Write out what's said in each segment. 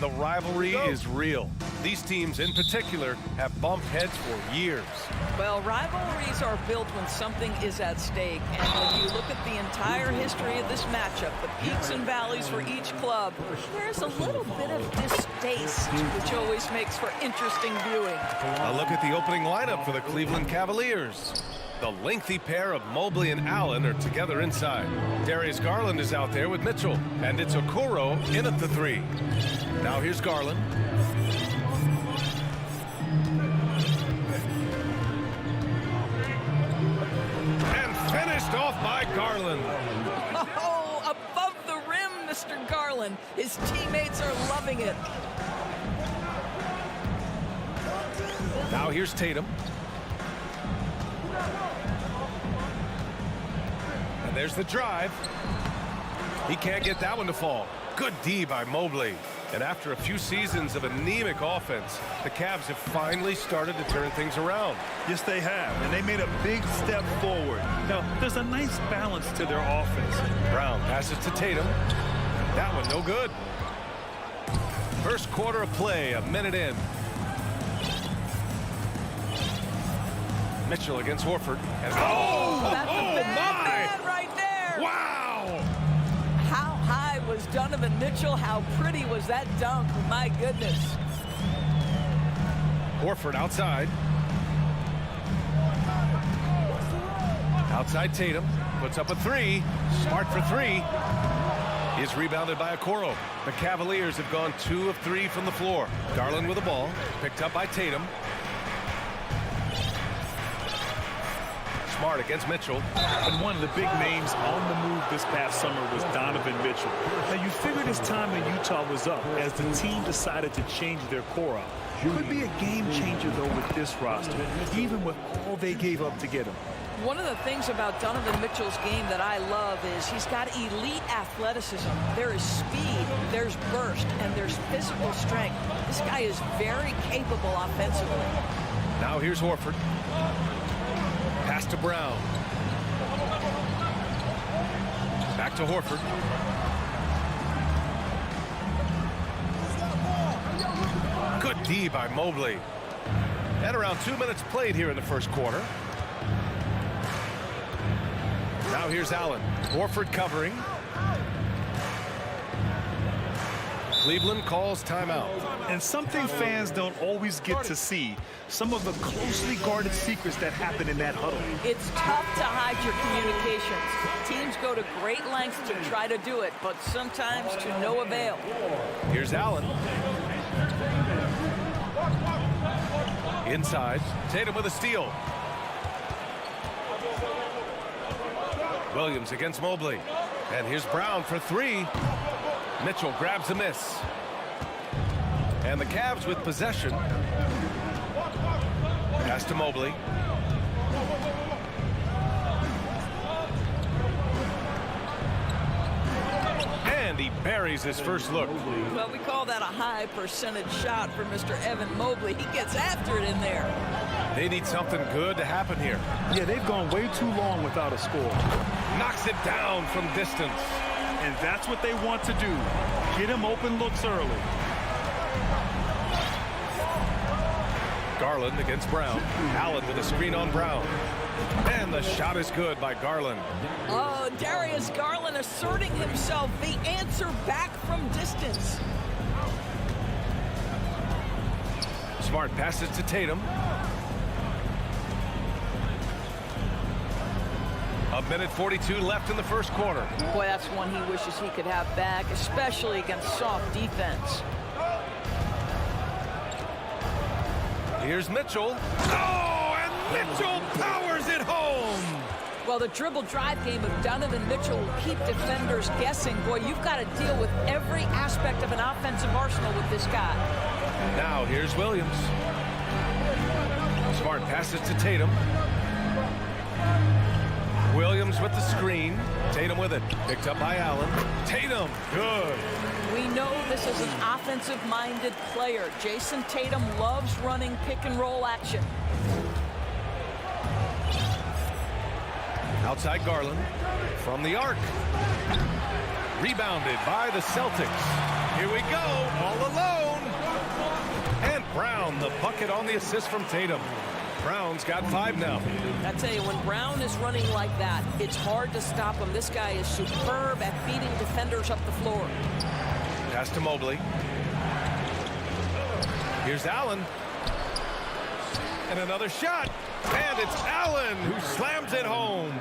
The rivalry is real. These teams in particular have bumped heads for years. Well, rivalries are built when something is at stake. And when you look at the entire history of this matchup, the peaks and valleys for each club, there's a little bit of distaste, which always makes for interesting viewing. A look at the opening lineup for the Cleveland Cavaliers. The lengthy pair of Mobley and Allen are together inside. Darius Garland is out there with Mitchell, and it's Okoro in at the 3. Now here's Garland. And finished off by Garland. Oh, above the rim, Mr. Garland. His teammates are loving it. Now here's Tatum. And there's the drive. He can't get that one to fall. Good D by Mobley. And after a few seasons of anemic offense, the Cavs have finally started to turn things around. Yes, they have, and they made a big step forward. Now, there's a nice balance to their offense. Brown passes to Tatum. That one no good. First quarter of play, a minute in. Mitchell against Horford. And That's a bad man right there. Wow! How high was Donovan Mitchell? How pretty was that dunk? My goodness. Horford outside. Outside Tatum. Puts up a 3. Smart for 3. Is rebounded by Okoro. The Cavaliers have gone 2 of 3 from the floor. Garland with the ball. Picked up by Tatum. Smart against Mitchell. And one of the big names on the move this past summer was Donovan Mitchell. Now, you figured his time in Utah was up as the team decided to change their core up. Could be a game changer, though, with this roster, even with all they gave up to get him. One of the things about Donovan Mitchell's game that I love is he's got elite athleticism. There is speed, there's burst, and there's physical strength. This guy is very capable offensively. Now here's Horford. Pass to Brown. Back to Horford. Good D by Mobley. And around 2 minutes played here in the first quarter. Now here's Allen. Horford covering. Cleveland calls timeout. And something fans don't always get to see, some of the closely guarded secrets that happen in that huddle. It's tough to hide your communications. Teams go to great lengths to try to do it, but sometimes to no avail. Here's Allen. Inside. Tatum with a steal. Williams against Mobley. And here's Brown for 3. Mitchell grabs a miss. And the Cavs with possession. Pass to Mobley. And he buries his first look. Well, we call that a high percentage shot for Mr. Evan Mobley. He gets after it in there. They need something good to happen here. Yeah, they've gone way too long without a score. Knocks it down from distance. And that's what they want to do. Get him open looks early. Garland against Brown. Allen with a screen on Brown. And the shot is good by Garland. Oh, Darius Garland asserting himself. The answer back from distance. Smart passes to Tatum. A minute 42 left in the first quarter. Boy, that's one he wishes he could have back, especially against soft defense. Here's Mitchell. Oh, and Mitchell powers it home. Well, the dribble drive game of Donovan Mitchell will keep defenders guessing. Boy, you've got to deal with every aspect of an offensive arsenal with this guy. Now here's Williams. Smart passes to Tatum. Williams with the screen. Tatum with it. Picked up by Allen. Tatum, good. We know this is an offensive-minded player. Jason Tatum loves running pick-and-roll action. Outside Garland. From the arc. Rebounded by the Celtics. Here we go, all alone. And Brown, the bucket on the assist from Tatum. Brown's got 5 now. I tell you, when Brown is running like that, it's hard to stop him. This guy is superb at beating defenders up the floor. Pass to Mobley. Here's Allen. And another shot. And it's Allen who slams it home.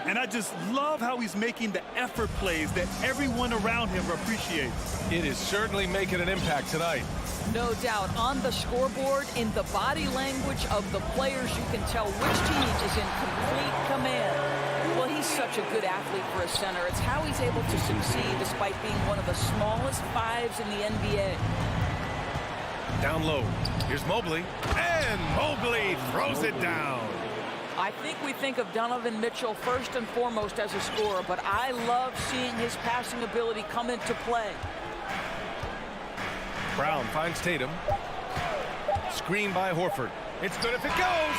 And I just love how he's making the effort plays that everyone around him appreciates. It is certainly making an impact tonight. No doubt. On the scoreboard, in the body language of the players, you can tell which team is in complete command. Well, he's such a good athlete for a center. It's how he's able to succeed despite being one of the smallest 5s in the NBA. Down low. Here's Mobley. And Mobley throws it down. I think we think of Donovan Mitchell first and foremost as a scorer, but I love seeing his passing ability come into play. Brown finds Tatum. Screen by Horford. It's good if it goes.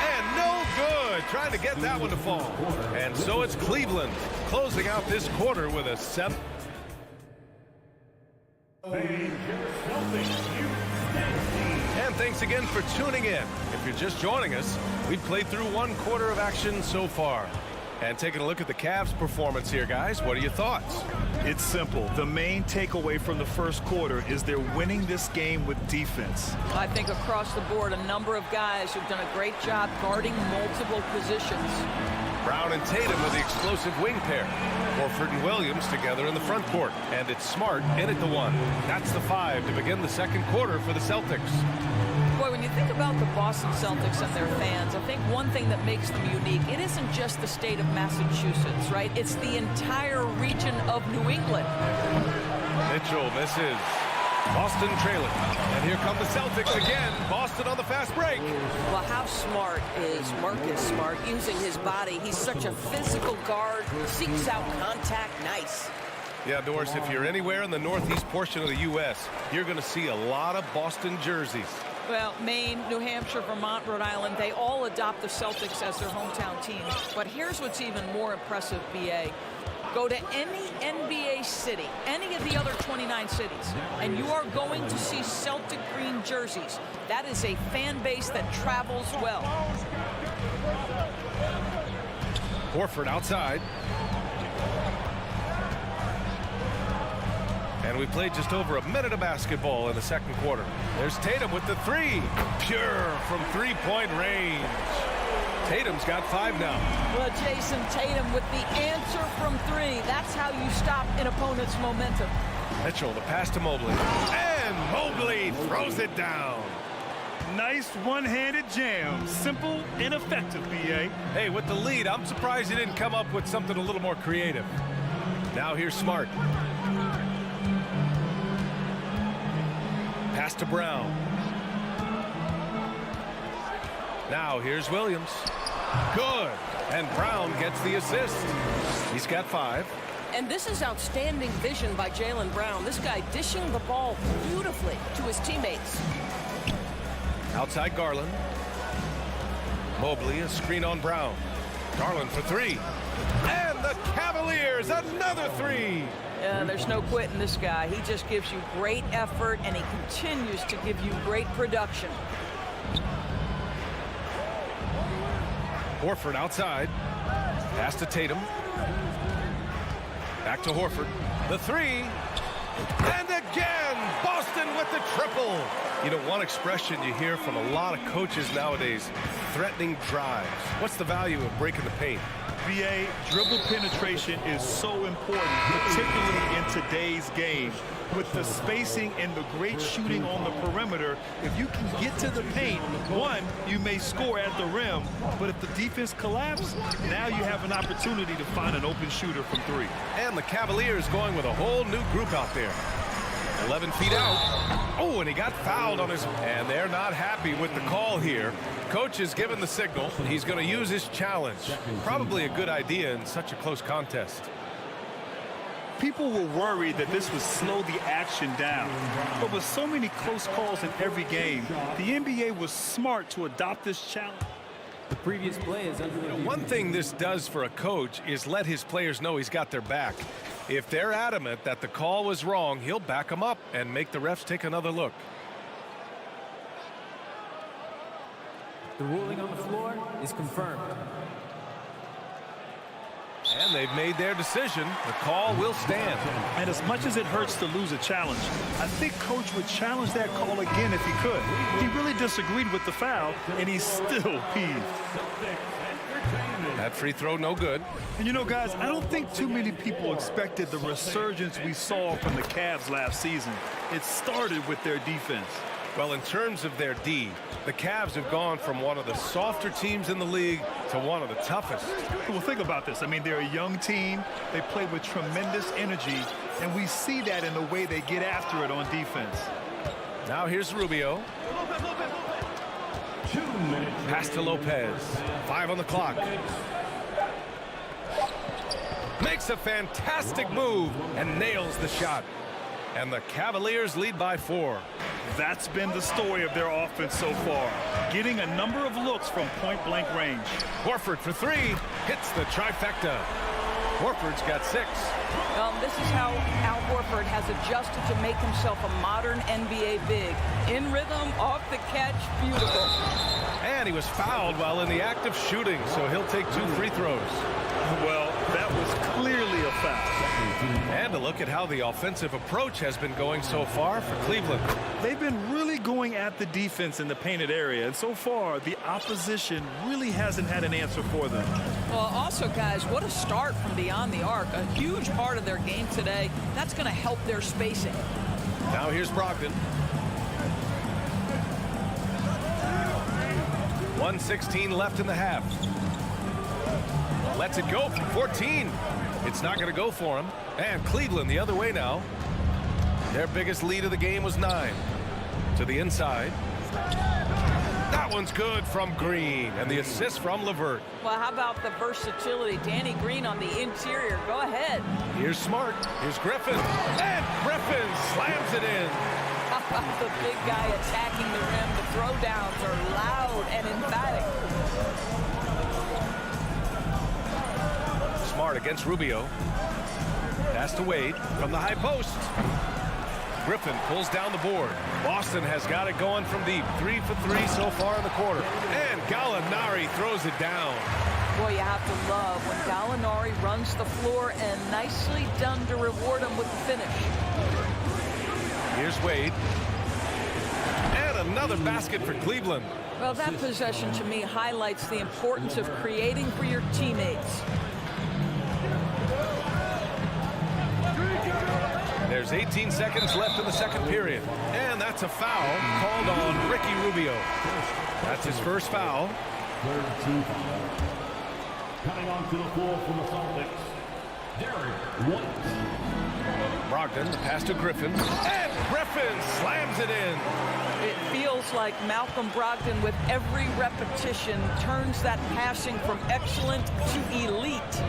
And no good. Trying to get that one to fall. And so it's Cleveland closing out this quarter with a 7. And thanks again for tuning in. If you're just joining us, we've played through 1 quarter of action so far. And taking a look at the Cavs' performance here, guys, what are your thoughts? It's simple. The main takeaway from the first quarter is they're winning this game with defense. I think across the board, a number of guys who've done a great job guarding multiple positions. Brown and Tatum with the explosive wing pair. Horford and Williams together in the front court. And it's Smart in at the 1. That's the 5 to begin the second quarter for the Celtics. Boy, when you think about the Boston Celtics and their fans, I think one thing that makes them unique, it isn't just the state of Massachusetts, right? It's the entire region of New England. Mitchell misses. Boston trailing. And here come the Celtics again. Boston on the fast break. Well, how smart is Marcus Smart using his body? He's such a physical guard, seeks out contact. Nice. Yeah, Doris, if you're anywhere in the northeast portion of the U.S., you're going to see a lot of Boston jerseys. Well, Maine, New Hampshire, Vermont, Rhode Island, they all adopt the Celtics as their hometown team. But here's what's even more impressive, B.A. Go to any NBA city, any of the other 29 cities, and you are going to see Celtic green jerseys. That is a fan base that travels well. Horford outside. And we played just over a minute of basketball in the second quarter. There's Tatum with the 3. Pure from 3-point range. Tatum's got 5 now. Well, Jason Tatum with the answer from 3. That's how you stop an opponent's momentum. Mitchell, the pass to Mobley. And Mobley throws it down. Nice one-handed jam. Simple and effective, B.A. Hey, with the lead, I'm surprised he didn't come up with something a little more creative. Now here's Smart. Pass to Brown. Now here's Williams. Good. And Brown gets the assist. He's got 5. And this is outstanding vision by Jaylen Brown. This guy dishing the ball beautifully to his teammates. Outside Garland. Mobley, a screen on Brown. Garland for 3. And the Cavaliers, another 3. Yeah, there's no quitting this guy. He just gives you great effort, and he continues to give you great production. Horford outside. Pass to Tatum. Back to Horford. The 3. And again, Boston with the triple. You know, one expression you hear from a lot of coaches nowadays, threatening drives. What's the value of breaking the paint? B.A., dribble penetration is so important, particularly in today's game. With the spacing and the great shooting on the perimeter, if you can get to the paint, one, you may score at the rim, but if the defense collapses, now you have an opportunity to find an open shooter from 3. And the Cavaliers going with a whole new group out there. 11 feet out. Oh, and he got fouled on his... And they're not happy with the call here. Coach is given the signal. He's going to use his challenge. Probably a good idea in such a close contest. People were worried that this would slow the action down. But with so many close calls in every game, the NBA was smart to adopt this challenge. The previous play is under review. One thing this does for a coach is let his players know he's got their back. If they're adamant that the call was wrong, he'll back them up and make the refs take another look. The ruling on the floor is confirmed. And they've made their decision. The call will stand. And as much as it hurts to lose a challenge, I think Coach would challenge that call again if he could. He really disagreed with the foul, and he's still peeved. That free throw no good. And you know, guys, I don't think too many people expected the resurgence we saw from the Cavs last season. It started with their defense. Well, in terms of their D, the Cavs have gone from one of the softer teams in the league to one of the toughest. Well, think about this. I mean, they're a young team. They play with tremendous energy, and we see that in the way they get after it on defense. Now here's Rubio. Pass to Lopez. 5 on the clock. Makes a fantastic move and nails the shot. And the Cavaliers lead by 4. That's been the story of their offense so far, getting a number of looks from point-blank range. Horford for 3, hits the trifecta. Horford's got 6. This is how Al Horford has adjusted to make himself a modern NBA big. In rhythm, off the catch, beautiful. And he was fouled while in the act of shooting, so he'll take 2 free throws. Well, that was clearly a foul. And a look at how the offensive approach has been going so far for Cleveland. They've been really going at the defense in the painted area, and so far, the opposition really hasn't had an answer for them. Well, also, guys, what a start from beyond the arc. A huge part of their game today. That's going to help their spacing. Now here's Brogdon. 1:16 left in the half. Lets it go from 14. It's not going to go for him. And Cleveland the other way now. Their biggest lead of the game was 9. To the inside. That one's good from Green. And the assist from LeVert. Well, how about the versatility? Danny Green on the interior. Go ahead. Here's Smart. Here's Griffin. And Griffin slams it in. The big guy attacking the rim. The throwdowns are loud and emphatic. Smart against Rubio. Pass to Wade from the high post. Griffin pulls down the board. Boston has got it going from deep. 3 for 3 so far in the quarter. And Gallinari throws it down. Boy, you have to love when Gallinari runs the floor, and nicely done to reward him with the finish. Here's Wade. And another basket for Cleveland. Well, that possession to me highlights the importance of creating for your teammates. There's 18 seconds left in the second period. And that's a foul called on Ricky Rubio. That's his first foul. Coming onto the floor from the Celtics, Brogdon, the pass to Griffin. And Griffin slams it in. It feels like Malcolm Brogdon, with every repetition, turns that passing from excellent to elite.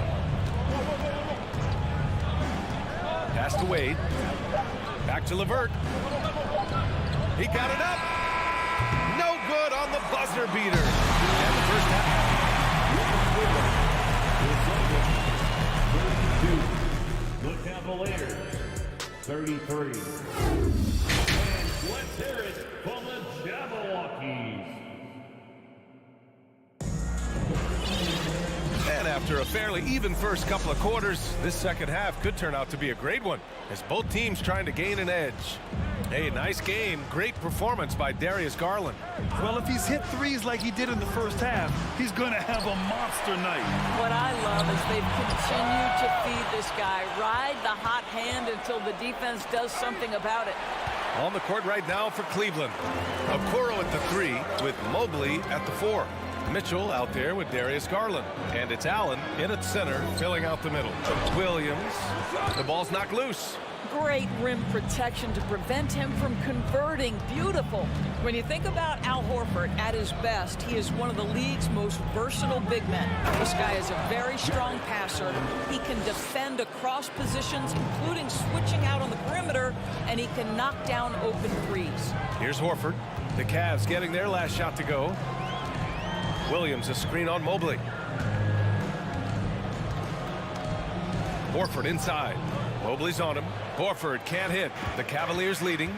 Pass to Wade. Back to LeVert. He got it up. No good on the buzzer beater. And the first half. the Cavaliers, 33. And let's hear it from the Jabberwockies. And after a fairly even first couple of quarters, this second half could turn out to be a great one, as both teams trying to gain an edge. Hey, nice game. Great performance by Darius Garland. Well, if he's hit threes like he did in the first half, he's going to have a monster night. What I love is they've continued to feed this guy. Ride the hot hand until the defense does something about it. On the court right now for Cleveland. Okoro at the 3 with Mobley at the 4. Mitchell out there with Darius Garland. And it's Allen in at center, filling out the middle. Williams. The ball's knocked loose. Great rim protection to prevent him from converting. Beautiful. When you think about Al Horford at his best, he is one of the league's most versatile big men. This guy is a very strong passer. He can defend across positions, including switching out on the perimeter, and he can knock down open threes. Here's Horford. The Cavs getting their last shot to go. Williams, a screen on Mobley. Horford inside. Mobley's on him. Horford can't hit. The Cavaliers leading,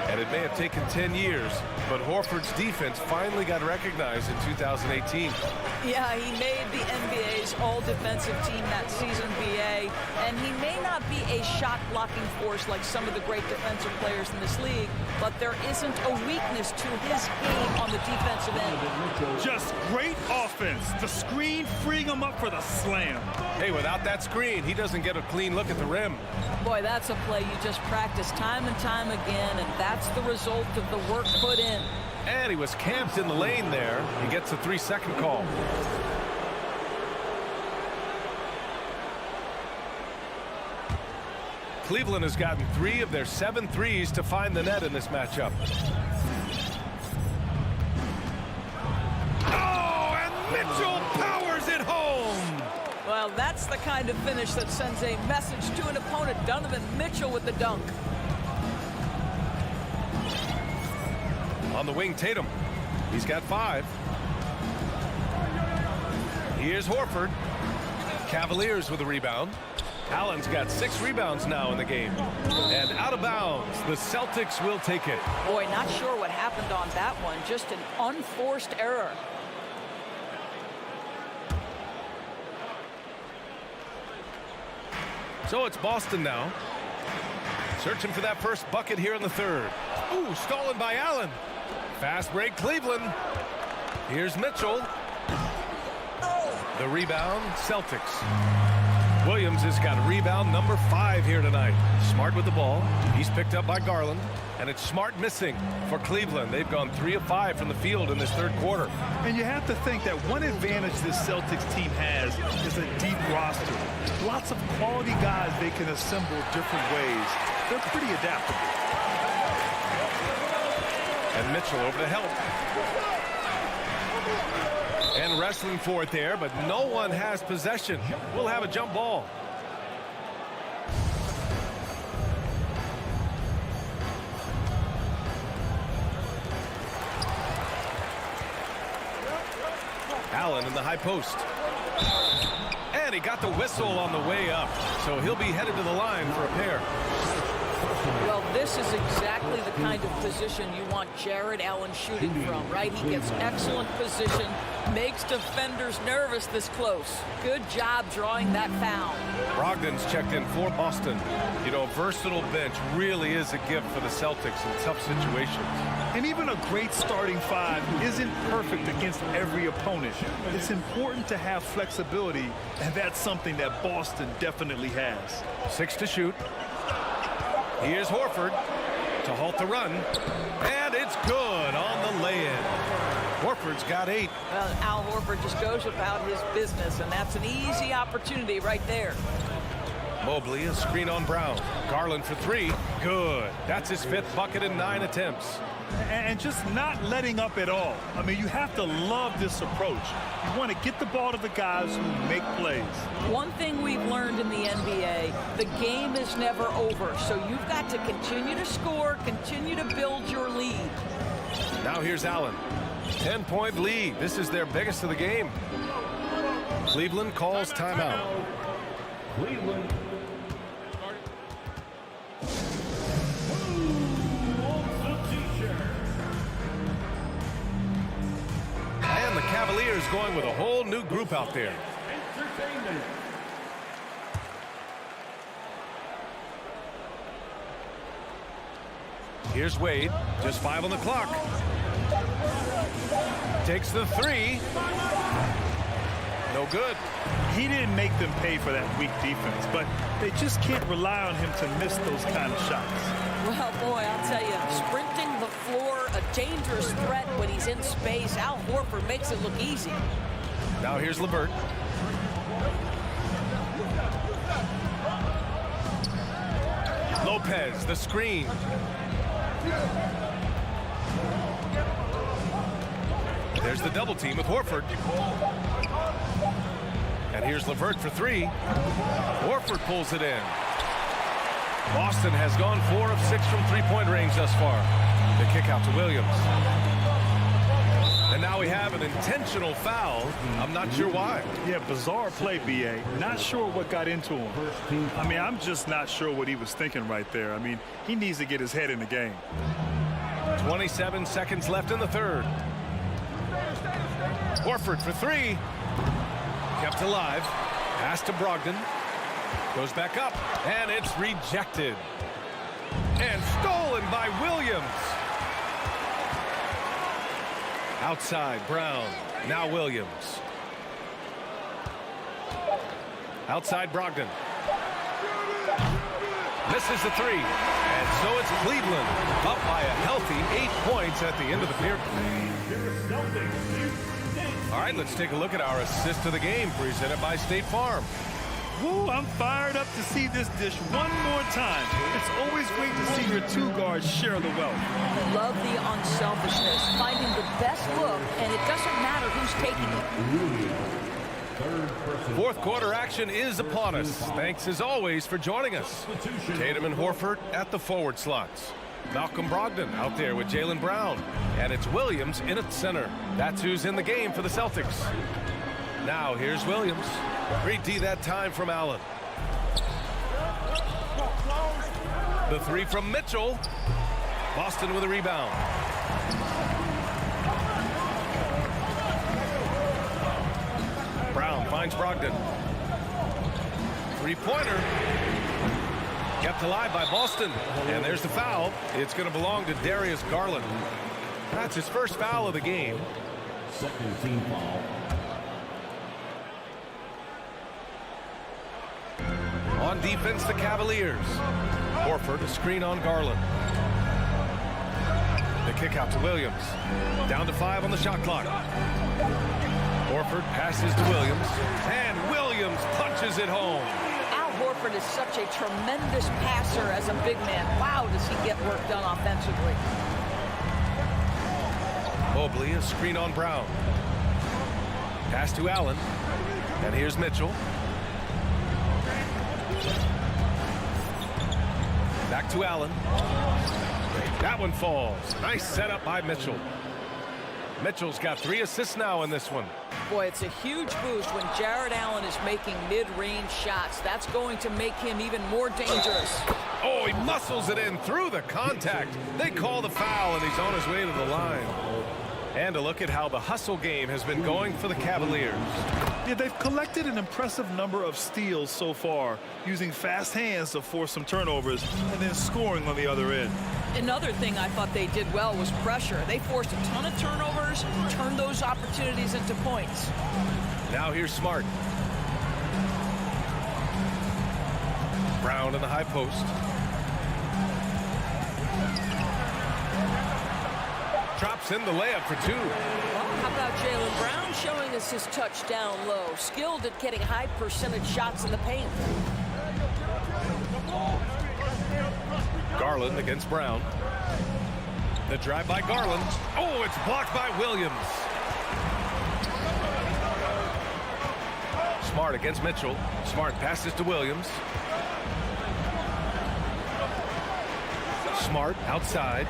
and it may have taken 10 years, but Horford's defense finally got recognized in 2018. Yeah, he made the NBA's all-defensive team that season, BA, and he may not be a shot-blocking force like some of the great defensive players in this league, but there isn't a weakness to his game on the defensive end. Just great offense. The screen freeing him up for the slam. Hey, without that screen, he doesn't get a clean look at the rim. Boy, that's a play you just practice time and time again, and that's the result of the work put in. And he was camped in the lane there. He gets a 3-second call. Cleveland has gotten 3 of their 7 threes to find the net in this matchup. Oh, and Mitchell powers it home. Well, that's the kind of finish that sends a message to an opponent. Donovan Mitchell with the dunk. On the wing, Tatum. He's got 5. Here's Horford. Cavaliers with a rebound. Allen's got 6 rebounds now in the game. And out of bounds, the Celtics will take it. Boy, not sure what happened on that one. Just an unforced error. So it's Boston now. Searching for that first bucket here in the third. Ooh, stolen by Allen. Fast break, Cleveland. Here's Mitchell. The rebound, Celtics. Williams has got rebound number 5 here tonight. Smart with the ball. He's picked up by Garland. And it's Smart missing for Cleveland. They've gone 3 of 5 from the field in this third quarter. And you have to think that one advantage this Celtics team has is a deep roster. Lots of quality guys they can assemble different ways. They're pretty adaptable. And Mitchell over to help. And wrestling for it there, but no one has possession. We'll have a jump ball. Allen in the high post. And he got the whistle on the way up. So he'll be headed to the line for a pair. Well, this is exactly the kind of position you want Jared Allen shooting from, right? He gets excellent position, makes defenders nervous this close. Good job drawing that foul. Brogdon's checked in for Boston. You know, a versatile bench really is a gift for the Celtics in tough situations. And even a great starting 5 isn't perfect against every opponent. It's important to have flexibility, and that's something that Boston definitely has. 6 to shoot. Here's Horford to halt the run. And it's good on the lay-in. Horford's got 8. Well, Al Horford just goes about his business, and that's an easy opportunity right there. Mobley, a screen on Brown. Garland for 3. Good. That's his 5th bucket in 9 attempts. And just not letting up at all. I mean, you have to love this approach. You want to get the ball to the guys who make plays. One thing we've learned in the NBA, the game is never over. So you've got to continue to score, continue to build your lead. Now here's Allen. 10-point lead. This is their biggest of the game. Cleveland calls timeout. Cleveland. And the Cavaliers going with a whole new group out there. Here's Wade, just 5 on the clock. Takes the 3. No good. He didn't make them pay for that weak defense, but they just can't rely on him to miss those kind of shots. Well, boy, I'll tell you, sprinting the floor, a dangerous threat when he's in space. Al Horford makes it look easy. Now here's LeVert. Lopez, the screen. There's the double team with Horford. And here's LeVert for 3. Horford pulls it in. Boston has gone 4 of 6 from 3-point range thus far. The kick out to Williams. And now we have an intentional foul. I'm not sure why. Yeah, bizarre play, B.A. Not sure what got into him. I mean, I'm just not sure what he was thinking right there. I mean, he needs to get his head in the game. 27 seconds left in the third. Horford for three. Kept alive. Pass to Brogdon. Goes back up, and it's rejected. And stolen by Williams. Outside, Brown. Now Williams. Outside, Brogdon. Misses the three. And so it's Cleveland up by a healthy 8 points at the end of the period. All right, let's take a look at our assist of the game presented by State Farm. Woo, I'm fired up to see this dish one more time. It's always great to see your two guards share the wealth. Love the unselfishness, finding the best look, and it doesn't matter who's taking it. Fourth quarter action is upon us. Thanks as always for joining us. Tatum and Horford at the forward slots. Malcolm Brogdon out there with Jaylen Brown. And it's Williams in at center. That's who's in the game for the Celtics. Now here's Williams. 3D that time from Allen. The three from Mitchell. Boston with a rebound. Brown finds Brogdon. Three-pointer. Kept alive by Boston. And there's the foul. It's going to belong to Darius Garland. That's his first foul of the game. Second team foul. On defense, the Cavaliers. Horford, a screen on Garland. The kick out to Williams. Down to 5 on the shot clock. Horford passes to Williams. And Williams punches it home. Al Horford is such a tremendous passer as a big man. Wow, does he get work done offensively. Mobley, a screen on Brown. Pass to Allen. And here's Mitchell. Back to Allen. That one falls. Nice setup by Mitchell. Mitchell's got 3 assists now in this one. Boy, it's a huge boost when Jared Allen is making mid-range shots. That's going to make him even more dangerous. Oh, he muscles it in through the contact. They call the foul, and he's on his way to the line. And a look at how the hustle game has been going for the Cavaliers. Yeah, they've collected an impressive number of steals so far, using fast hands to force some turnovers and then scoring on the other end. Another thing I thought they did well was pressure. They forced a ton of turnovers, turned those opportunities into points. Now here's Smart. Brown in the high post. Drops in the layup for 2. Well, how about Jaylen Brown showing us his touchdown low? Skilled at getting high percentage shots in the paint. Garland against Brown. The drive by Garland. Oh, it's blocked by Williams. Smart against Mitchell. Smart passes to Williams. Smart outside.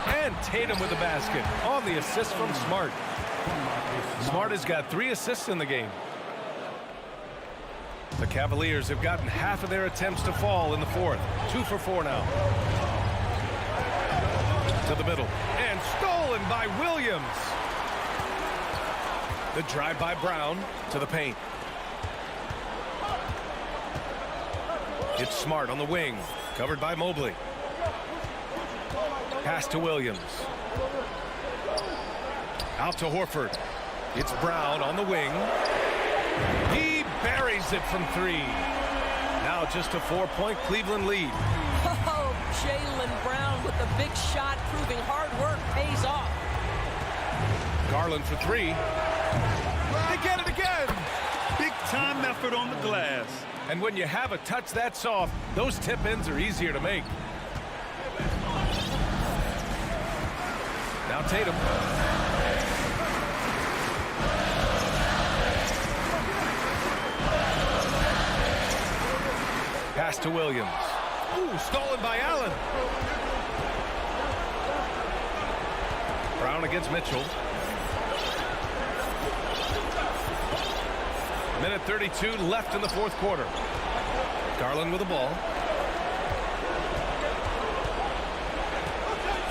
And Tatum with the basket on the assist from Smart. Smart has got 3 assists in the game. The Cavaliers have gotten half of their attempts to fall in the fourth. 2 for 4 now. To the middle. And stolen by Williams. The drive by Brown to the paint. It's Smart on the wing. Covered by Mobley. Pass to Williams. Out to Horford. It's Brown on the wing. He buries it from 3. Now just a 4-point Cleveland lead. Oh, Jaylen Brown with the big shot, proving hard work pays off. Garland for 3. They get it again. Big time effort on the glass. And when you have a touch that soft, those tip-ins are easier to make. Now Tatum. Pass to Williams. Ooh, stolen by Allen. Brown against Mitchell. Minute 32 left in the fourth quarter. Garland with the ball.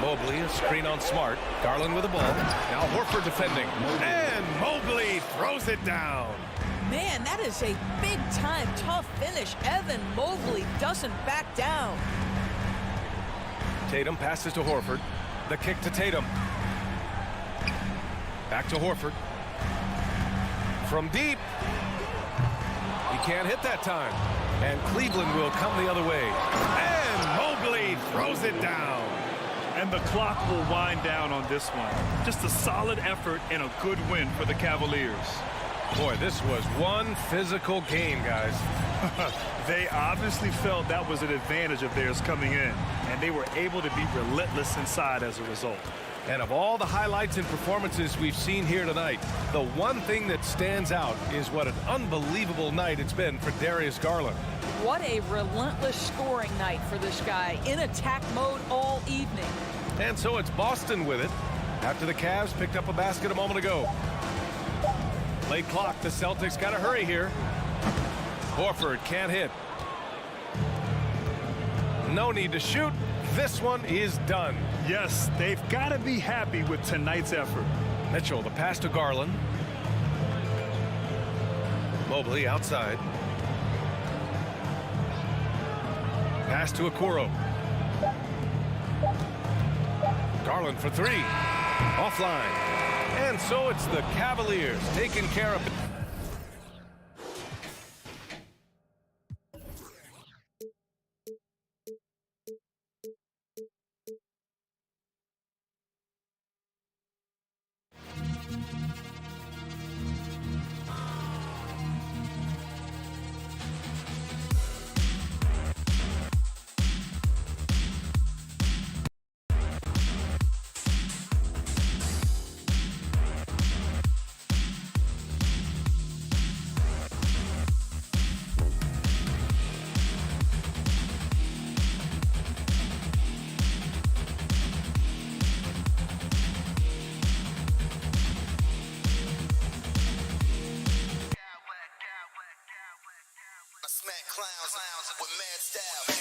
Mobley, a screen on Smart. Garland with the ball. Now Horford defending. And Mobley throws it down. Man, that is a big-time tough finish. Evan Mobley doesn't back down. Tatum passes to Horford. The kick to Tatum. Back to Horford. From deep. He can't hit that time. And Cleveland will come the other way. And Mobley throws it down. And the clock will wind down on this one. Just a solid effort and a good win for the Cavaliers. Boy, this was one physical game, guys. They obviously felt that was an advantage of theirs coming in, and they were able to be relentless inside as a result. And of all the highlights and performances we've seen here tonight, the one thing that stands out is what an unbelievable night it's been for Darius Garland. What a relentless scoring night for this guy, in attack mode all evening. And so it's Boston with it after the Cavs picked up a basket a moment ago. Late clock, the Celtics got to hurry here. Horford can't hit. No need to shoot. This one is done. Yes, they've got to be happy with tonight's effort. Mitchell, the pass to Garland. Mobley outside. Pass to Okoro. Garland for three. Offline. And so it's the Cavaliers taking care of it. Clowns with mad style.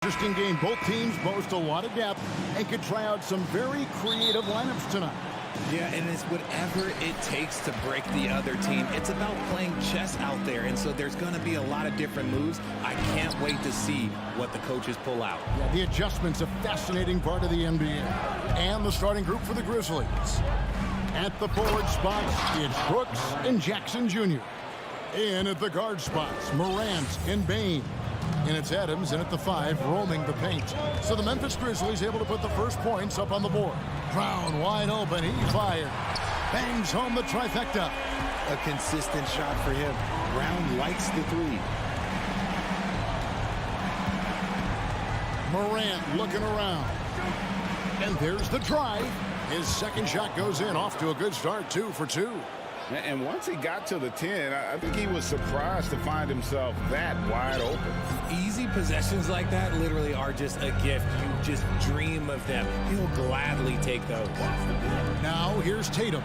interesting game. Both teams boast a lot of depth and could try out some very creative lineups tonight. Yeah, and it's whatever it takes to break the other team. It's about playing chess out there, and so there's going to be a lot of different moves. I can't wait to see what the coaches pull out. Yeah, the adjustment's a fascinating part of the NBA. And the starting group for the Grizzlies. At the forward spots, it's Brooks and Jackson Jr. In at the guard spots, Morant and Bane. And it's Adams in at the 5, roaming the paint. So the Memphis Grizzlies able to put the first points up on the board. Brown wide open, he fired. Bangs home the trifecta. A consistent shot for him. Brown likes the three. Morant looking around. And there's the drive. His second shot goes in, off to a good start, 2 for 2. And once he got to the 10, I think he was surprised to find himself that wide open. Easy possessions like that literally are just a gift. You just dream of them. He'll gladly take those. Now here's Tatum.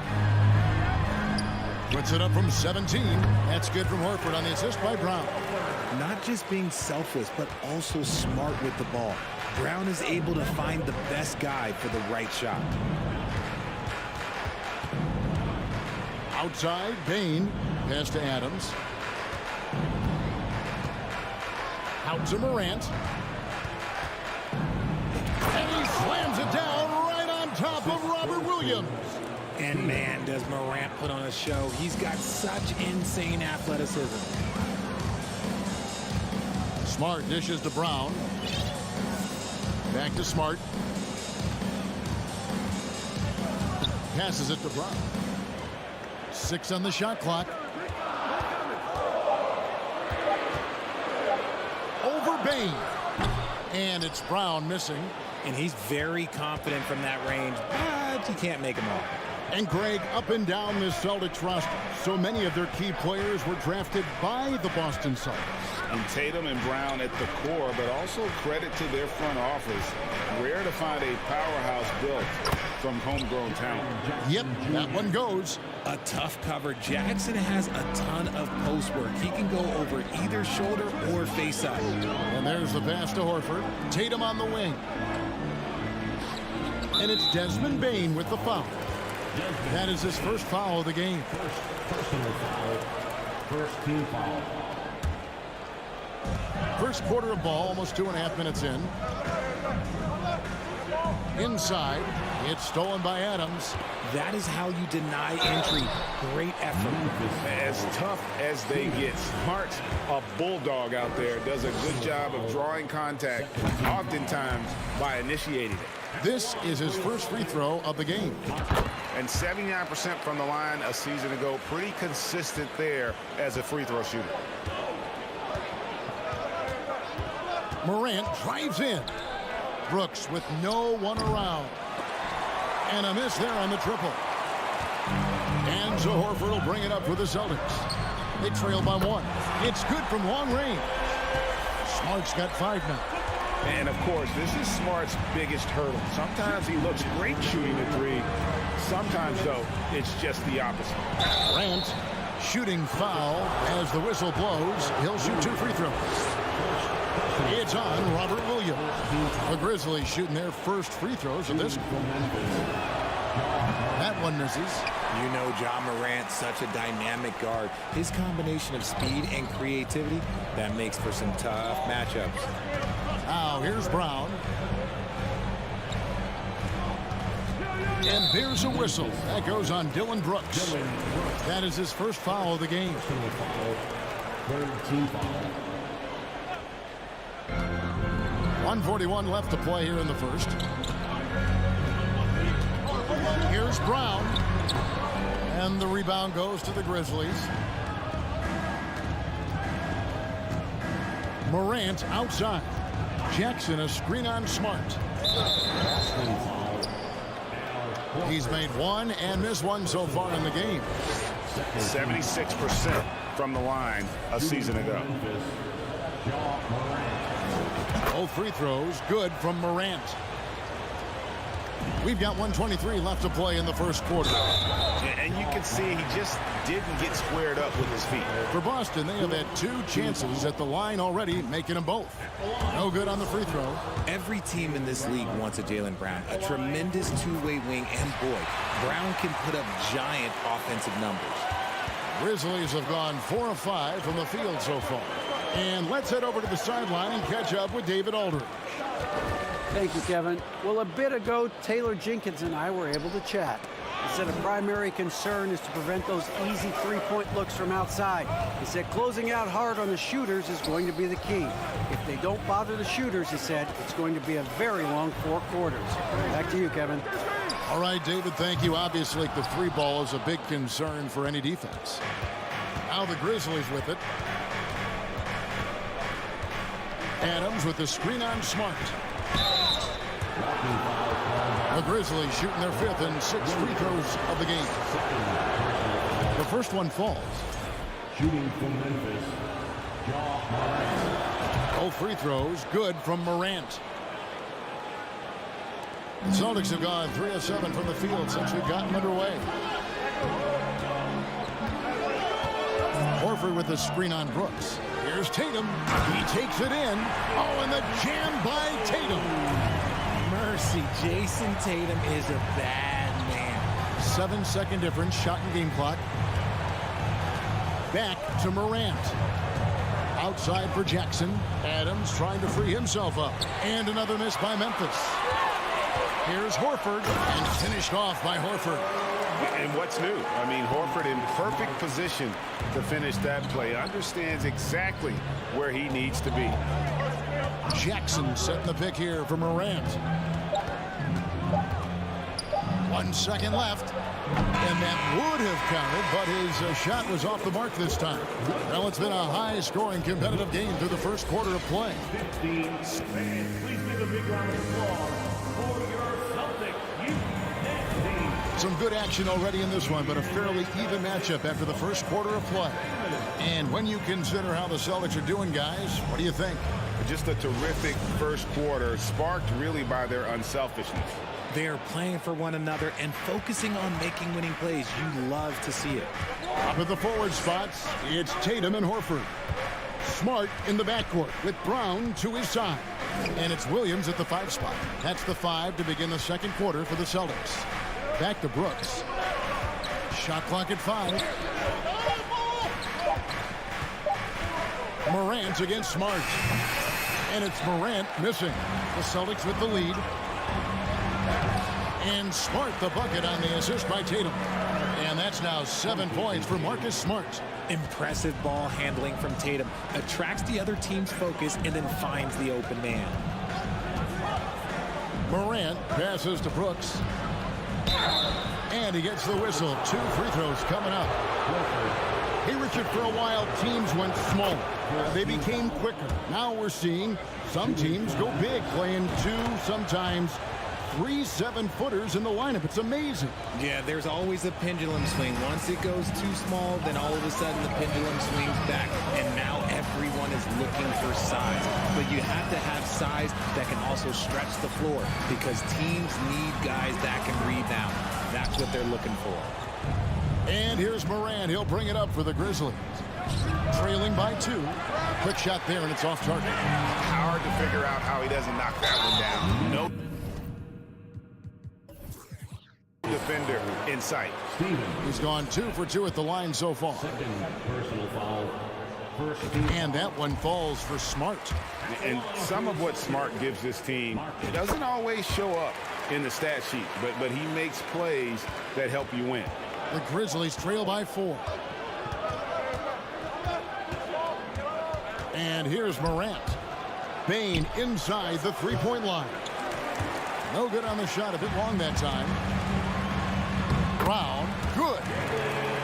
Puts it up from 17. That's good from Horford on the assist by Brown. Not just being selfless, but also smart with the ball. Brown is able to find the best guy for the right shot. Outside, Bane. Pass to Adams. Out to Morant. And he slams it down right on top of Robert Williams. And man, does Morant put on a show. He's got such insane athleticism. Smart dishes to Brown. Back to Smart. Passes it to Brown. 6 on the shot clock. Over Bane. And it's Brown missing. And he's very confident from that range, but you can't make him all. And Greg, up and down this Celtics roster, so many of their key players were drafted by the Boston Celtics. And Tatum and Brown at the core, but also credit to their front office. Rare to find a powerhouse built from homegrown talent. Yep, that one goes. A tough cover. Jackson has a ton of post work. He can go over either shoulder or face up. And there's the pass to Horford. Tatum on the wing. And it's Desmond Bane with the foul. That is his first foul of the game. Personal foul. First team foul. First quarter of ball, almost 2.5 minutes in. Inside, it's stolen by Adams. That is how you deny entry. Great effort. As tough as they get, Smart, a bulldog out there, does a good job of drawing contact, oftentimes by initiating it. This is his first free throw of the game. And 79% from the line a season ago. Pretty consistent there as a free throw shooter. Morant drives in. Brooks with no one around. And a miss there on the triple. And so Horford will bring it up for the Celtics. They trail by 1. It's good from long range. Smart's got 5 now. And, of course, this is Smart's biggest hurdle. Sometimes he looks great shooting the three. Sometimes, though, it's just the opposite. Grant shooting foul as the whistle blows. He'll shoot 2 free throws. It's on Robert Williams. The Grizzlies shooting their first free throws of this. That one misses. You know Ja Morant's such a dynamic guard. His combination of speed and creativity, that makes for some tough matchups. Now here's Brown. And there's a whistle. That goes on Dylan Brooks. That is his first foul of the game. Third team foul. 1:41 left to play here in the first. Here's Brown. And the rebound goes to the Grizzlies. Morant outside. Jackson a screen on Smart. He's made 1 and missed 1 so far in the game. 76% from the line a season ago. Both free throws good from Morant. We've got 1:23 left to play in the first quarter. And you can see he just didn't get squared up with his feet. For Boston, they have had 2 chances at the line already, making them both. No good on the free throw. Every team in this league wants a Jaylen Brown, a tremendous two-way wing, and boy, Brown can put up giant offensive numbers. Grizzlies have gone 4 of 5 from the field so far. And let's head over to the sideline and catch up with David Aldridge. Thank you, Kevin. Well, a bit ago, Taylor Jenkins and I were able to chat. He said a primary concern is to prevent those easy three-point looks from outside. He said closing out hard on the shooters is going to be the key. If they don't bother the shooters, he said, it's going to be a very long 4 quarters. Back to you, Kevin. All right, David, thank you. Obviously, the 3 ball is a big concern for any defense. Now the Grizzlies with it. Adams with the screen on Smart. The Grizzlies shooting their 5th and 6th free throws of the game. The first one falls. Shooting from Memphis, Both free throws good from Morant. The Celtics have gone 3 of 7 from the field since we've gotten underway. Horford with the screen on Brooks. Here's Tatum. He takes it in. Oh, and the jam by Tatum. Mercy, Jason Tatum is a bad man. 7-second difference, shot and game clock. Back to Morant. Outside for Jackson. Adams trying to free himself up. And another miss by Memphis. Here's Horford, and finished off by Horford. And what's new? I mean, Horford in perfect position to finish that play. Understands exactly where he needs to be. Jackson setting the pick here for Morant. 1 second left. And that would have counted, but his shot was off the mark this time. Well, it's been a high-scoring, competitive game through the first quarter of play. 15. Please give a big round of applause for your Celtics. Some good action already in this one, but a fairly even matchup after the first quarter of play. And when you consider how the Celtics are doing, guys, what do you think? Just a terrific first quarter, sparked really by their unselfishness. They are playing for one another and focusing on making winning plays. You love to see it. Up at the forward spots, it's Tatum and Horford. Smart in the backcourt with Brown to his side. And it's Williams at the 5 spot. That's the 5 to begin the second quarter for the Celtics. Back to Brooks. Shot clock at 5. Morant against Smart. And it's Morant missing. The Celtics with the lead. And Smart the bucket on the assist by Tatum. And that's now 7 points for Marcus Smart. Impressive ball handling from Tatum. Attracts the other team's focus and then finds the open man. Morant passes to Brooks. And he gets the whistle. 2 free throws coming up. Hey, Richard, for a while, teams went small. They became quicker. Now we're seeing some teams go big, playing 2, sometimes 3 7-footers in the lineup. It's amazing. Yeah, there's always a pendulum swing. Once it goes too small, then all of a sudden the pendulum swings back. And now everyone is looking for size. But you have to have size that can also stretch the floor because teams need guys that can rebound. That's what they're looking for. And here's Morant. He'll bring it up for the Grizzlies. Trailing by 2. Quick shot there, and it's off target. Hard to figure out how he doesn't knock that one down. Nope. Defender in sight. He's gone 2 for 2 at the line so far. Second personal foul. And that one falls for Smart. And some of what Smart gives this team doesn't always show up in the stat sheet, but he makes plays that help you win. The Grizzlies trail by 4. And here's Morant. Bane inside the 3-point line. No good on the shot, a bit long that time. Brown, good.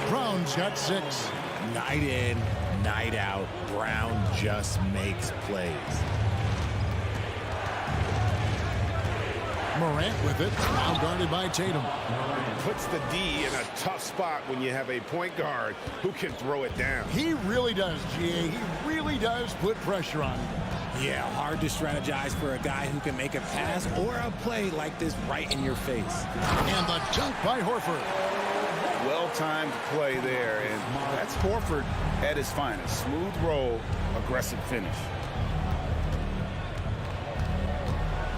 Brown's got 6. Night in, night out, Brown just makes plays. Morant with it, now guarded by Tatum. Puts the D in a tough spot when you have a point guard who can throw it down. He really does, G.A. He really does put pressure on him. Yeah, hard to strategize for a guy who can make a pass or a play like this right in your face. And the dunk by Horford. Well-timed play there, and that's Horford at his finest. Smooth roll, aggressive finish.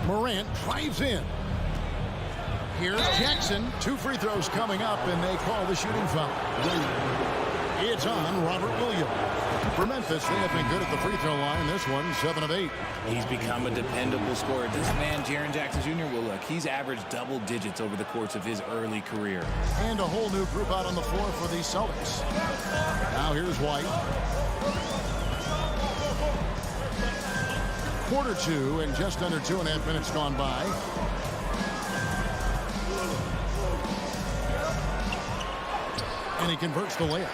Morant drives in. Here's Jackson. 2 free throws coming up, and they call the shooting foul. It's on Robert Williams. For Memphis, they have been good at the free throw line. This one, 7 of 8. He's become a dependable scorer. This man, Jaren Jackson Jr., well, look, he's averaged double digits over the course of his early career. And a whole new group out on the floor for the Celtics. Now here's White. Quarter 2 and just under 2.5 minutes gone by. And he converts the layup.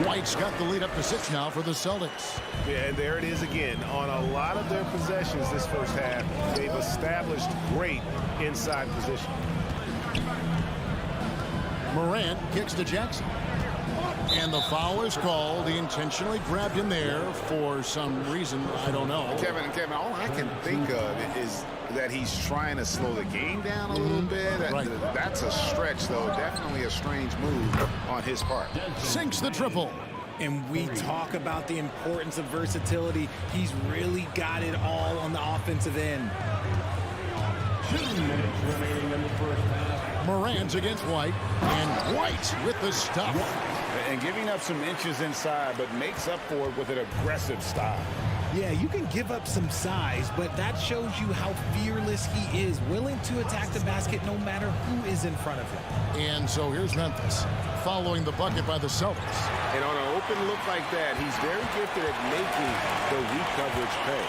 White's got the lead up to 6 now for the Celtics. Yeah, and there it is again. On a lot of their possessions this first half, they've established great inside position. Morant kicks to Jackson. And the foul is called. He intentionally grabbed him there for some reason. I don't know. Kevin, all I can think of is that he's trying to slow the game down a little bit. Right. That's a stretch, though. Definitely a strange move on his part. Sinks the triple. And we talk about the importance of versatility. He's really got it all on the offensive end. 2 minutes remaining in the first half. Morant against White. And White with the stop. And giving up some inches inside, but makes up for it with an aggressive style. Yeah, you can give up some size, but that shows you how fearless he is, willing to attack the basket no matter who is in front of him. And so here's Memphis, following the bucket by the Celtics. And on an open look like that, he's very gifted at making the weak coverage pay.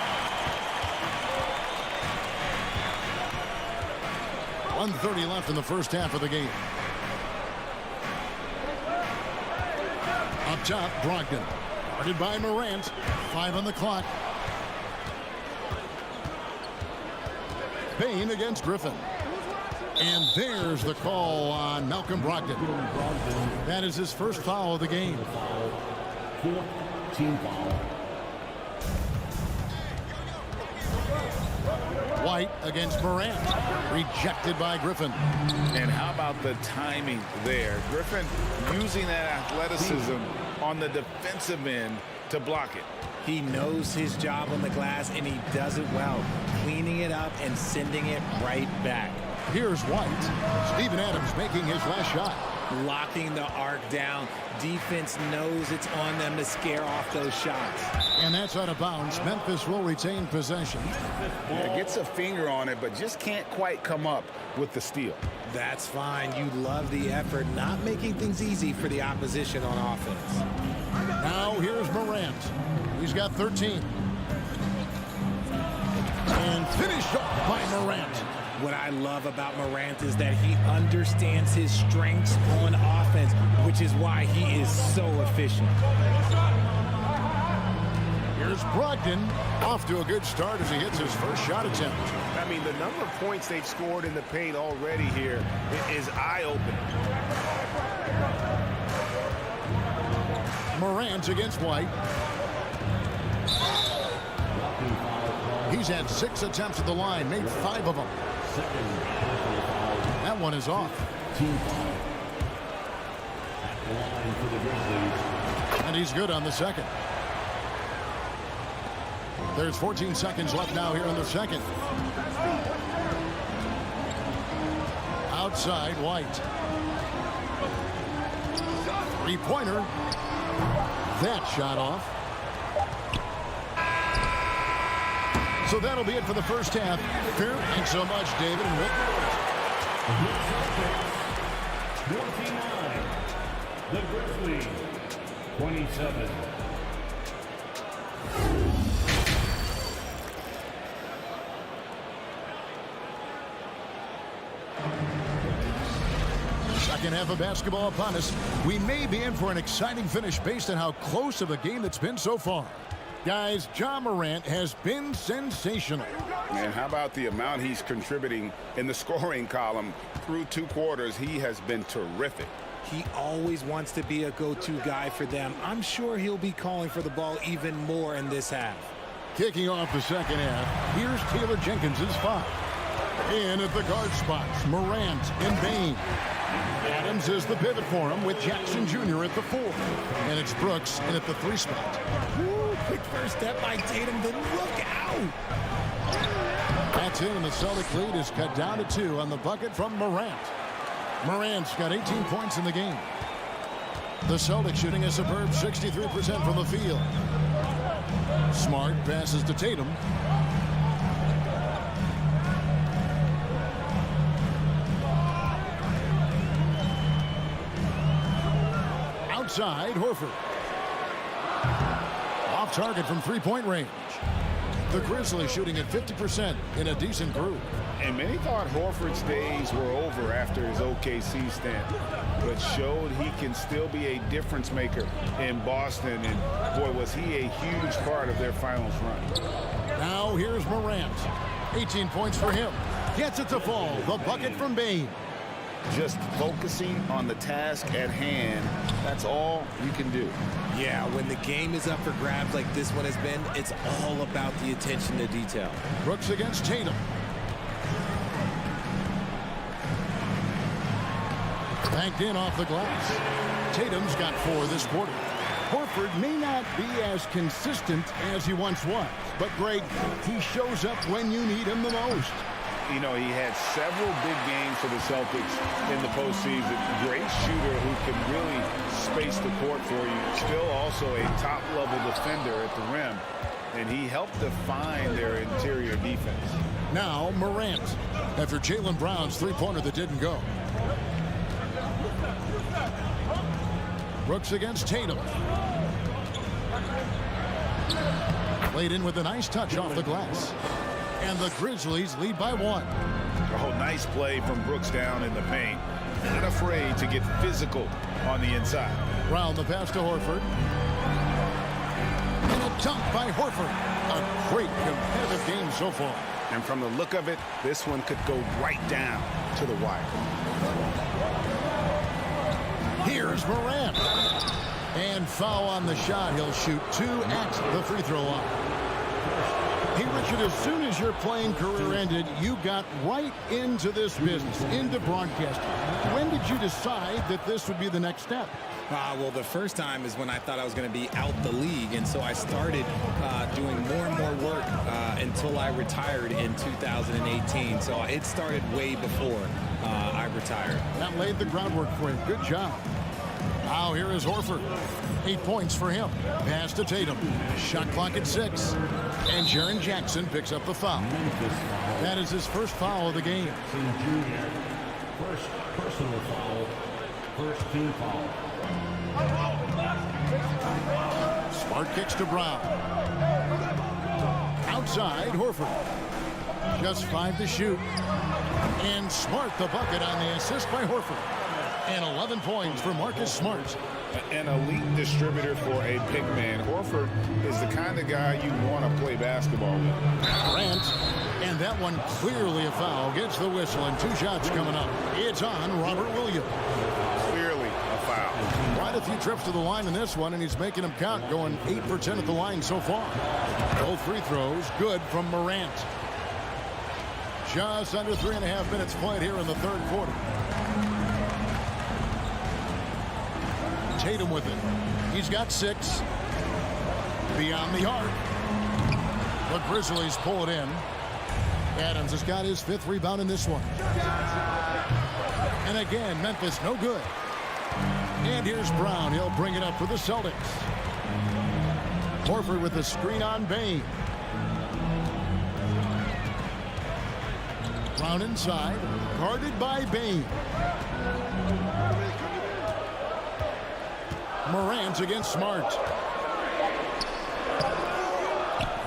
1:30 left in the first half of the game. Up top, Brogdon. Guarded by Morant. 5 on the clock. Payne against Griffin. And there's the call on Malcolm Brogdon. That is his first foul of the game. 4th team foul. White against Morant. Rejected by Griffin. And how about the timing there? Griffin using that athleticism on the defensive end to block it. He knows his job on the glass, and he does it well, cleaning it up and sending it right back. Here's White. Steven Adams making his last shot. Locking the arc down. Defense knows it's on them to scare off those shots. And that's out of bounds. Memphis will retain possession. Yeah, gets a finger on it, but just can't quite come up with the steal. That's fine. You love the effort, not making things easy for the opposition on offense. Now here's Morant. He's got 13. And finished up by Morant. What I love about Morant is that he understands his strengths on offense, which is why he is so efficient. Here's Brogdon, off to a good start as he hits his first shot attempt. I mean, the number of points they've scored in the paint already here is eye-opening. Morant against White. He's had 6 attempts at the line, made 5 of them. That one is off. Team foul. At the line for the Grizzlies. And he's good on the second. There's 14 seconds left now here in the second. Outside, White. Three-pointer. That shot off. So that'll be it for the first half. Thanks so much, David. And The 29. The Grizzlies. 27. Second half of basketball upon us. We may be in for an exciting finish based on how close of a game it's been so far. Guys, Ja Morant has been sensational. And how about the amount he's contributing in the scoring column through 2 quarters? He has been terrific. He always wants to be a go-to guy for them. I'm sure he'll be calling for the ball even more in this half. Kicking off the second half, here's Taylor Jenkins' foul. In at the guard spots, Morant and Bain. Adams is the pivot for him with Jackson Jr. at the 4. And it's Brooks in at the 3 spot. Woo, quick first step by Tatum, then look out! That's it, and the Celtic lead is cut down to 2 on the bucket from Morant. Morant's got 18 points in the game. The Celtics shooting a superb 63% from the field. Smart passes to Tatum. Outside, Horford. Off target from three-point range. The Grizzlies shooting at 50% in a decent group. And many thought Horford's days were over after his OKC stint, but showed he can still be a difference maker in Boston. And boy, was he a huge part of their finals run. Now here's Morant. 18 points for him. Gets it to fall. The bucket from Bain. Just focusing on the task at hand, that's all you can do. Yeah, when the game is up for grabs like this one has been, it's all about the attention to detail. Brooks against Tatum. Banked in off the glass. Tatum's got 4 this quarter. Horford may not be as consistent as he once was, but Greg, he shows up when you need him the most. You know, he had several big games for the Celtics in the postseason. Great shooter who can really space the court for you. Still also a top-level defender at the rim. And he helped define their interior defense. Now Morant, after Jaylen Brown's three-pointer that didn't go. Brooks against Tatum. Played in with a nice touch off the glass. And the Grizzlies lead by 1. Oh, nice play from Brooks down in the paint. Not afraid to get physical on the inside. Brown the pass to Horford. And a dunk by Horford. A great competitive game so far. And from the look of it, this one could go right down to the wire. Here's Morant. And foul on the shot. He'll shoot 2 at the free throw line. Hey, Richard, as soon as your playing career ended, you got right into this business, into broadcasting. When did you decide that this would be the next step? Well, the first time is when I thought I was going to be out the league, and so I started doing more and more work until I retired in 2018. So it started way before I retired. That laid the groundwork for you. Good job. Now here is Horford. 8 points for him. Pass to Tatum. Shot clock at 6. And Jaren Jackson picks up the foul. That is his first foul of the game. First personal foul. First team foul. Smart kicks to Brown. Outside, Horford. Just 5 to shoot. And Smart the bucket on the assist by Horford. And 11 points for Marcus Smart. An elite distributor for a big man. Horford is the kind of guy you want to play basketball with. Grant, and that one clearly a foul. Gets the whistle, and 2 shots coming up. It's on Robert Williams. Clearly a foul. Quite a few trips to the line in this one, and he's making them count, going 8 for 10 at the line so far. Both free throws good from Morant. Just under 3.5 minutes played here in the third quarter. Tatum with it. He's got 6. Beyond the arc. The Grizzlies pull it in. Adams has got his 5th rebound in this one. And again, Memphis no good. And here's Brown. He'll bring it up for the Celtics. Horford with the screen on Bain. Brown inside. Guarded by Bain. Morant against Smart.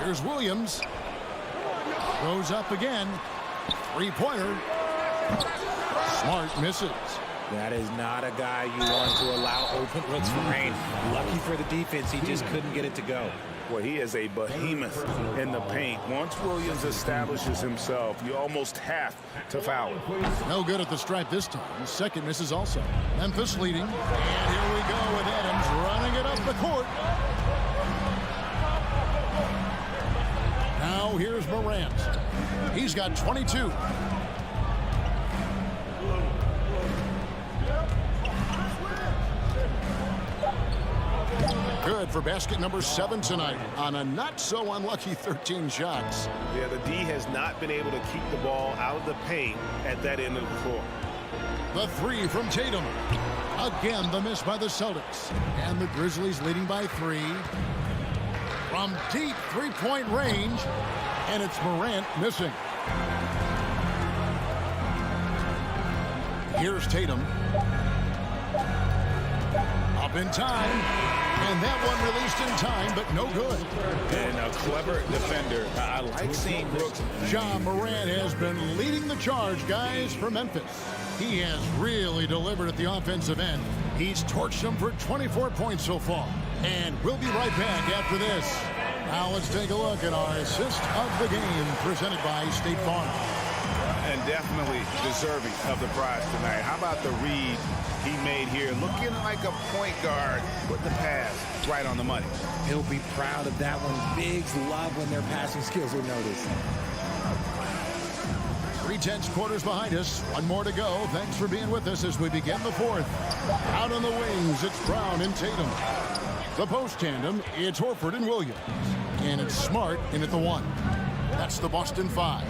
Here's Williams. Goes up again. 3-pointer. Smart misses. That is not a guy you want to allow open looks for rain. Lucky for the defense, he just couldn't get it to go. Well, he is a behemoth in the paint. Once Williams establishes himself, you almost have to foul him. No good at the stripe this time. The second misses also. Memphis leading. And here we go with Adams running it up the court. Morant. He's got 22. Good for basket number 7 tonight on a not-so-unlucky 13 shots. Yeah, the D has not been able to keep the ball out of the paint at that end of the floor. The 3 from Tatum. Again, the miss by the Celtics. And the Grizzlies leading by 3. From deep three-point range. And it's Morant missing. Here's Tatum. Up in time. And that one released in time, but no good. And a clever defender. I like seeing Brooks. Ja Morant has been leading the charge, guys, for Memphis. He has really delivered at the offensive end. He's torched them for 24 points so far. And we'll be right back after this. Now let's take a look at our assist of the game presented by State Farm. And definitely deserving of the prize tonight. How about the read he made here? Looking like a point guard. Put the pass right on the money. He'll be proud of that one. Bigs love when their passing skills are noticed. 3/10 quarters behind us. One more to go. Thanks for being with us as we begin the fourth. Out on the wings, it's Brown and Tatum. The post tandem, it's Horford and Williams. And it's Smart in at the 1. That's the Boston 5.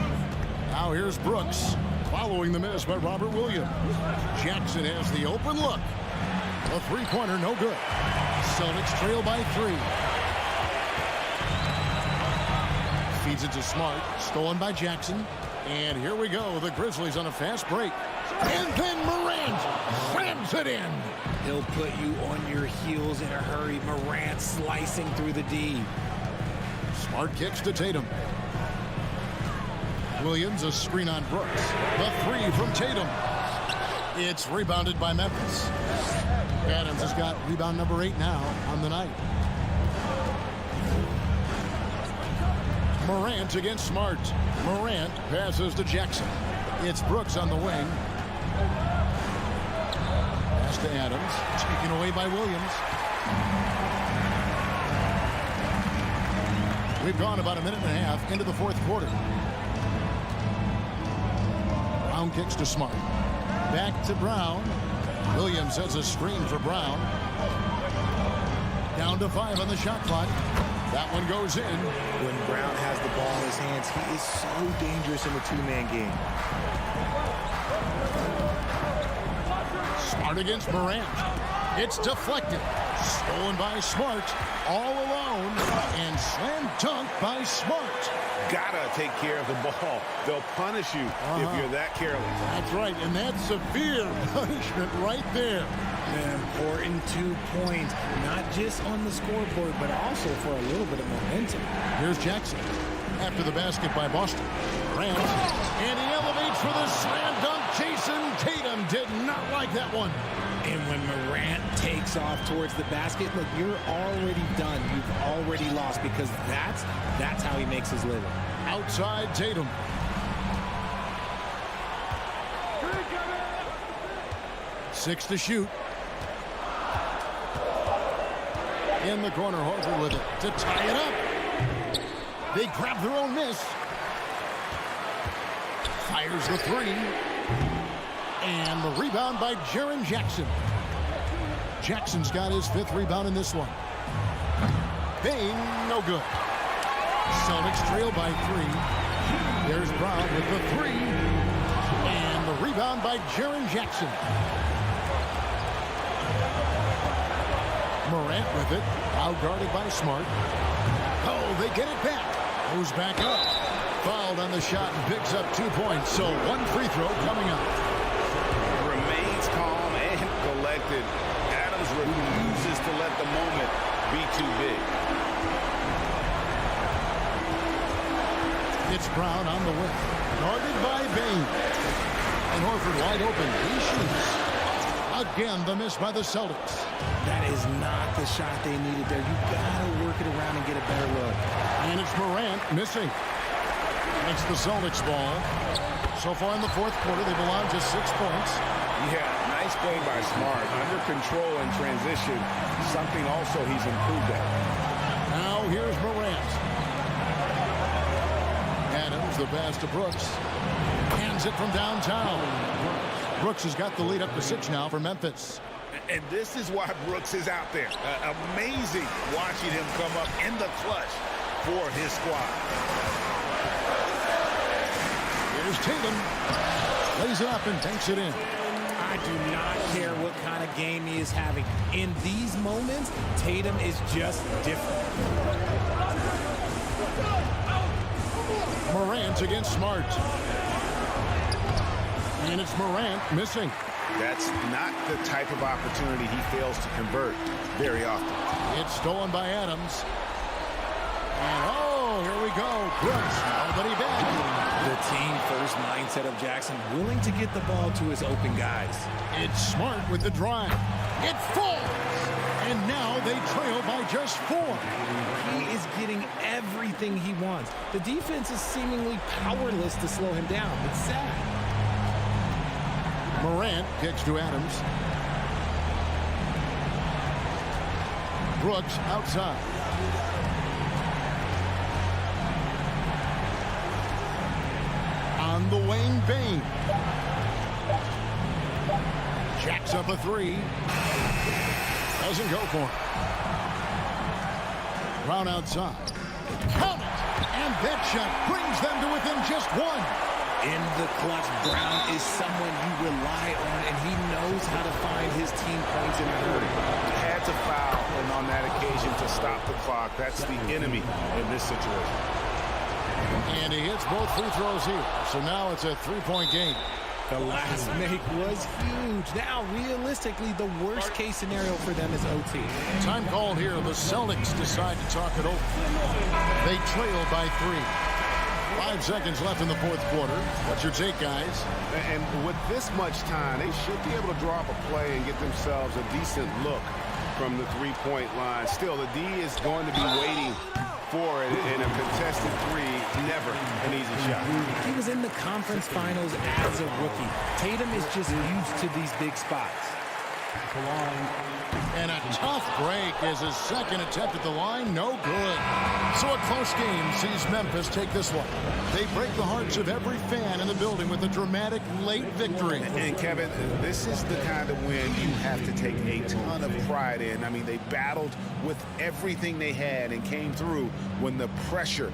Now here's Brooks, following the miss by Robert Williams. Jackson has the open look. A three-pointer, no good. Celtics trail by 3. Feeds it to Smart, stolen by Jackson. And here we go, the Grizzlies on a fast break. And then Morant slams it in. He'll put you on your heels in a hurry. Morant slicing through the D. Smart kicks to Tatum. Williams, a screen on Brooks. The 3 from Tatum. It's rebounded by Memphis. Adams has got rebound number 8 now on the night. Morant against Smart. Morant passes to Jackson. It's Brooks on the wing. Pass to Adams. Taken away by Williams. We've gone about a minute and a half into the fourth quarter. Brown kicks to Smart. Back to Brown. Williams has a screen for Brown. Down to 5 on the shot clock. That one goes in. When Brown has the ball in his hands, he is so dangerous in the two-man game. Smart against Morant. It's deflected. Stolen by Smart. All alone. And slam dunk by Smart. Gotta take care of the ball. They'll punish you if you're that careless. That's right, and that's severe punishment right there. An important 2 points, not just on the scoreboard, but also for a little bit of momentum. Here's Jackson. After the basket by Boston. Grant. And he elevates for the slam dunk. Jason Tatum did not like that one. And when Morant takes off towards the basket, look, you're already done. You've already lost because that's how he makes his living. Outside Tatum. Six to shoot. In the corner, Horford with it to tie it up. They grab their own miss. Fires the 3. And the rebound by Jaren Jackson. Jackson's got his 5th rebound in this one. Bang, no good. Celtics trail by 3. There's Brown with the 3. And the rebound by Jaren Jackson. Morant with it, out-guarded by Smart. Oh, they get it back. Goes back up. Fouled on the shot and picks up 2 points. So 1 free throw coming up. Remains calm and collected. Adams refuses to let the moment be too big. It's Brown on the wing. Guarded by Bain. And Horford wide open. He shoots. Again, the miss by the Celtics. That is not the shot they needed there. You gotta work it around and get a better look. And it's Morant missing. It's the Celtics ball. So far in the fourth quarter, they've allowed just 6 points. Yeah, nice play by Smart. Under control in transition. Something also he's improved at. Now here's Morant. the pass to Brooks. Hands it from downtown. Brooks has got the lead up to 6 now for Memphis. And this is why Brooks is out there. Amazing watching him come up in the clutch for his squad. Here's Tatum. Lays it up and takes it in. I do not care what kind of game he is having. In these moments, Tatum is just different. Morant against Smart. And it's Morant missing. That's not the type of opportunity he fails to convert very often. It's stolen by Adams. And here we go. Brooks, nobody back. The team first mindset of Jackson, willing to get the ball to his open guys. It's Smart with the drive. It falls. And now they trail by just 4. He is getting everything he wants. The defense is seemingly powerless to slow him down. It's sad. Morant kicks to Adams. Brooks outside. On the wing, Bain. Jacks up a 3. Doesn't go for it. Brown outside. Count it! And that shot brings them to within just 1. In the clutch, Brown is someone you rely on, and he knows how to find his team points in a hurry. Had to foul, and on that occasion to stop the clock. That's the enemy in this situation. And he hits both free throws here. So now it's a 3-point game. The last make was huge. Now, realistically, the worst case scenario for them is OT. Time called here. The Celtics decide to talk it over. They trail by 3. 5 seconds left in the 4th quarter. What's your take, guys? And with this much time, they should be able to draw up a play and get themselves a decent look from the 3-point line. Still, the D is going to be waiting for it in a contested 3. Never an easy shot. He was in the conference finals as a rookie. Tatum is just used to these big spots. And a tough break is his second attempt at the line. No good. So a close game sees Memphis take this one. They break the hearts of every fan in the building with a dramatic late victory. And Kevin, this is the kind of win you have to take a ton of pride in. I mean, they battled with everything they had and came through when the pressure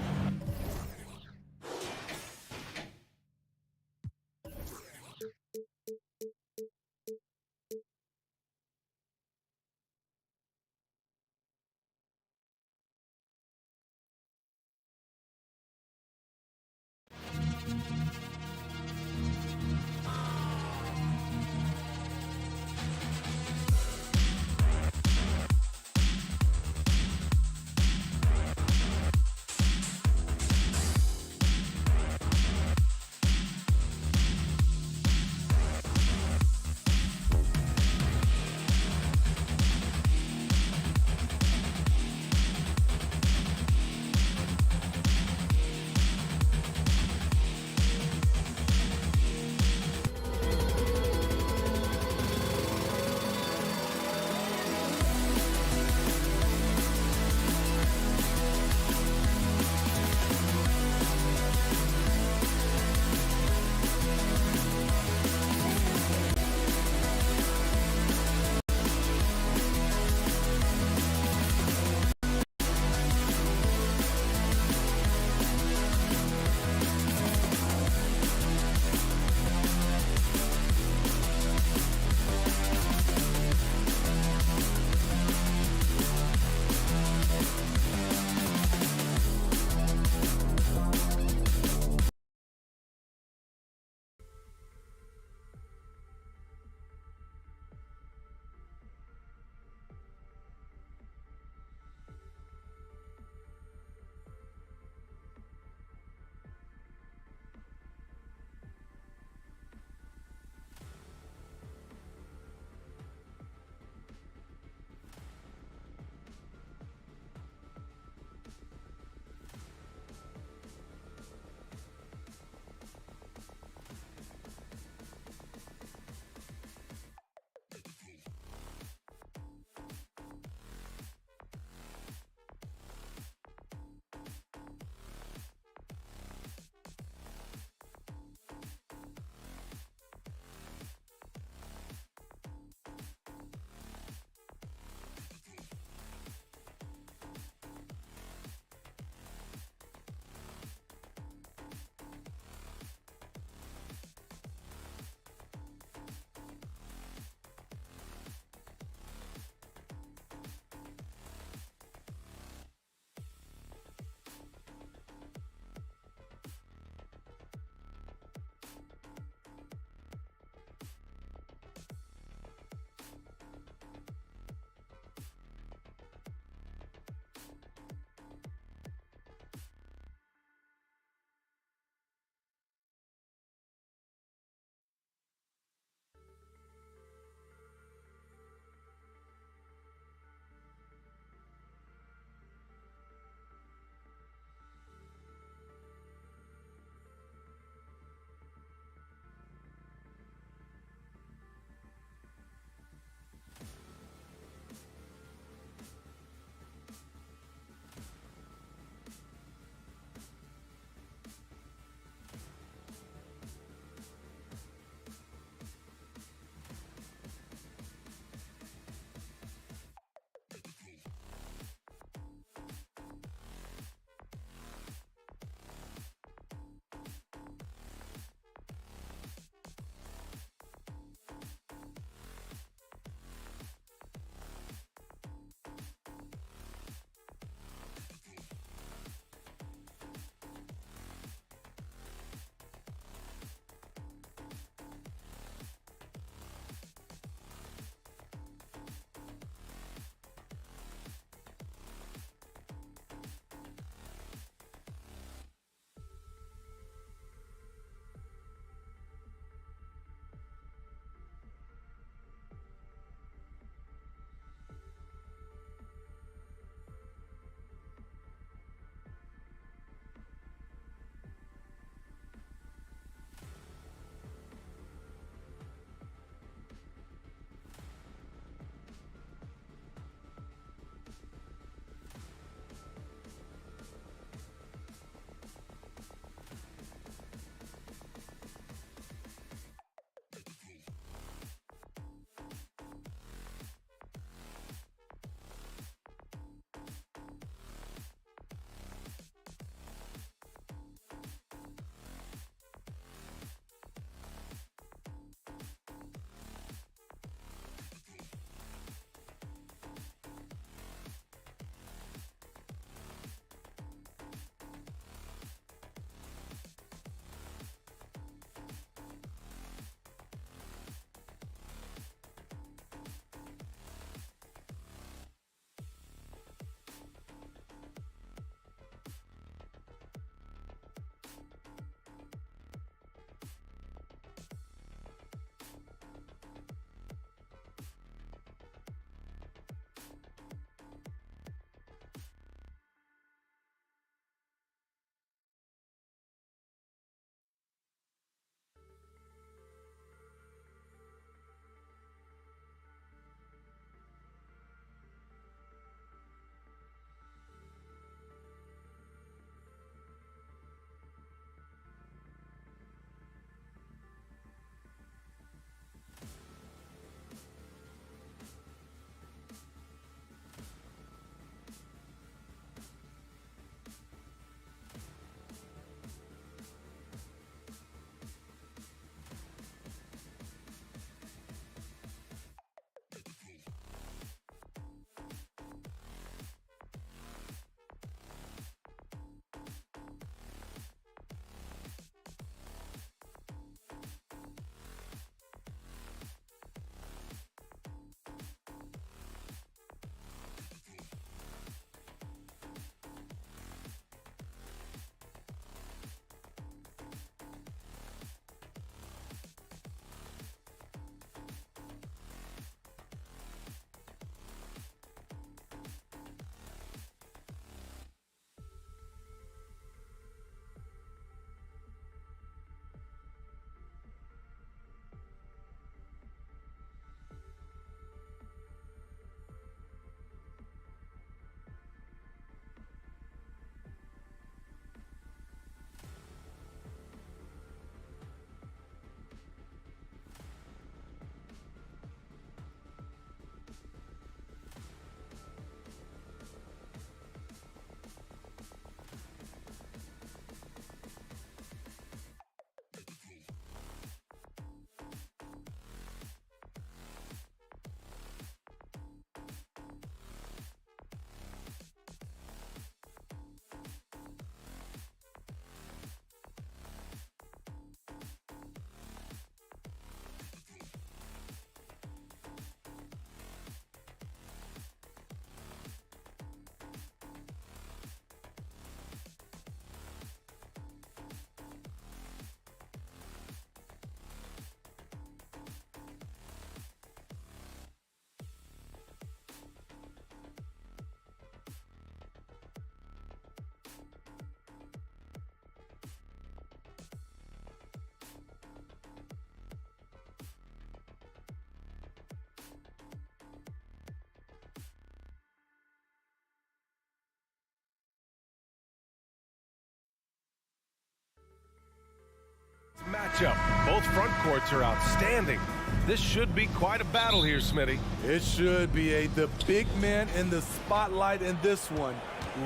matchup. Both front courts are outstanding. This should be quite a battle here, Smitty. It should be. The big men in the spotlight in this one.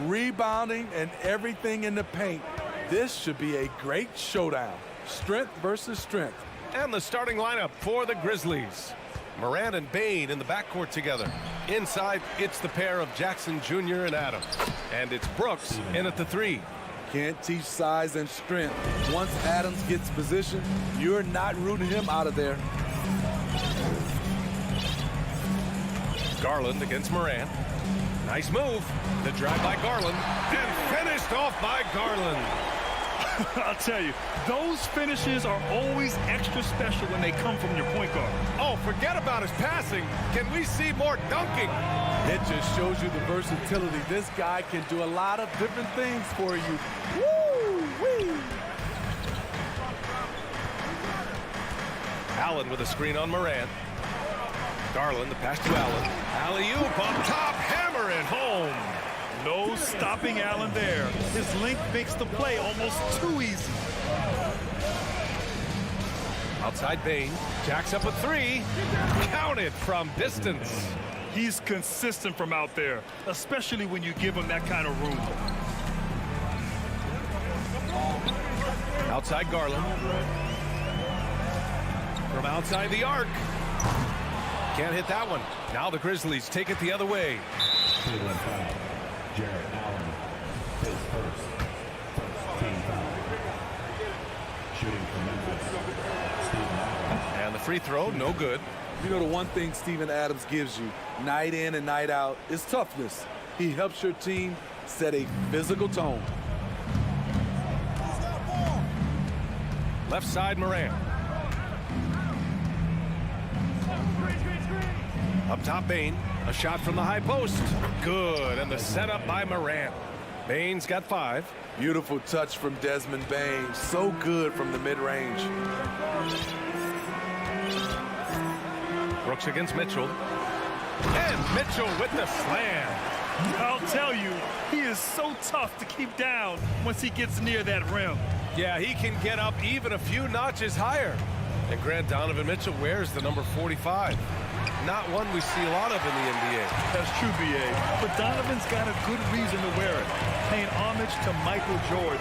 Rebounding and everything in the paint. This should be a great showdown. Strength versus strength. And the starting lineup for the Grizzlies. Morant and Bane in the backcourt together. Inside, it's the pair of Jackson Jr. and Adams. And it's Brooks in at the 3. Can't teach size and strength. Once Adams gets position, you're not rooting him out of there. Garland against Morant. Nice move. The drive by Garland. And finished off by Garland. I'll tell you, those finishes are always extra special when they come from your point guard. Oh, forget about his passing. Can we see more dunking? It just shows you the versatility. This guy can do a lot of different things for you. Woo-wee! Allen with a screen on Morant. Garland, the pass to Allen. Alley-oop on top, hammer it home. No stopping Allen there. His length makes the play almost too easy. Outside Bane, jacks up a 3. Counted from distance. He's consistent from out there, especially when you give him that kind of room. Outside Garland. From outside the arc. Can't hit that one. Now the Grizzlies take it the other way. Jarrett Allen, his first team foul. Shooting for Memphis, Steven Adams. And the free throw, no good. You know, the one thing Steven Adams gives you, night in and night out, is toughness. He helps your team set a physical tone. Left side, Morant. Up top, Bane. A shot from the high post. Good. And the setup by Morant. Bane's got 5. Beautiful touch from Desmond Bane. So good from the mid-range. Brooks against Mitchell. And Mitchell with the slam. I'll tell you, he is so tough to keep down once he gets near that rim. Yeah, he can get up even a few notches higher. And Grant Donovan Mitchell wears the number 45. Not one we see a lot of in the NBA. That's true, B.A. But Donovan's got a good reason to wear it, paying homage to Michael Jordan.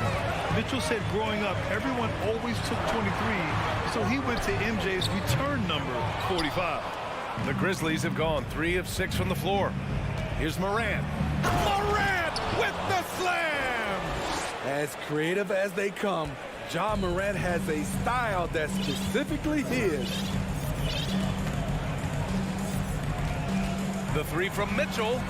Mitchell said growing up, everyone always took 23, so he went to MJ's return number, 45. The Grizzlies have gone 3 of 6 from the floor. Here's Morant. Morant with the slam! As creative as they come, Ja Morant has a style that's specifically his. The 3 from Mitchell.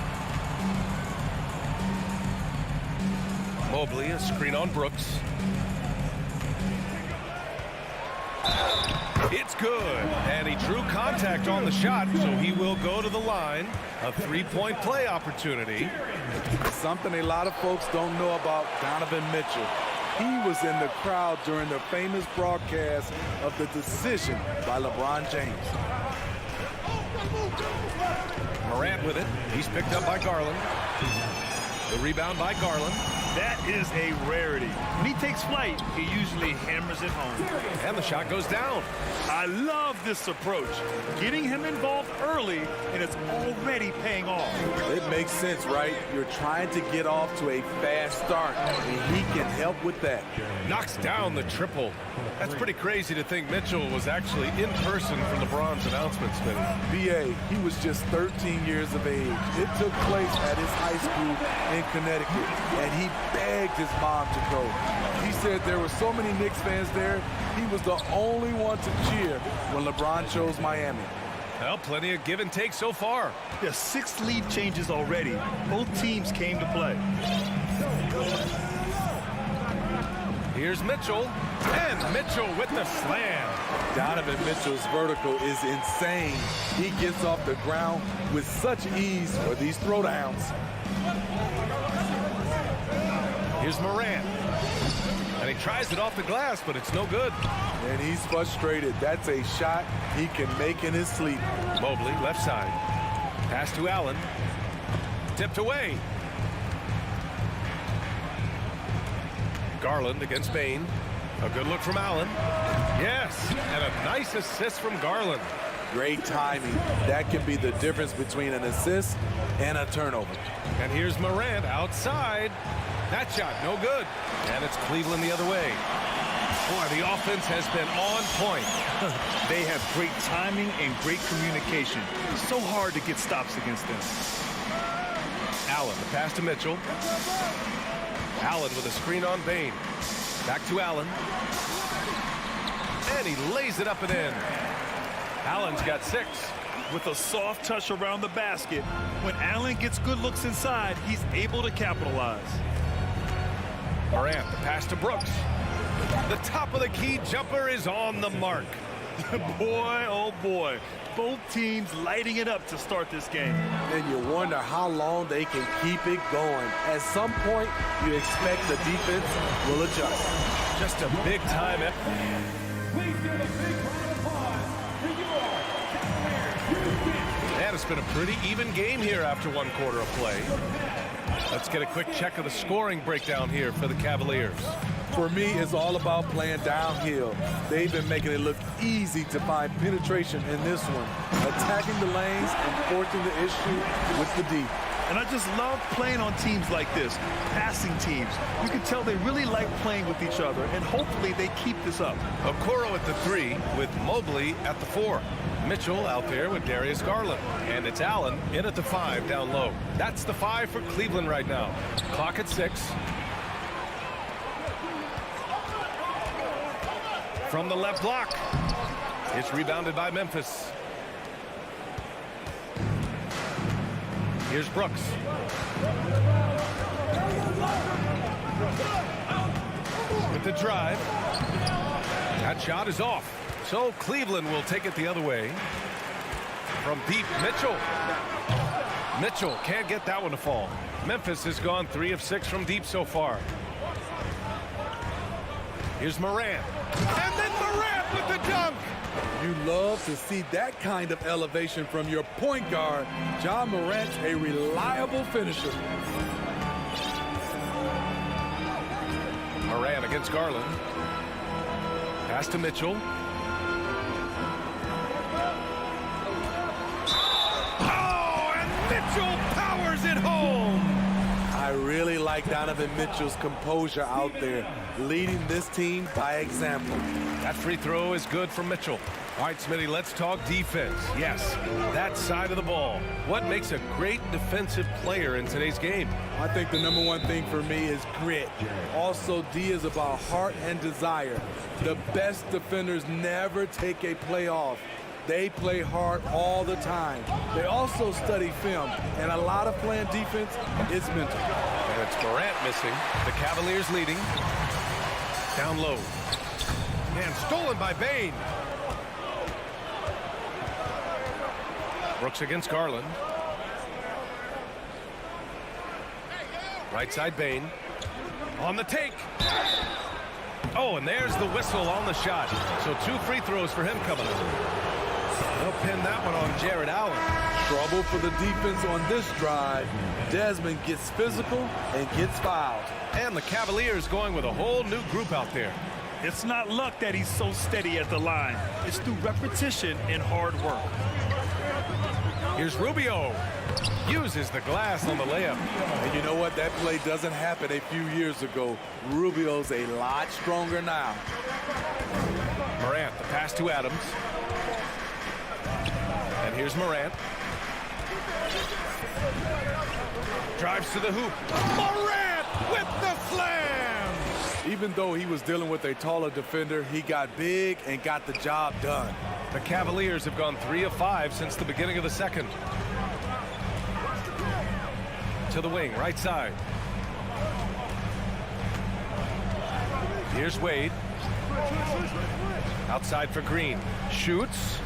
Mobley, a screen on Brooks. It's good. And he drew contact on the shot, so he will go to the line. A 3-point play opportunity. Something a lot of folks don't know about Donovan Mitchell. He was in the crowd during the famous broadcast of the decision by LeBron James. Morant with it. He's picked up by Garland. The rebound by Garland. That is a rarity. When he takes flight, he usually hammers it home. And the shot goes down. I love this approach. Getting him involved early, and it's already paying off. It makes sense, right? You're trying to get off to a fast start, and he can help with that. Knocks down the triple. That's pretty crazy to think Mitchell was actually in person for LeBron's announcement, Smitty. B.A., he was just 13 years of age. It took place at his high school in Connecticut, and he begged his mom to go. He said there were so many Knicks fans there, he was the only one to cheer when LeBron chose Miami. Well, plenty of give and take so far. There's 6 lead changes already. Both teams came to play. Here's Mitchell, and Mitchell with the slam. Donovan Mitchell's vertical is insane. He gets off the ground with such ease for these throwdowns. Here's Morant. And he tries it off the glass, but it's no good. And he's frustrated. That's a shot he can make in his sleep. Mobley, left side. Pass to Allen. Tipped away. Garland against Bane. A good look from Allen. Yes, and a nice assist from Garland. Great timing. That can be the difference between an assist and a turnover. And here's Morant outside. That shot, no good. And it's Cleveland the other way. Boy, the offense has been on point. They have great timing and great communication. So hard to get stops against them. Allen, the pass to Mitchell. Allen with a screen on Bain. Back to Allen. And he lays it up and in. Allen's got 6. With a soft touch around the basket, when Allen gets good looks inside, he's able to capitalize. Morant, the pass to Brooks. The top of the key jumper is on the mark. Boy, oh boy. Both teams lighting it up to start this game. And you wonder how long they can keep it going. At some point, you expect the defense will adjust. Just a big-time effort. Please give a big round of applause for your Cavaliers. And it's been a pretty even game here after 1 quarter of play. Let's get a quick check of the scoring breakdown here for the Cavaliers. For me, it's all about playing downhill. They've been making it look easy to find penetration in this one, attacking the lanes and forcing the issue with the D. And I just love playing on teams like this, passing teams. You can tell they really like playing with each other, and hopefully they keep this up. Okoro at the 3 with Mobley at the 4. Mitchell out there with Darius Garland. And it's Allen in at the 5 down low. That's the 5 for Cleveland right now. Clock at 6. From the left block. It's rebounded by Memphis. Here's Brooks. With the drive. That shot is off. So Cleveland will take it the other way. From deep, Mitchell. Mitchell can't get that one to fall. Memphis has gone 3 of 6 from deep so far. Here's Morant. And then Morant with the dunk. You love to see that kind of elevation from your point guard. Ja Morant's a reliable finisher. Morant against Garland. Pass to Mitchell. Oh, and Mitchell powers it home. I really like Donovan Mitchell's composure out there, leading this team by example. That free throw is good for Mitchell. All right, Smitty, let's talk defense. Yes, that side of the ball. What makes a great defensive player in today's game? I think the number one thing for me is grit. Also, D is about heart and desire. The best defenders never take a play off. They play hard all the time. They also study film, and a lot of playing defense is mental. And it's Morant missing. The Cavaliers leading. Down low. And stolen by Bain. Brooks against Garland. Right side Bain. On the take. Oh, and there's the whistle on the shot. So 2 free throws for him coming up. They'll pin that one on Jared Allen. Trouble for the defense on this drive. Desmond gets physical and gets fouled. And the Cavaliers going with a whole new group out there. It's not luck that he's so steady at the line. It's through repetition and hard work. Here's Rubio. Uses the glass on the layup. And you know what? That play doesn't happen a few years ago. Rubio's a lot stronger now. Morant, the pass to Adams. And here's Morant. Drives to the hoop. Morant with the slam! Even though he was dealing with a taller defender, he got big and got the job done. The Cavaliers have gone 3 of 5 since the beginning of the second. To the wing, right side. Here's Wade. Outside for Green. Shoots.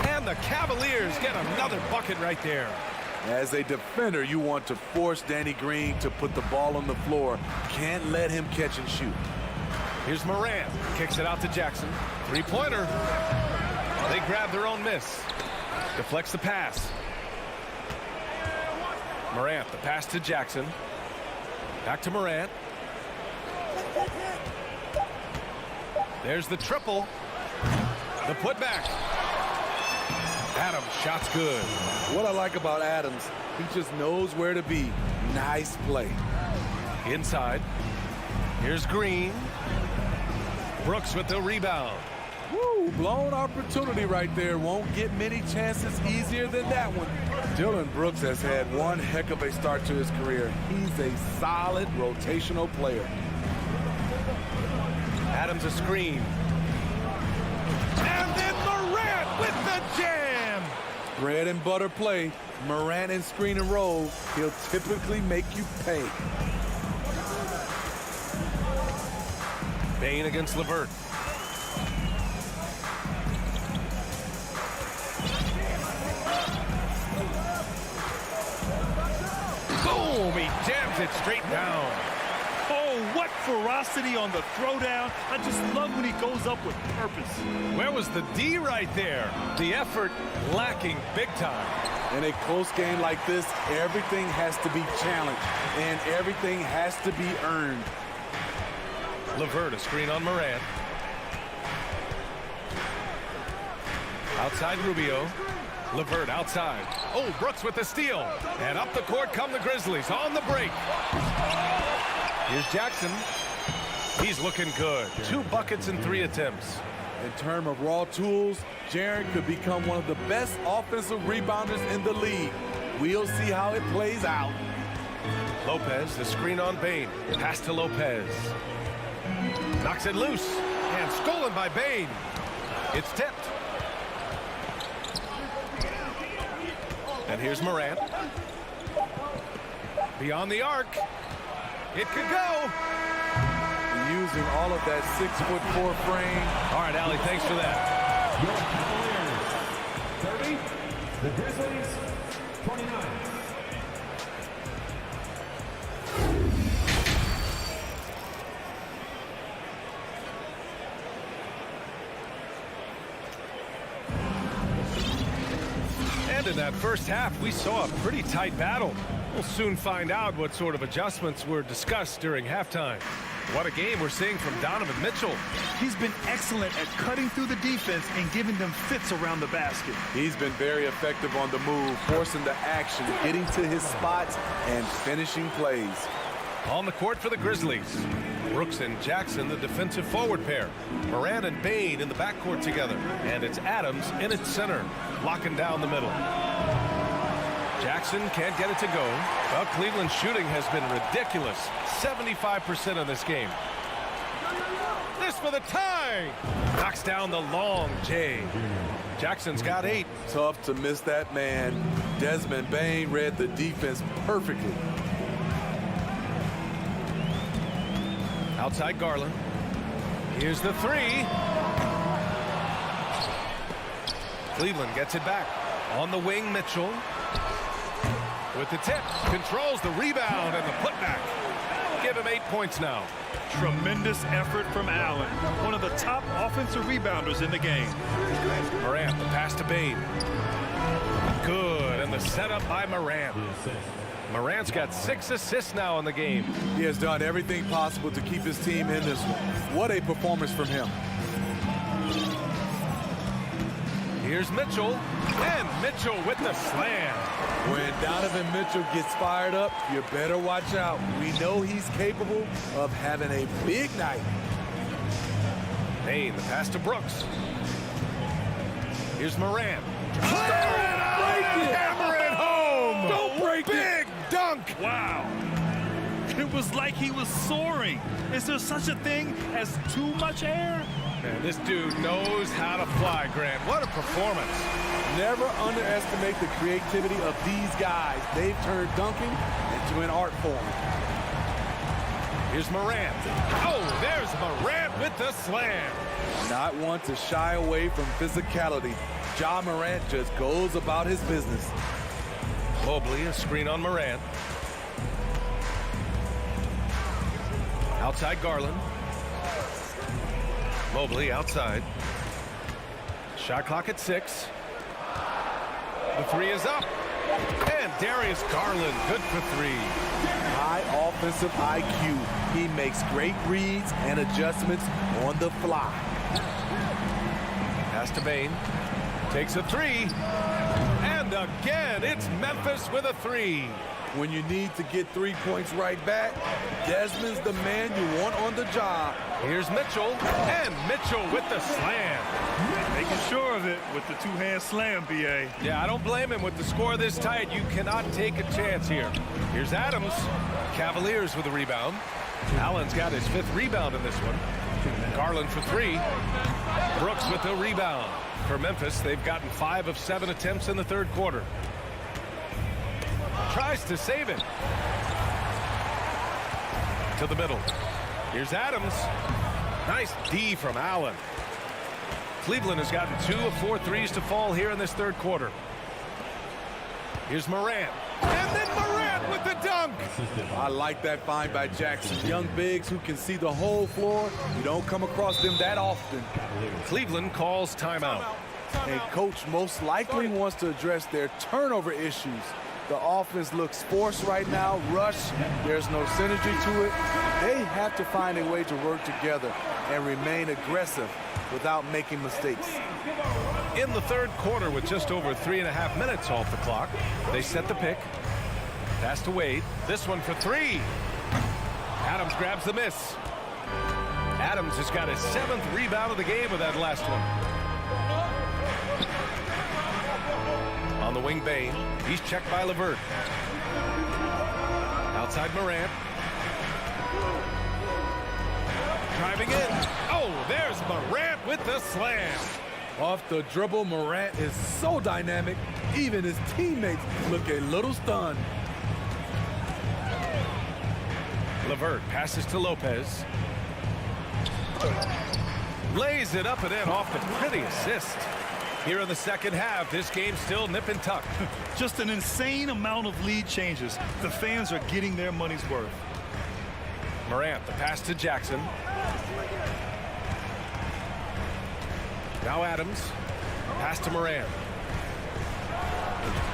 And the Cavaliers get another bucket right there. As a defender, you want to force Danny Green to put the ball on the floor. Can't let him catch and shoot. Here's Morant. Kicks it out to Jackson. 3-pointer. They grab their own miss. Deflects the pass. Morant, the pass to Jackson. Back to Morant. There's the triple. The putback. Adams, shot's good. What I like about Adams, he just knows where to be. Nice play. Inside. Here's Green. Brooks with the rebound. Woo, blown opportunity right there. Won't get many chances easier than that one. Dylan Brooks has had one heck of a start to his career. He's a solid rotational player. Adams a screen. And then Morant with the jam. Bread and butter play. Morant and screen and roll. He'll typically make you pay. Bain against LeVert. Boom! He jams it straight down. Oh, what ferocity on the throwdown. I just love when he goes up with purpose. Where was the D right there? The effort lacking big time. In a close game like this, everything has to be challenged, and everything has to be earned. LeVert, a screen on Morant. Outside Rubio. LeVert outside. Oh, Brooks with the steal. And up the court come the Grizzlies on the break. Here's Jackson. He's looking good. 2 buckets in 3 attempts. In terms of raw tools, Jaren could become one of the best offensive rebounders in the league. We'll see how it plays out. Lopez, the screen on Bain. Pass to Lopez. Knocks it loose. And stolen by Bain. It's tipped. And here's Morant. Beyond the arc. It could go. Using all of that 6'4" frame. All right, Allie, thanks for that. Your Cavaliers, 30. The Grizzlies, 29. And in that first half, we saw a pretty tight battle. We'll soon find out what sort of adjustments were discussed during halftime. What a game we're seeing from Donovan Mitchell. He's been excellent at cutting through the defense and giving them fits around the basket. He's been very effective on the move, forcing the action, getting to his spots, and finishing plays. On the court for the Grizzlies. Brooks and Jackson, the defensive forward pair. Morant and Bain in the backcourt together. And it's Adams in its center, locking down the middle. Jackson can't get it to go. Well, Cleveland's shooting has been ridiculous. 75% in this game. This for the tie. Knocks down the long J. Jackson's got 8. Tough to miss that man. Desmond Bain read the defense perfectly. Outside Garland. Here's the 3. Cleveland gets it back. On the wing, Mitchell. With the tip, controls the rebound and the putback. Give him 8 points now. Tremendous effort from Allen, one of the top offensive rebounders in the game. Morant, the pass to Bain. Good, and the setup by Morant. Morant's got 6 assists now in the game. He has done everything possible to keep his team in this one. What a performance from him. Here's Mitchell, and Mitchell with the slam. When Donovan Mitchell gets fired up, you better watch out. We know he's capable of having a big night. Bain, the pass to Brooks. Here's Morant. Hammer it home! Don't break it! Big dunk! Wow. It was like he was soaring. Is there such a thing as too much air? Man, this dude knows how to fly, Grant. What a performance. Never underestimate the creativity of these guys. They've turned dunking into an art form. Here's Morant. Oh, there's Morant with the slam. Not one to shy away from physicality. Ja Morant just goes about his business. Mobley, a screen on Morant. Outside Garland. Mobley outside. Shot clock at 6. The 3 is up. And Darius Garland, good for 3. High offensive IQ. He makes great reads and adjustments on the fly. Pass to Bane. Takes a three. And again, it's Memphis with a three. When you need to get 3 points right back, Desmond's the man you want on the job. Here's Mitchell, and Mitchell with the slam. Making sure of it with the two-hand slam, B.A. Yeah, I don't blame him. With the score this tight, you cannot take a chance here. Here's Adams. Cavaliers with a rebound. Allen's got his 5th rebound in this one. Garland for 3. Brooks with the rebound. For Memphis, they've gotten 5 of 7 attempts in the 3rd quarter. Tries to save it. To the middle. Here's Adams. Nice D from Allen. Cleveland has gotten 2 of 4 threes to fall here in this 3rd quarter. Here's Morant. And then Morant with the dunk. I like that find by Jackson. Young bigs who can see the whole floor. You don't come across them that often. Cleveland calls timeout. And coach most likely wants to address their turnover issues. The offense looks forced right now, rush. There's no synergy to it. They have to find a way to work together and remain aggressive without making mistakes. In the 3rd quarter, with just over 3.5 minutes off the clock, they set the pick. Pass to Wade. This one for 3. Adams grabs the miss. Adams has got his 7th rebound of the game with that last one. On the wing, Bane. He's checked by LeVert. Outside Morant. Driving in. Oh, there's Morant with the slam. Off the dribble, Morant is so dynamic. Even his teammates look a little stunned. LeVert passes to Lopez. Lays it up and in off the pretty assist. Here in the 2nd half, this game's still nip and tuck. Just an insane amount of lead changes. The fans are getting their money's worth. Morant, the pass to Jackson. Now Adams. Pass to Morant.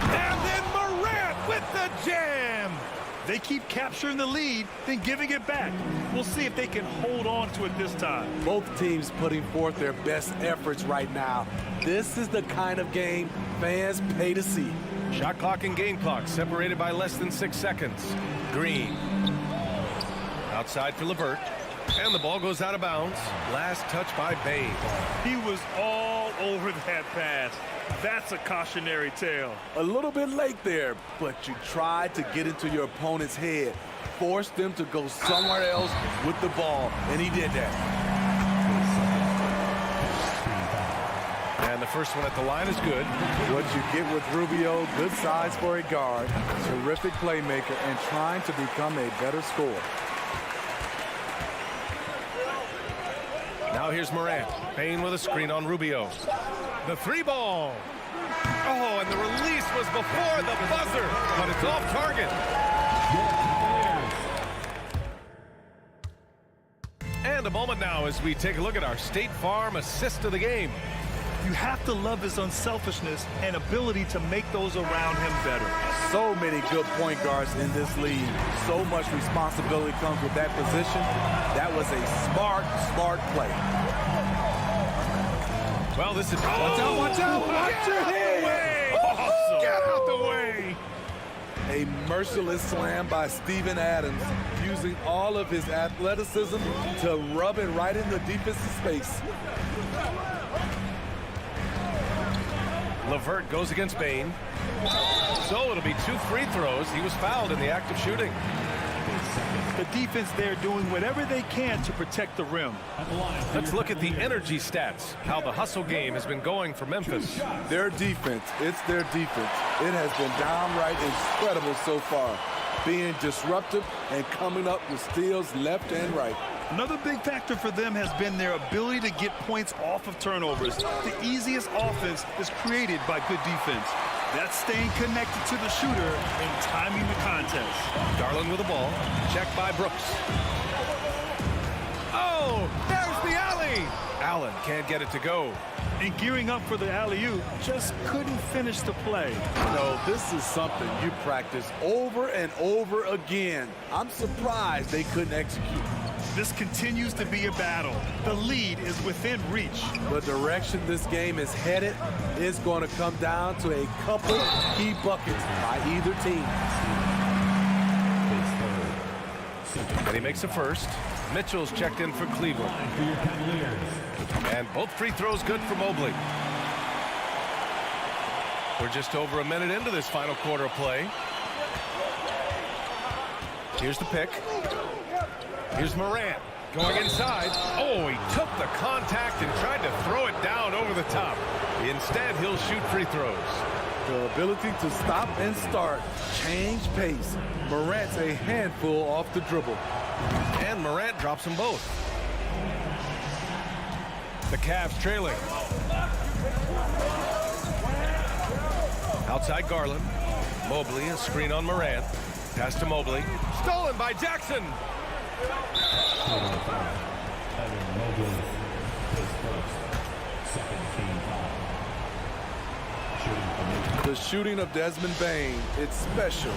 And then Morant with the jam. They keep capturing the lead, then giving it back. We'll see if they can hold on to it this time. Both teams putting forth their best efforts right now. This is the kind of game fans pay to see. Shot clock and game clock separated by less than 6 seconds. Green. Outside for LeVert. And the ball goes out of bounds. Last touch by Bane. He was all over that pass. That's a cautionary tale. A little bit late there, but you tried to get into your opponent's head. Force them to go somewhere else with the ball, and he did that. And the first one at the line is good. What you get with Rubio, good size for a guard, terrific playmaker, and trying to become a better scorer. Now here's Morant. Bane with a screen on Rubio. The 3 ball. Oh, and the release was before the buzzer, but it's off target. And a moment now as we take a look at our State Farm assist of the game. You have to love his unselfishness and ability to make those around him better. So many good point guards in this league. So much responsibility comes with that position. That was a smart play. Well, this is... Watch out, watch out! Watch your head! Awesome. Get out the way! A merciless slam by Steven Adams, using all of his athleticism to rub it right in the defensive space. LeVert goes against Bane. So it'll be 2 free throws. He was fouled in the act of shooting. The defense there doing whatever they can to protect the rim. Let's look at the energy stats, how the hustle game has been going for Memphis. Their defense, it's their defense. It has been downright incredible so far, being disruptive and coming up with steals left and right. Another big factor for them has been their ability to get points off of turnovers. The easiest offense is created by good defense. That's staying connected to the shooter and timing the contest. Garland with the ball. Checked by Brooks. Oh, there's the alley. Allen can't get it to go. And gearing up for the alley-oop, just couldn't finish the play. You know, this is something you practice over and over again. I'm surprised they couldn't execute. This continues to be a battle. The lead is within reach. The direction this game is headed is going to come down to a couple key buckets by either team. And he makes a first. Mitchell's checked in for Cleveland. And both free throws good for Mobley. We're just over a minute into this final quarter of play. Here's the pick. Here's Morant going inside. Oh, he took the contact and tried to throw it down over the top. Instead, he'll shoot free throws. The ability to stop and start, change pace. Morant's a handful off the dribble. And Morant drops them both. The Cavs trailing. Outside Garland. Mobley, a screen on Morant. Pass to Mobley. Stolen by Jackson. The shooting of Desmond Bane, it's special.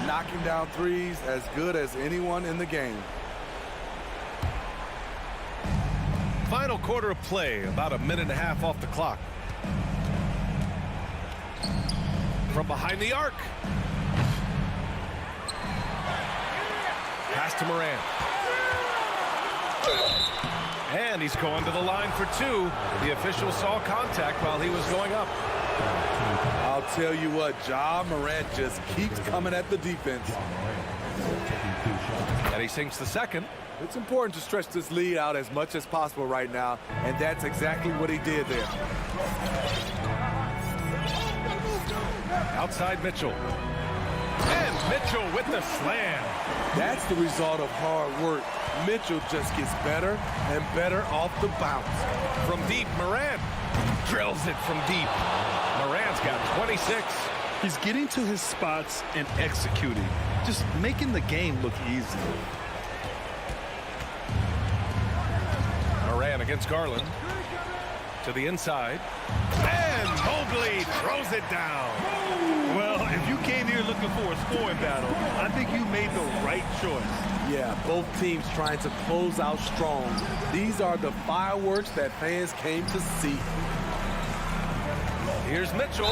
Knocking down threes as good as anyone in the game. Final quarter of play, about a minute and a half off the clock. From behind the arc. Pass to Morant. And he's going to the line for two. The official saw contact while he was going up. I'll tell you what, Ja Morant just keeps coming at the defense. And he sinks the second. It's important to stretch this lead out as much as possible right now, and that's exactly what he did there. Outside Mitchell. And Mitchell with the slam. That's the result of hard work. Mitchell just gets better and better off the bounce. From deep, Morant drills it from deep. Morant's got 26. He's getting to his spots and executing, just making the game look easy. Morant against Garland. To the inside. And Mobley throws it down. Well, if you came here looking for a scoring battle, I think you made the right choice. Yeah, both teams trying to close out strong. These are the fireworks that fans came to see. Here's Mitchell.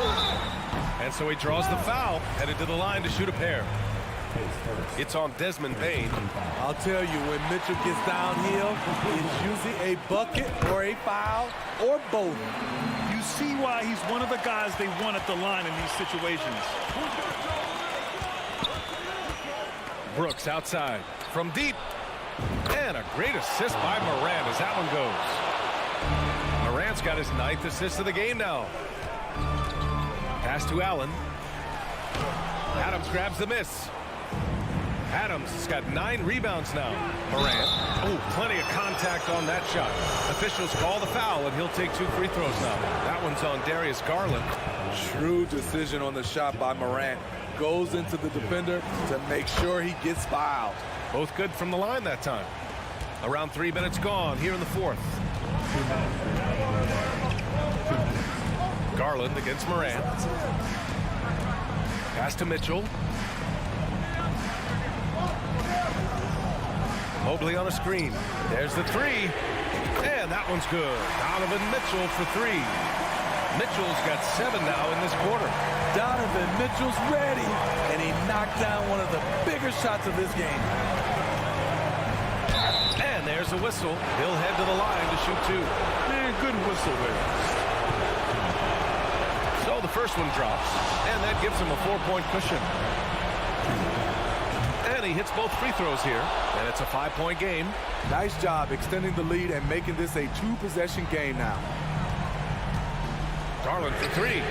And so he draws the foul, headed to the line to shoot a pair. It's on Desmond Bane. I'll tell you, when Mitchell gets downhill, it's usually a bucket or a foul or both. You see why he's one of the guys they want at the line in these situations. Brooks outside from deep. And a great assist by Morant as that one goes. Morant's got his 9th assist of the game now. Pass to Allen. Adams grabs the miss. Adams has got 9 rebounds now. Morant. Oh, plenty of contact on that shot. Officials call the foul, and he'll take 2 free throws now. That one's on Darius Garland. Shrewd decision on the shot by Morant. Goes into the defender to make sure he gets fouled. Both good from the line that time. Around 3 minutes gone here in the fourth. Garland against Morant. Pass to Mitchell. Mobley on a screen. There's the 3. And that one's good. Donovan Mitchell for 3. Mitchell's got 7 now in this quarter. Donovan Mitchell's ready, and he knocked down one of the bigger shots of this game. And there's a whistle. He'll head to the line to shoot 2. Good whistle there. So the first one drops, and that gives him a 4-point cushion. And he hits both free throws here, and it's a 5-point game. Nice job extending the lead and making this a 2-possession game now. Garland for 3.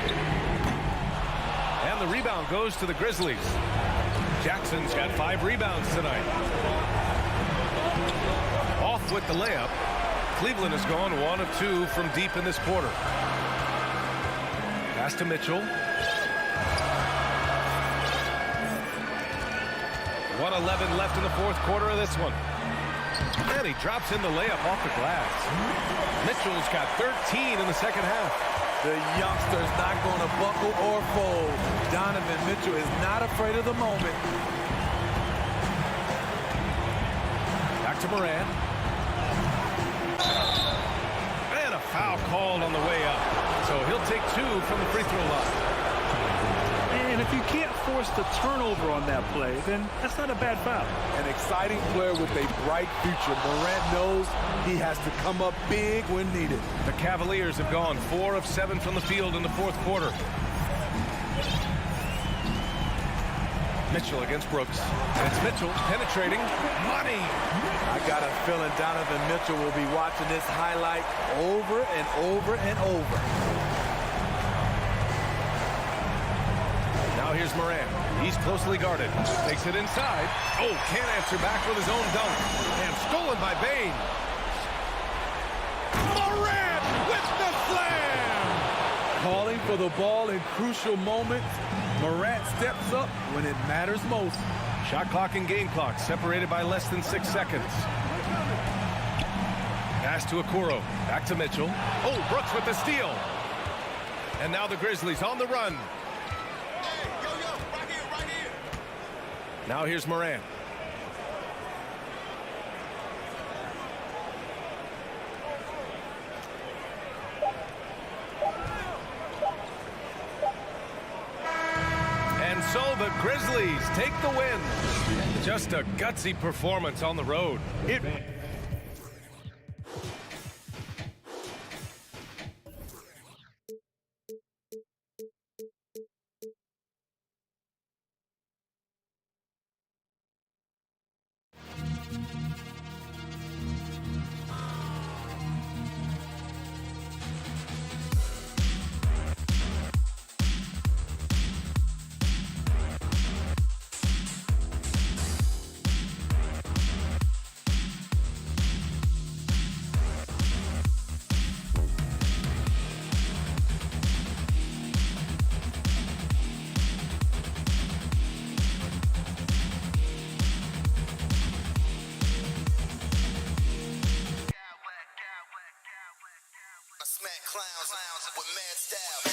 And the rebound goes to the Grizzlies. Jackson's got 5 rebounds tonight. Off with the layup. Cleveland has gone 1 of 2 from deep in this quarter. Pass to Mitchell. 1:11 left in the fourth quarter of this one. And he drops in the layup off the glass. Mitchell's got 13 in the second half. The youngster's not going to buckle or fold. Donovan Mitchell is not afraid of the moment. Back to Morant. And a foul called on the way up. So he'll take 2 from the free throw line. And if you can't force the turnover on that play, then that's not a bad foul. An exciting player with a bright future. Morant knows he has to come up big when needed. The Cavaliers have gone 4 of 7 from the field in the fourth quarter. Mitchell against Brooks. And it's Mitchell penetrating. Money! I got a feeling Donovan Mitchell will be watching this highlight over and over and over. Now here's Morant. He's closely guarded. Takes it inside. Oh, can't answer back with his own dunk. And stolen by Bane. Morant with the slam! Calling for the ball in crucial moments. Morant steps up when it matters most. Shot clock and game clock separated by less than 6 seconds. Pass to Okoro. Back to Mitchell. Oh, Brooks with the steal. And now the Grizzlies on the run. Now here's Morant. And so the Grizzlies take the win. Just a gutsy performance on the road. Clowns with mad style.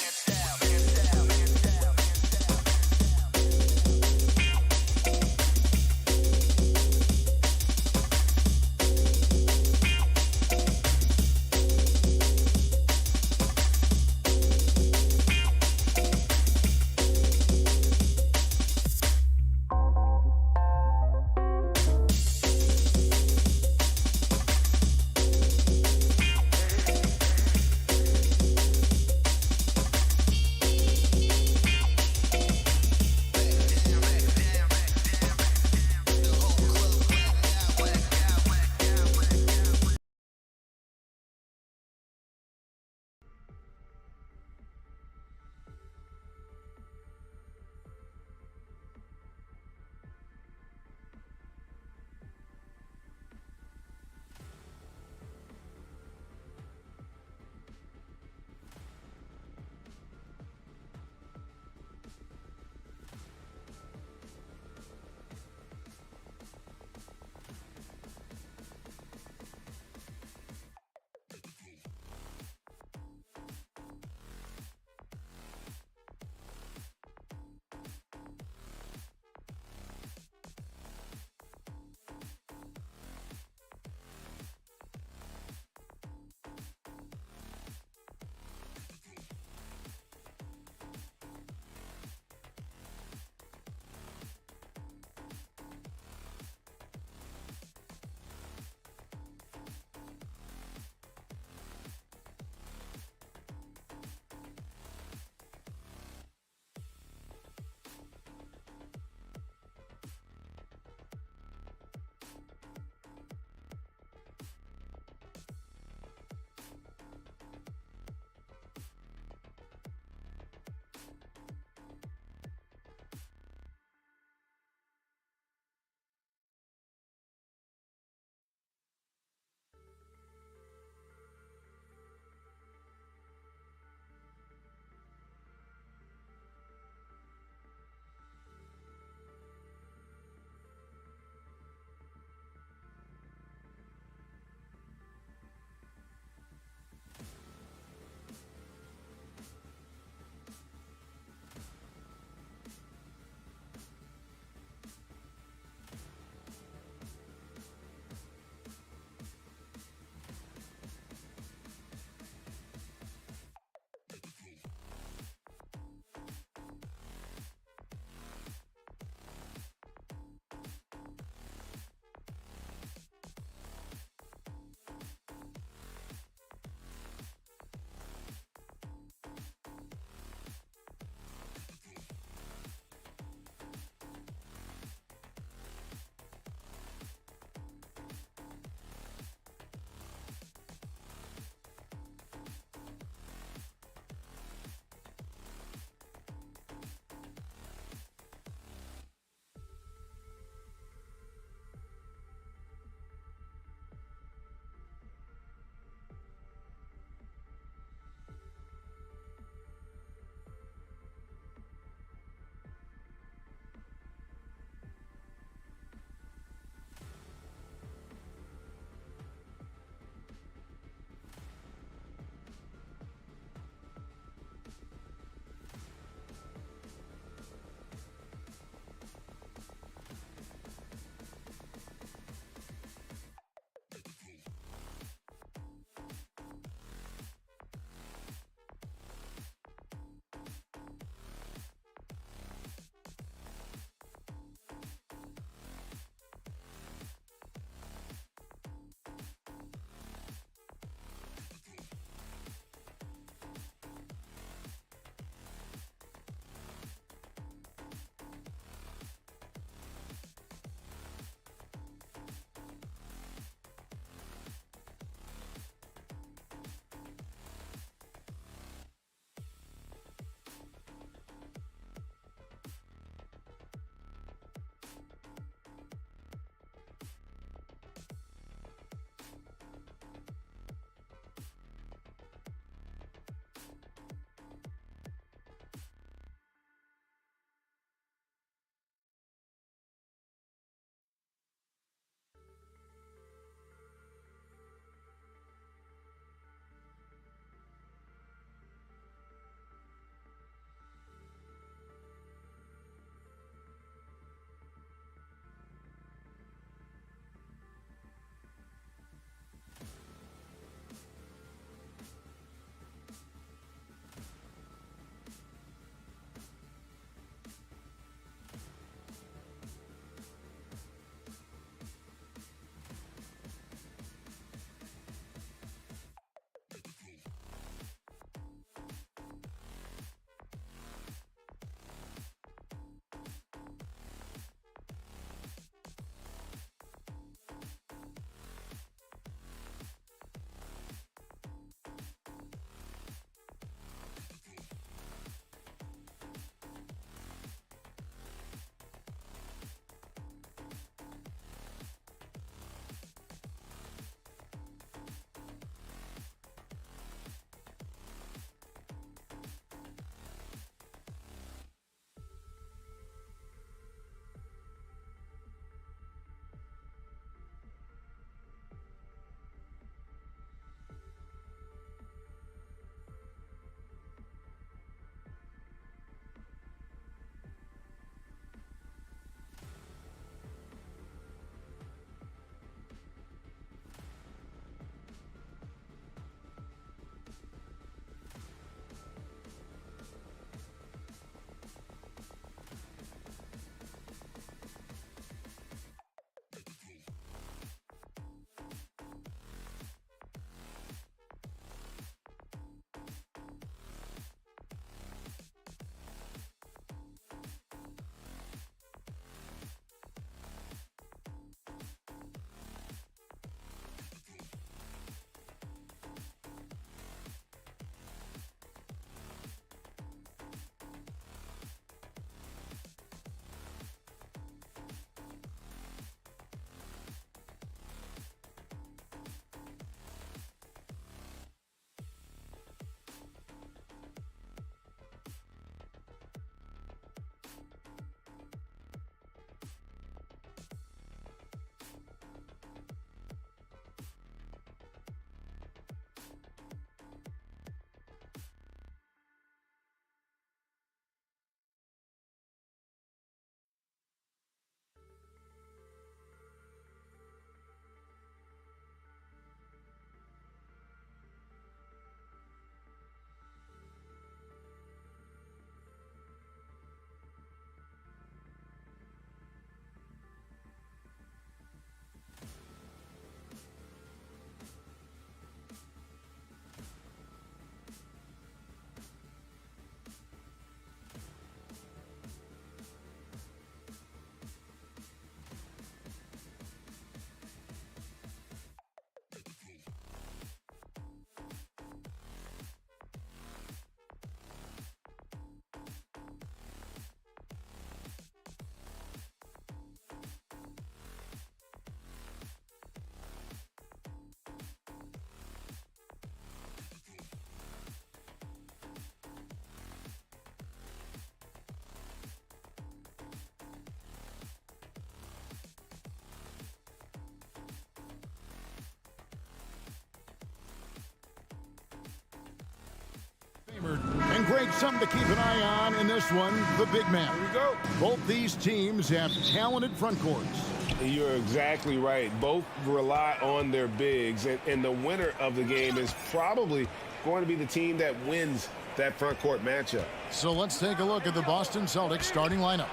Greg, something to keep an eye on in this one, the big man. Here we go. Both these teams have talented front courts. You're exactly right. Both rely on their bigs, and the winner of the game is probably going to be the team that wins that front court matchup. So let's take a look at the Boston Celtics starting lineup.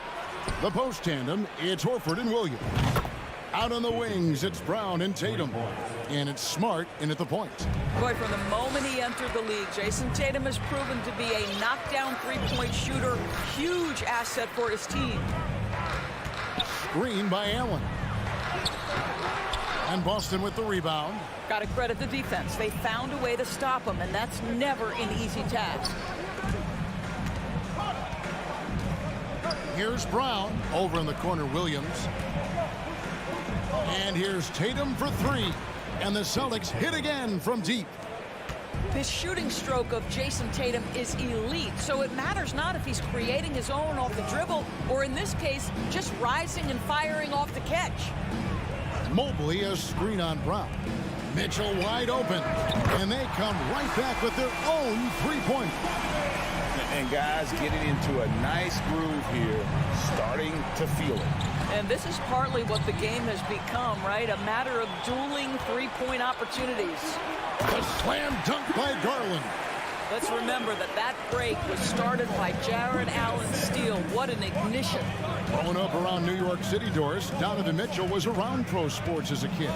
The post tandem, it's Horford and Williams. Out on the wings, it's Brown and Tatum. And it's Smart in at the point. Boy, from the moment he entered the league, Jason Tatum has proven to be a knockdown three-point shooter. Huge asset for his team. Screen by Allen. And Boston with the rebound. Got to credit the defense. They found a way to stop him, and that's never an easy task. Here's Brown. Over in the corner, Williams. And here's Tatum for three. And the Celtics hit again from deep. This shooting stroke of Jason Tatum is elite, so it matters not if he's creating his own off the dribble or, in this case, just rising and firing off the catch. Mobley a screen on Brown. Mitchell wide open. And they come right back with their own three-point. And guys getting into a nice groove here, starting to feel it. And this is partly what the game has become, right? A matter of dueling three-point opportunities. A slam dunk by Garland. Let's remember that break was started by Jared Allen's steal. What an ignition. Growing up around New York City, Doris, Donovan Mitchell was around pro sports as a kid.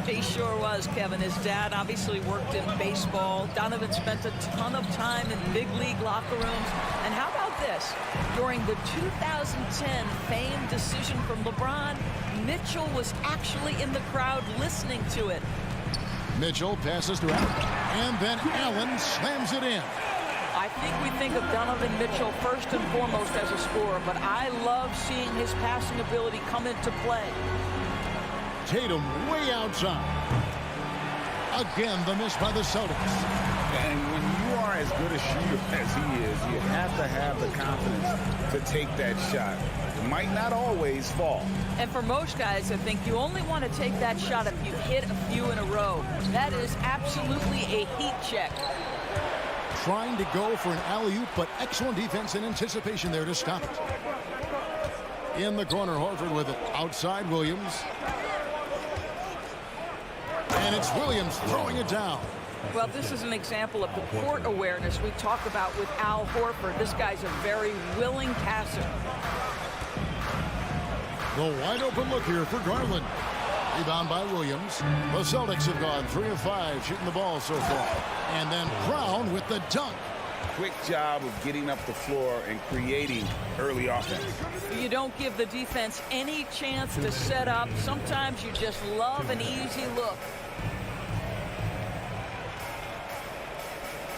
He sure was, Kevin. His dad obviously worked in baseball. Donovan spent a ton of time in big league locker rooms. And how about this? During the 2010 famed decision from LeBron, Mitchell was actually in the crowd listening to it. Mitchell passes to Allen, and then Allen slams it in. I think we think of Donovan Mitchell first and foremost as a scorer, but I love seeing his passing ability come into play. Tatum way outside. Again, the miss by the Celtics. And when you are as good a shooter as he is, you have to have the confidence to take that shot. It might not always fall. And for most guys, I think you only want to take that shot if you've hit a few in a row. That is absolutely a heat check. Trying to go for an alley-oop, but excellent defense and anticipation there to stop it. In the corner, Horford with it. Outside, Williams. And it's Williams throwing it down. Well, this is an example of the court awareness we talk about with Al Horford. This guy's a very willing passer. The wide open look here for Garland. Rebound by Williams. The Celtics have gone 3 of 5 shooting the ball so far. And then Brown with the dunk. Quick job of getting up the floor and creating early offense. You don't give the defense any chance to set up. Sometimes you just love an easy look.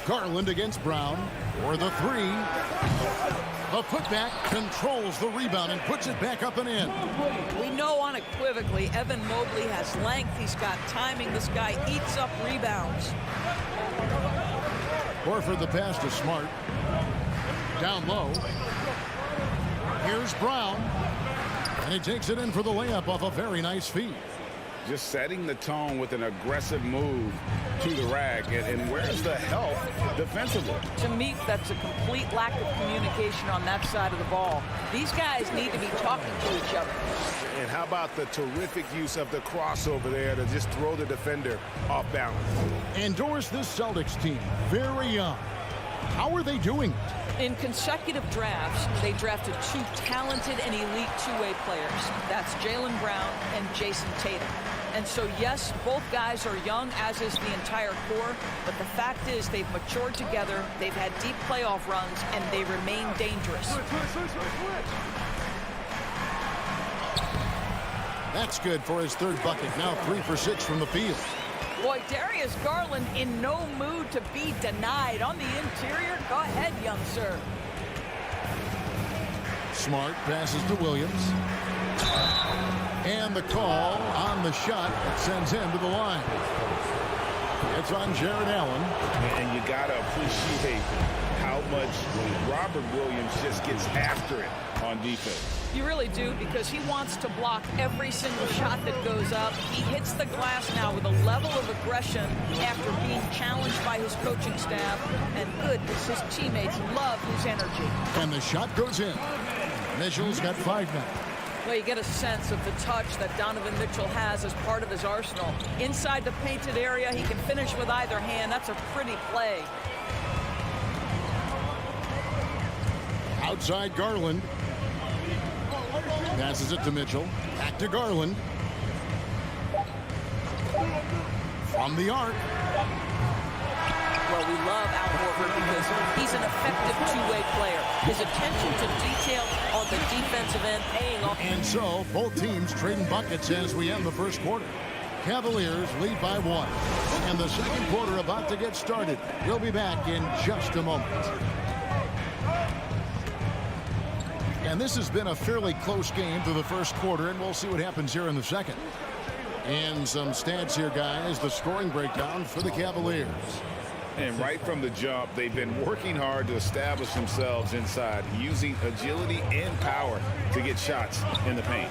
Garland against Brown for the three. The putback controls the rebound and puts it back up and in. We know unequivocally Evan Mobley has length. He's got timing. This guy eats up rebounds. Horford the pass to Smart. Down low. Here's Brown. And he takes it in for the layup off a very nice feed. Just setting the tone with an aggressive move to the rack. And where's the help defensively? To me, that's a complete lack of communication on that side of the ball. These guys need to be talking to each other. And how about the terrific use of the crossover there to just throw the defender off balance? And Doris, this Celtics team, very young. How are they doing it? In consecutive drafts, they drafted 2 talented and elite two-way players. That's Jaylen Brown and Jason Tatum. And so, yes, both guys are young, as is the entire core. But the fact is they've matured together, they've had deep playoff runs, and they remain dangerous. That's good for his third bucket. Now 3 for 6 from the field. Boy, Darius Garland in no mood to be denied. On the interior, go ahead, young sir. Smart passes to Williams. And the call on the shot that sends him to the line. It's on Jared Allen. And you got to appreciate how much Robert Williams just gets after it on on defense. You really do, because he wants to block every single shot that goes up. He hits the glass now with a level of aggression after being challenged by his coaching staff. And goodness, his teammates love his energy. And the shot goes in. Mitchell's got 5 now. Well, you get a sense of the touch that Donovan Mitchell has as part of his arsenal. Inside the painted area, he can finish with either hand. That's a pretty play. Outside Garland. Passes it to Mitchell. Back to Garland. From the arc. Well, we love Al Horford because he's an effective two-way player. His attention to detail on the defensive end paying off. And so, both teams trading buckets as we end the first quarter. Cavaliers lead by 1. And the second quarter about to get started. We'll be back in just a moment. And this has been a fairly close game through the first quarter, and we'll see what happens here in the second. And some stats here, guys. The scoring breakdown for the Cavaliers. And right from the jump, they've been working hard to establish themselves inside, using agility and power to get shots in the paint.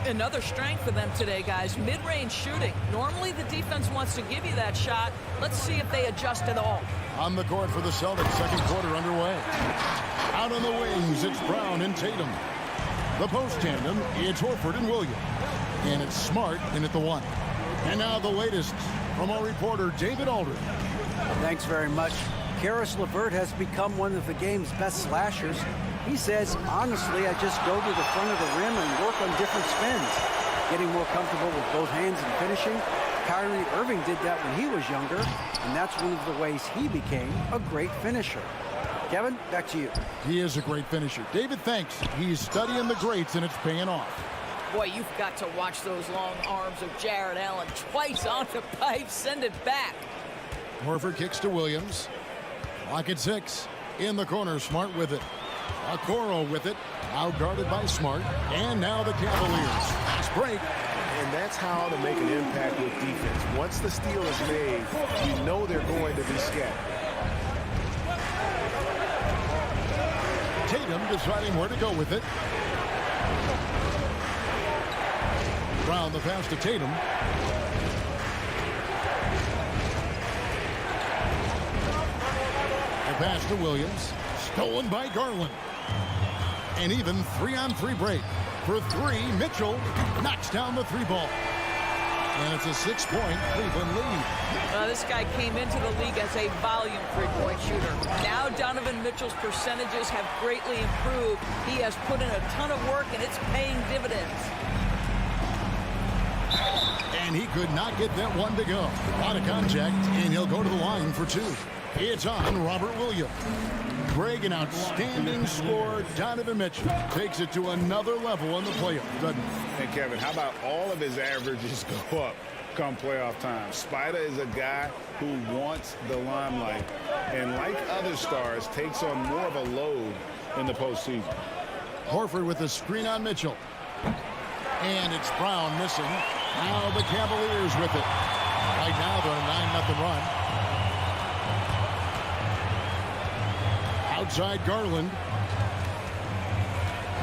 Another strength for them today, guys, mid-range shooting. Normally the defense wants to give you that shot. Let's see if they adjust at all. On the court for the Celtics, second quarter underway. Out on the wings, it's Brown and Tatum. The post tandem, it's Horford and Williams. And it's Smart in at the 1. And now the latest from our reporter, David Aldridge. Thanks very much. Karis LeVert has become one of the game's best slashers. He says, honestly, I just go to the front of the rim and work on different spins. Getting more comfortable with both hands and finishing. Kyrie Irving did that when he was younger, and that's one of the ways he became a great finisher. Kevin, back to you. He is a great finisher. David, thanks. He's studying the greats, and it's paying off. Boy, you've got to watch those long arms of Jared Allen. Twice on the pipe, send it back. Horford kicks to Williams. Lock at 6. In the corner, Smart with it. Okoro with it. Now guarded by Smart. And now the Cavaliers. Fast break. And that's how to make an impact with defense. Once the steal is made, you know they're going to be scattered. Tatum deciding where to go with it. Brown the pass to Tatum. The pass to Williams. Stolen by Garland. And even 3-on-3 break. For 3, Mitchell knocks down the 3 ball. And it's a 6-point Cleveland lead. This guy came into the league as a volume 3-point shooter. Now Donovan Mitchell's percentages have greatly improved. He has put in a ton of work, and it's paying dividends. And he could not get that one to go. Out of contact, and he'll go to the line for 2. It's on Robert Williams. Greg, an outstanding scorer. Donovan Mitchell takes it to another level in the playoffs, doesn't he? And Kevin, how about all of his averages go up come playoff time? Spider is a guy who wants the limelight, and like other stars, takes on more of a load in the postseason. Horford with the screen on Mitchell. And it's Brown missing. Now the Cavaliers with it. Right now they're on a 9-0 run. Outside Garland.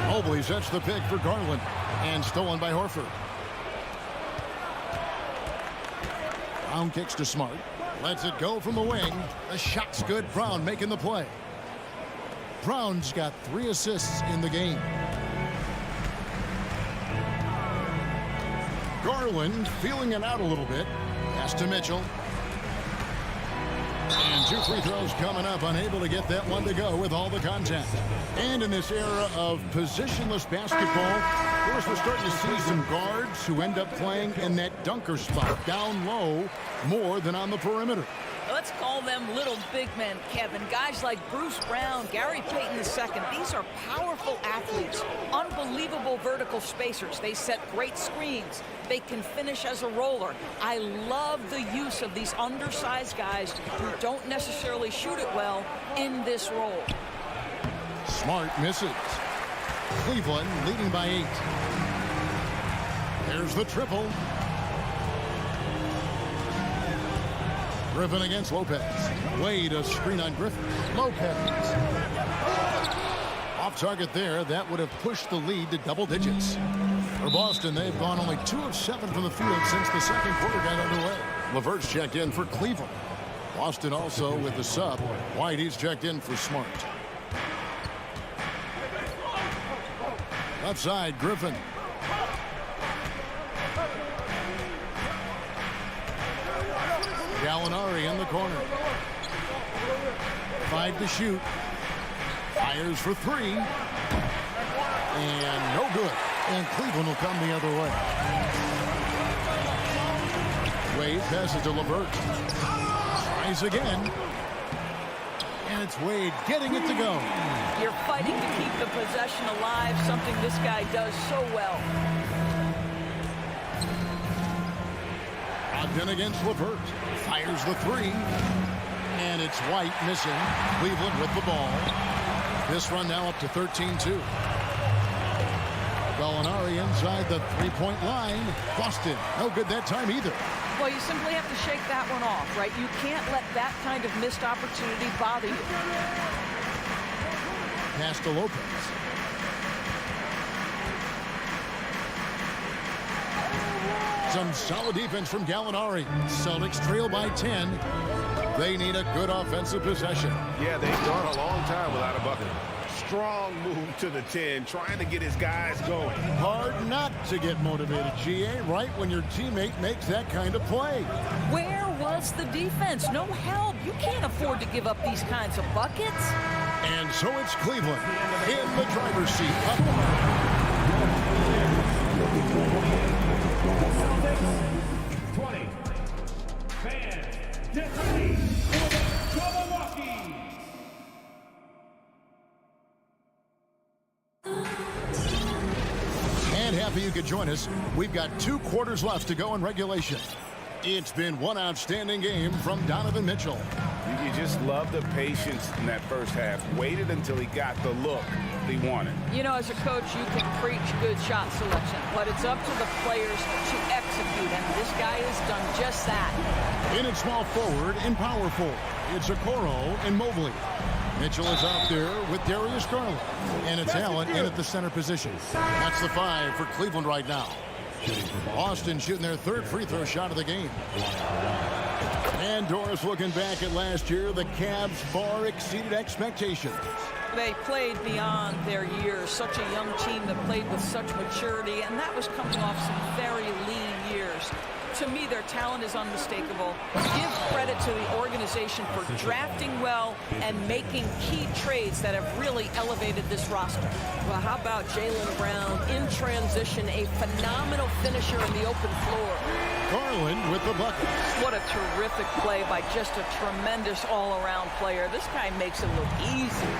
Mobley sets the pick for Garland. And stolen by Horford. Brown kicks to Smart. Lets it go from the wing. The shot's good. Brown making the play. Brown's got 3 assists in the game. Garland feeling it out a little bit. Pass to Mitchell. And 2 free throws coming up. Unable to get that one to go with all the contact. And in this era of positionless basketball, of course, we're starting to see some guards who end up playing in that dunker spot, down low, more than on the perimeter. Let's call them little big men, Kevin. Guys like Bruce Brown, Gary Payton II. These are powerful athletes, unbelievable vertical spacers. They set great screens. They can finish as a roller. I love the use of these undersized guys who don't necessarily shoot it well in this role. Smart misses. Cleveland leading by 8. There's the triple. Griffin against Lopez. Wade a screen on Griffin. Lopez. Off target there, that would have pushed the lead to double digits. For Boston, they've gone only 2 of 7 from the field since the second quarter got underway. LeVert's checked in for Cleveland. Boston also with the sub. White, he's checked in for Smart. Left side, Griffin. Gallinari in the corner. 5 to shoot. Fires for 3. And no good. And Cleveland will come the other way. Wade passes to LeVert. Tries again. And it's Wade getting it to go. You're fighting to keep the possession alive, something this guy does so well. Ogden against LeVert. Fires the 3. And it's White missing. Cleveland with the ball. This run now up to 13-2. Gallinari inside the three-point line. Boston, no good that time either. Well, you simply have to shake that one off, right? You can't let that kind of missed opportunity bother you. Pass to Lopez. Some solid defense from Gallinari. Celtics trail by 10. They need a good offensive possession. Yeah, they've gone a long time without a bucket. Strong move to the 10, trying to get his guys going. Hard not to get motivated, GA, right when your teammate makes that kind of play. Where was the defense? No help. You can't afford to give up these kinds of buckets. And so it's Cleveland in the driver's seat. Celtics 20. Fans, get ready for the Milwaukee. And happy you could join us. We've got 2 quarters left to go in regulation. It's been one outstanding game from Donovan Mitchell. You just love the patience in that first half. Waited until he got the look he wanted. You know, as a coach, you can preach good shot selection, but it's up to the players to execute, and this guy has done just that. In at small forward and power forward, it's Okoro and Mobley. Mitchell is out there with Darius Garland. And it's Allen in at the center position. That's the 5 for Cleveland right now. Boston shooting their 3rd free throw shot of the game. And Doris looking back at last year, the Cavs far exceeded expectations. They played beyond their years. Such a young team that played with such maturity, and that was coming off some very lean years. To me, their talent is unmistakable. Give credit to the organization for drafting well and making key trades that have really elevated this roster. Well, how about Jaylen Brown in transition, a phenomenal finisher in the open floor. Garland with the bucket. What a terrific play by just a tremendous all-around player. This guy makes it look easy.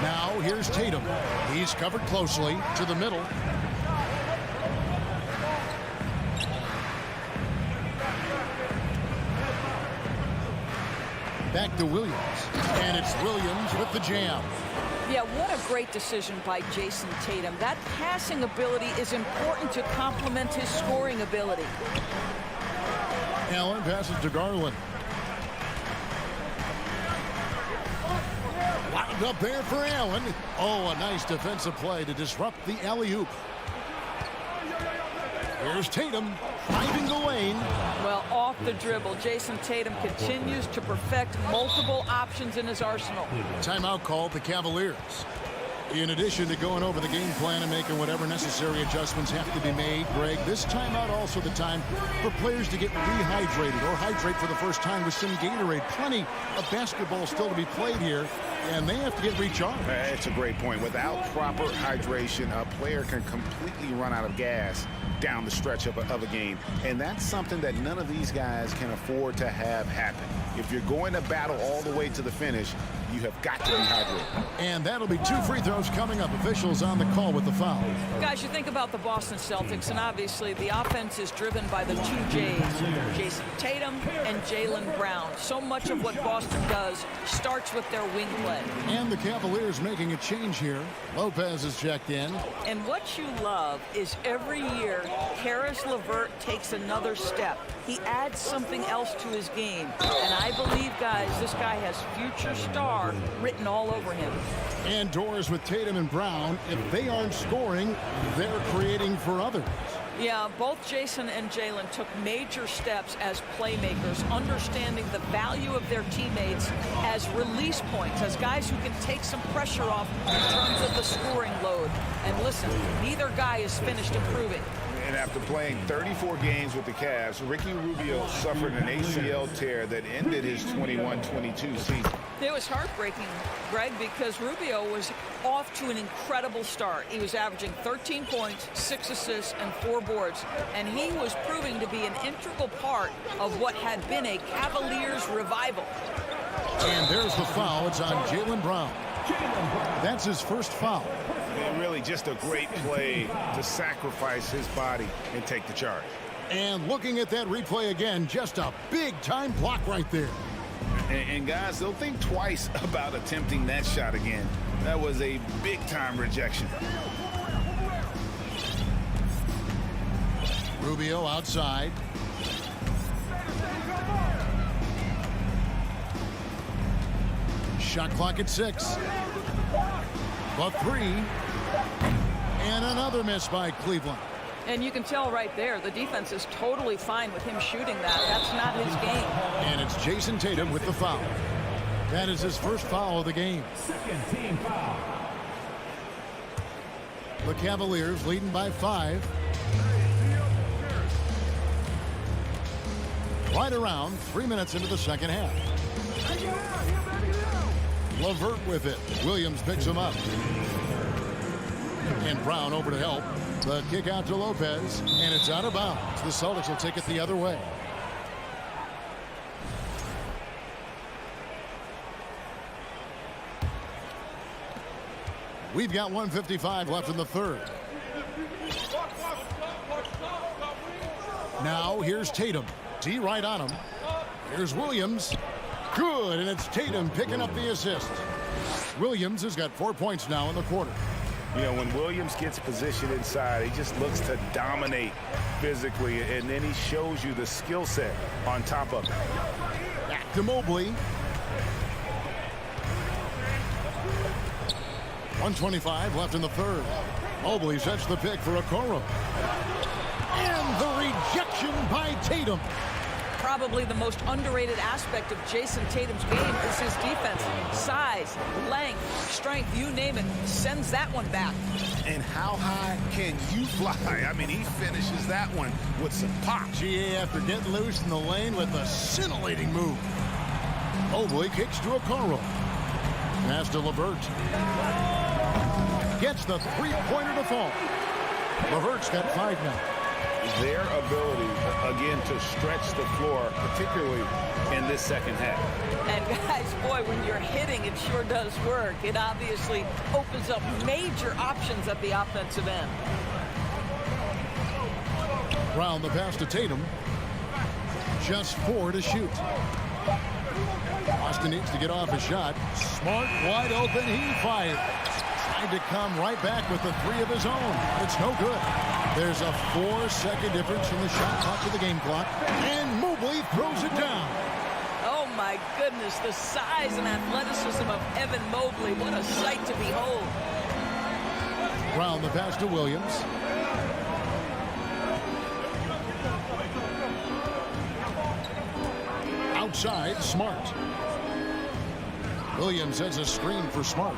Now here's Tatum. He's covered closely to the middle. Back to Williams. And it's Williams with the jam. Yeah, what a great decision by Jason Tatum. That passing ability is important to complement his scoring ability. Allen passes to Garland. Wound up there for Allen. Oh, a nice defensive play to disrupt the alley-oop. Here's Tatum driving the lane. Well, off the dribble, Jason Tatum continues to perfect multiple options in his arsenal. Timeout called the Cavaliers. In addition to going over the game plan and making whatever necessary adjustments have to be made, Greg, this timeout also the time for players to get rehydrated or hydrate for the first time with some Gatorade. Plenty of basketball still to be played here, and they have to get recharged. That's a great point. Without proper hydration, a player can completely run out of gas down the stretch of a game. And that's something that none of these guys can afford to have happen. If you're going to battle all the way to the finish, you have got to be hydrated. And that'll be 2 free throws Free throws coming up. Officials on the call with the foul. Guys, you think about the Boston Celtics, and obviously the offense is driven by the two J's, Jason Tatum and Jaylen Brown. So much of what Boston does starts with their wing play. And the Cavaliers making a change here. Lopez is checked in. And what you love is every year, Karis LeVert takes another step. He adds something else to his game. And I believe, guys, this guy has future star written all over him. And doors with Tatum and Brown. If they aren't scoring, they're creating for others. Yeah, both Jason and Jaylen took major steps as playmakers, understanding the value of their teammates as release points, as guys who can take some pressure off in terms of the scoring load. And listen, neither guy is finished improving. And after playing 34 games with the Cavs, Ricky Rubio suffered an ACL tear that ended his 21-22 season. It was heartbreaking, Greg, because Rubio was off to an incredible start. He was averaging 13 points, 6 assists, and 4 boards. And he was proving to be an integral part of what had been a Cavaliers revival. And there's the foul. It's on Jaylen Brown. That's his first foul. And really just a great play to sacrifice his body and take the charge. And looking at that replay again, just a big-time block right there. And guys, they'll think twice about attempting that shot again. That was a big-time rejection. Rubio outside. Shot clock at 6. The 3. And another miss by Cleveland. And you can tell right there, the defense is totally fine with him shooting that. That's not his game. And it's Jason Tatum with the foul. That is his first foul of the game. Second team foul. The Cavaliers leading by 5. Right around 3 minutes into the second half. LeVert with it. Williams picks him up. And Brown over to help. The kick out to Lopez, and it's out of bounds. The Celtics will take it the other way. We've got 1:55 left in the third. Now here's Tatum. D right on him. Here's Williams. Good, and it's Tatum picking up the assist. Williams has got 4 points now in the quarter. You know, when Williams gets positioned inside, he just looks to dominate physically, and then he shows you the skill set on top of it. Back to Mobley. 1:25 left in the third. Mobley sets the pick for Okoro. And the rejection by Tatum. Probably the most underrated aspect of Jason Tatum's game is his defense. Size, length, strength, you name it, sends that one back. And how high can you fly? I mean, he finishes that one with some pop. GA after getting loose in the lane with a scintillating move. Mobley kicks to Okoro. Pass to LeVert. Gets the three-pointer to fall. LeVert's got 5 now. Their ability, again, to stretch the floor, particularly in this second half. And guys, boy, when you're hitting, it sure does work. It obviously opens up major options at the offensive end. Brown the pass to Tatum. Just 4 to shoot. Austin needs to get off his shot. Smart, wide open, he fires. Tried to come right back with the 3 of his own. It's no good. There's a 4-second difference from the shot clock to the game clock. And Mobley throws it down. Oh, my goodness, the size and athleticism of Evan Mobley. What a sight to behold. Brown the pass to Williams. Outside, Smart. Williams has a screen for Smart.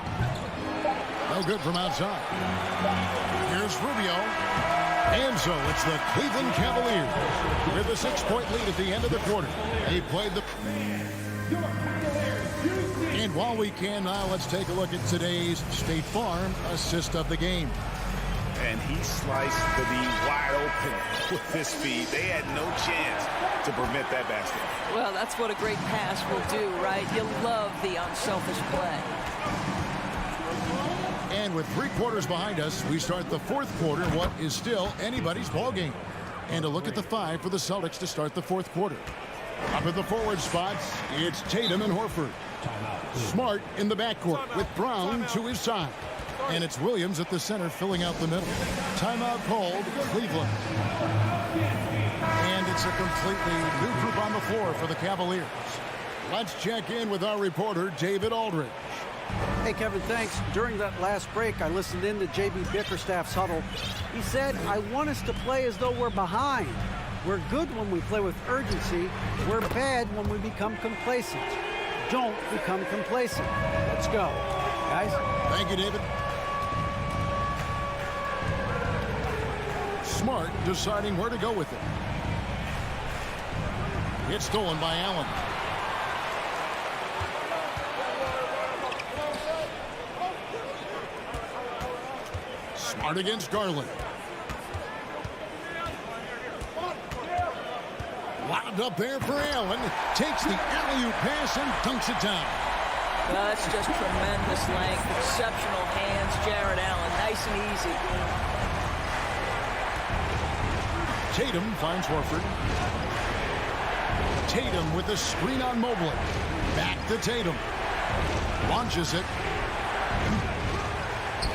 No good from outside. Here's Rubio. And so it's the Cleveland Cavaliers with a 6-point lead at the end of the quarter. They played the... And while we can now, let's take a look at today's State Farm assist of the game. And he sliced the D wide open with his feet. They had no chance to prevent that basket. Well, that's what a great pass will do, right? You love the unselfish play. And with 3 quarters behind us, we start the 4th quarter, what is still anybody's ball game. And a look at the 5 for the Celtics to start the 4th quarter. Up at the forward spots, it's Tatum and Horford. Smart in the backcourt with Brown to his side. And it's Williams at the center filling out the middle. Timeout called, Cleveland. And it's a completely new group on the floor for the Cavaliers. Let's check in with our reporter, David Aldridge. Hey, Kevin, thanks. During that last break, I listened in to J.B. Bickerstaff's huddle. He said, I want us to play as though we're behind. We're good when we play with urgency. We're bad when we become complacent. Don't become complacent. Let's go. Guys? Thank you, David. Smart deciding where to go with it. It's stolen by Allen. Smart against Garland. Lobbed up there for Allen. Takes the alley-oop pass and dunks it down. That's just tremendous length. Exceptional hands, Jared Allen. Nice and easy. Tatum finds Horford. Tatum with the screen on Mobley. Back to Tatum. Launches it.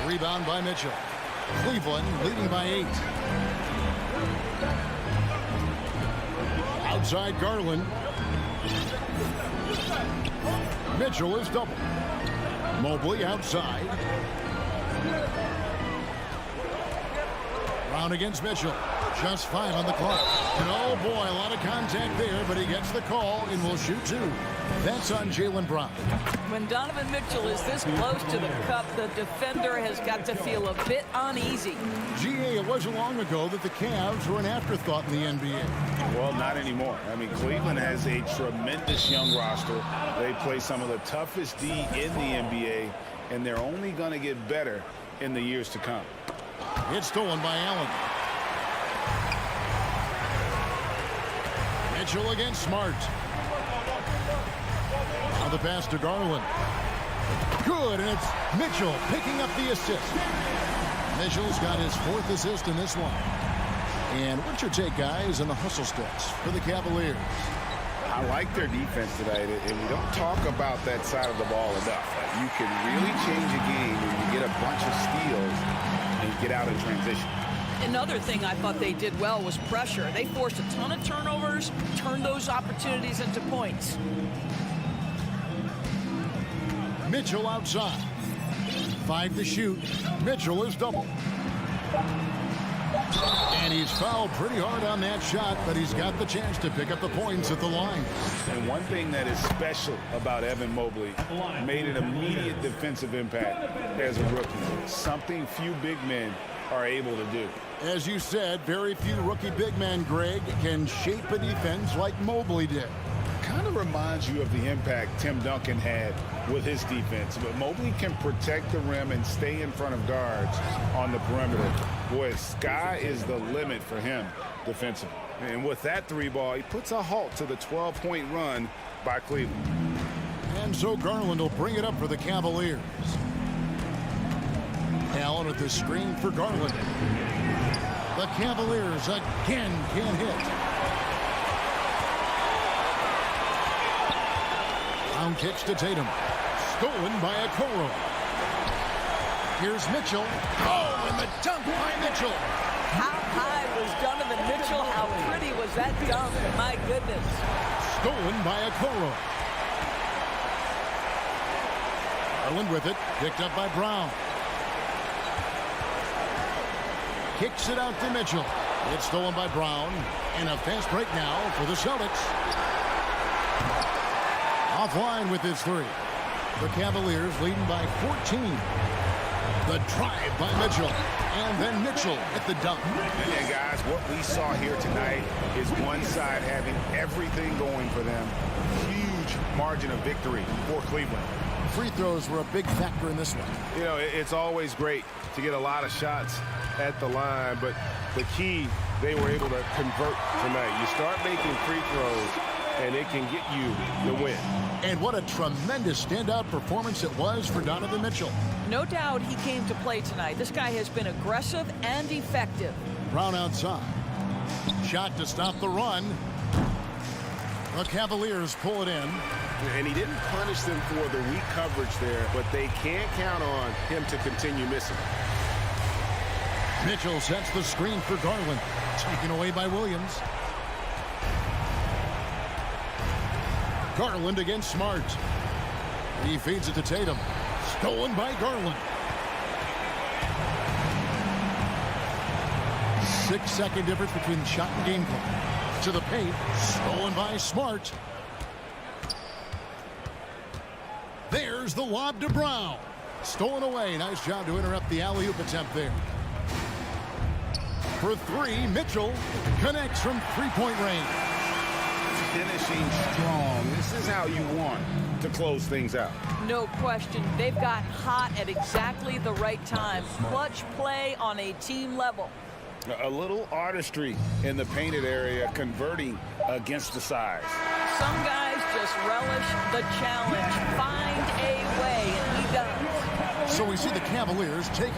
Rebound by Mitchell. Cleveland leading by 8. Outside Garland. Mitchell is double. Mobley outside. Brown against Mitchell. Just 5 on the clock. And oh boy, a lot of contact there, but he gets the call and will shoot 2. That's on Jaylen Brown. When Donovan Mitchell is this close to the cup, the defender has got to feel a bit uneasy. GA, it wasn't long ago that the Cavs were an afterthought in the NBA. Well, not anymore. I mean, Cleveland has a tremendous young roster. They play some of the toughest D in the NBA, and they're only going to get better in the years to come. It's stolen by Allen. Mitchell against Smart. Now the pass to Garland. Good, and it's Mitchell picking up the assist. Mitchell's got his 4th assist in this one. And what's your take, guys, on the hustle steps for the Cavaliers? I like their defense tonight, and we don't talk about that side of the ball enough. You can really change a game when you get a bunch of steals and get out in transition. Another thing I thought they did well was pressure. They forced a ton of turnovers, turned those opportunities into points. Mitchell outside. 5 to shoot. Mitchell is double. And he's fouled pretty hard on that shot, but he's got the chance to pick up the points at the line. And one thing that is special about Evan Mobley, made an immediate defensive impact as a rookie. Something few big men are able to do. As you said, very few rookie big men, Greg, can shape a defense like Mobley did. Kind of reminds you of the impact Tim Duncan had with his defense. But Mobley can protect the rim and stay in front of guards on the perimeter. Boy, sky is the limit for him defensively. And with that 3-ball, he puts a halt to the 12-point run by Cleveland. And so Garland will bring it up for the Cavaliers. Allen with the screen for Garland. The Cavaliers again can't hit. Brown kicks to Tatum. Stolen by Okoro. Here's Mitchell. Oh, and the dunk by Mitchell. How high was Donovan Mitchell? How pretty was that dunk? My goodness. Stolen by Okoro. Garland with it. Picked up by Brown. Kicks it out to Mitchell. It's stolen by Brown. And a fast break now for the Celtics. Offline with his 3. The Cavaliers leading by 14. The drive by Mitchell. And then Mitchell at the dunk. And guys, what we saw here tonight is one side having everything going for them. Huge margin of victory for Cleveland. Free throws were a big factor in this one. You know, it's always great to get a lot of shots at the line, but the key, they were able to convert tonight. You start making free throws, and it can get you the win. And what a tremendous standout performance it was for Donovan Mitchell. No doubt he came to play tonight. This guy has been aggressive and effective. Brown outside. Shot to stop the run. The Cavaliers pull it in. And he didn't punish them for the weak coverage there, but they can't count on him to continue missing. Mitchell sets the screen for Garland. Taken away by Williams. Garland against Smart. He feeds it to Tatum. Stolen by Garland. 6-second difference between the shot and game clock. To the paint. Stolen by Smart. There's the lob to Brown. Stolen away. Nice job to interrupt the alley-oop attempt there. For three, Mitchell connects from three-point range. Finishing strong. This is how you want to close things out. No question. They've got hot at exactly the right time. Clutch play on a team level. A little artistry in the painted area, converting against the size. Some guys just relish the challenge. Find a way, and he does. So we see the Cavaliers taking...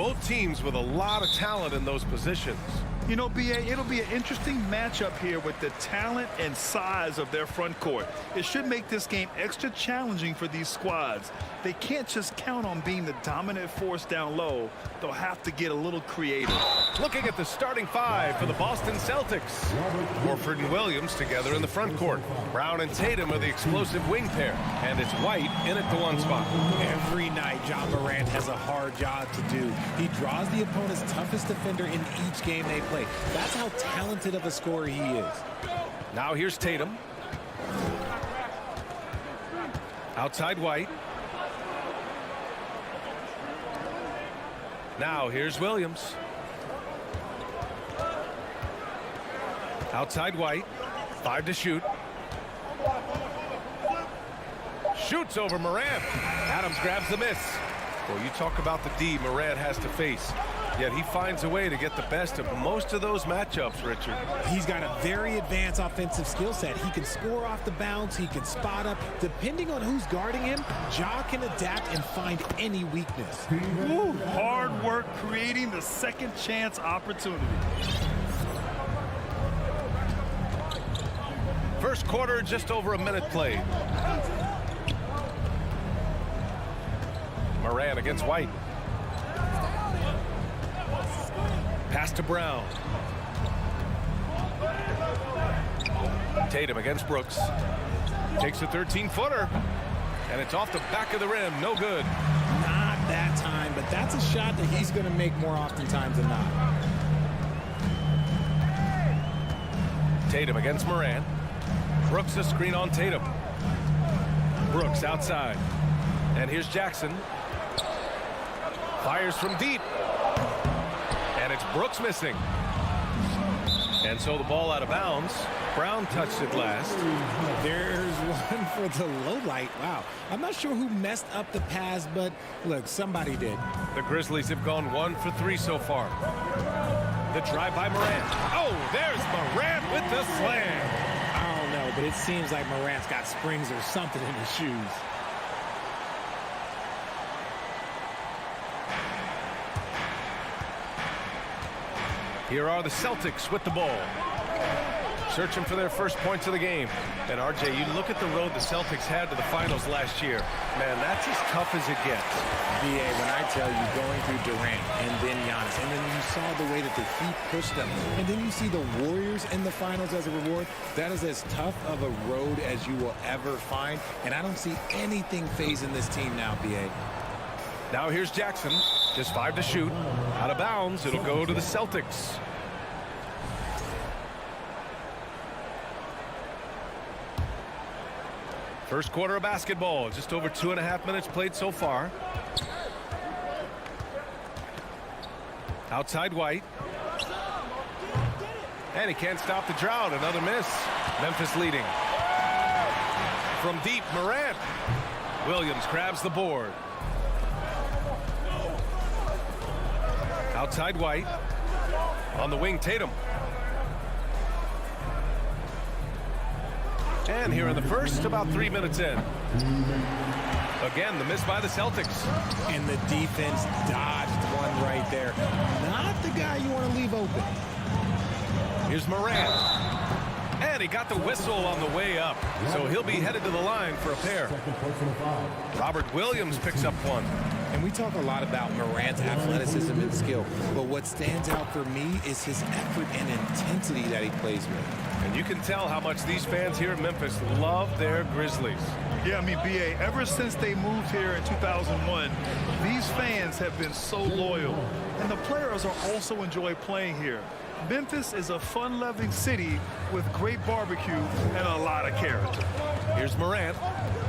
Both teams with a lot of talent in those positions. You know, BA, it'll be an interesting matchup here with the talent and size of their front court. It should make this game extra challenging for these squads. They can't just count on being the dominant force down low. They'll have to get a little creative. Looking at the starting five for the Boston Celtics. Horford and Williams together in the front court. Brown and Tatum are the explosive wing pair. And it's White in at the one spot. Every night, Ja Morant has a hard job to do. He draws the opponent's toughest defender in each game they play. That's how talented of a scorer he is. Now here's Tatum. Outside White. Now here's Williams. Outside White. 5 to shoot. Shoots over Morant. Adams grabs the miss. Well, you talk about the D Morant has to face. Yet he finds a way to get the best of most of those matchups, Richard. He's got a very advanced offensive skill set. He can score off the bounce. He can spot up. Depending on who's guarding him, Ja can adapt and find any weakness. Ooh, hard work creating the second chance opportunity. First quarter, just over a minute played. Morant against White. Pass to Brown. Tatum against Brooks. Takes a 13-footer. And it's off the back of the rim. No good. Not that time, but that's a shot that he's going to make more oftentimes than not. Tatum against Morant. Brooks a screen on Tatum. Brooks outside. And here's Jackson. Fires from deep. And it's Brooks missing. And so the ball out of bounds. Brown touched it last. There's one for the low light. Wow. I'm not sure who messed up the pass, but look, somebody did. The Grizzlies have gone 1 for 3 so far. The drive by Morant. Oh, there's Morant with the slam. I don't know, but it seems like Morant's got springs or something in his shoes. Here are the Celtics with the ball. Searching for their first points of the game. And RJ, you look at the road the Celtics had to the finals last year. Man, that's as tough as it gets. BA, when I tell you going through Durant and then Giannis, and then you saw the way that the Heat pushed them, and then you see the Warriors in the finals as a reward, that is as tough of a road as you will ever find. And I don't see anything phasing this team now, BA. Now here's Jackson. Just 5 to shoot. Out of bounds. It'll go to the Celtics. First quarter of basketball. Just over 2.5 minutes played so far. Outside White. And he can't stop the drought. Another miss. Memphis leading. From deep, Morant. Williams grabs the board. Outside White. On the wing, Tatum. And here in the first, about 3 minutes in. Again, the miss by the Celtics. And the defense dodged one right there. Not the guy you want to leave open. Here's Morant. And he got the whistle on the way up. So he'll be headed to the line for a pair. Robert Williams picks up one. And we talk a lot about Morant's athleticism and skill, but what stands out for me is his effort and intensity that he plays with. And you can tell how much these fans here in Memphis love their Grizzlies. Yeah, I mean, BA, ever since they moved here in 2001, these fans have been so loyal. And the players are also enjoy playing here. Memphis is a fun-loving city with great barbecue and a lot of character. Here's Morant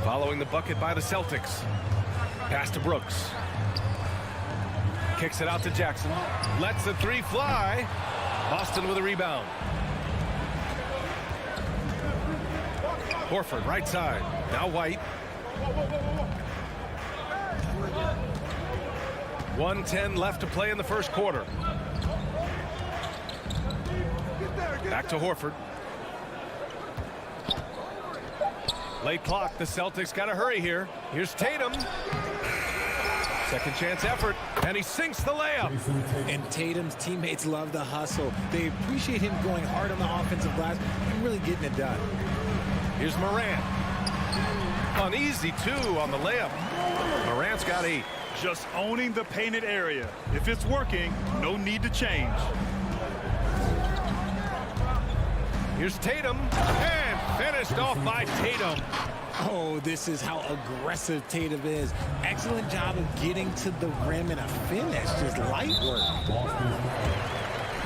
following the bucket by the Celtics. Pass to Brooks. Kicks it out to Jackson. Lets the three fly. Boston with a rebound. Horford right side. Now White. 1:10 left to play in the first quarter. Back to Horford. Late clock. The Celtics got to hurry here. Here's Tatum. Second chance effort, and he sinks the layup. And Tatum's teammates love the hustle. They appreciate him going hard on the offensive glass and really getting it done. Here's Morant. Uneasy, too, on the layup. Morant's got 8. Just owning the painted area. If it's working, no need to change. Here's Tatum, and finished off by Tatum. Oh, this is how aggressive Tatum is. Excellent job of getting to the rim and a finish. Just light work.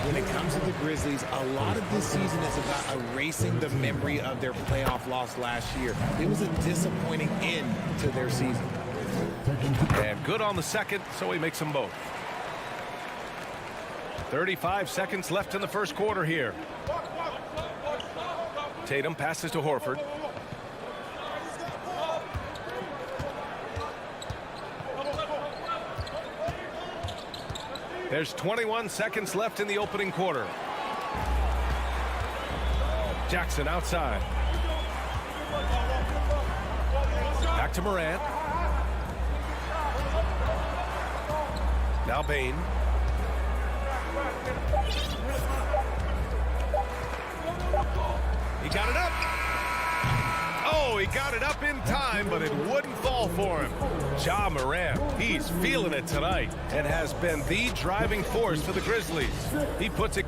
When it comes to the Grizzlies, a lot of this season is about erasing the memory of their playoff loss last year. It was a disappointing end to their season. And good on the second, so he makes them both. 35 seconds left in the first quarter here. Tatum passes to Horford. There's 21 seconds left in the opening quarter. Jackson outside. Back to Morant. Now Bane. He got it up. Oh, he got it up in time, but it wouldn't fall for him. Ja Morant, he's feeling it tonight and has been the driving force for the Grizzlies. He puts it.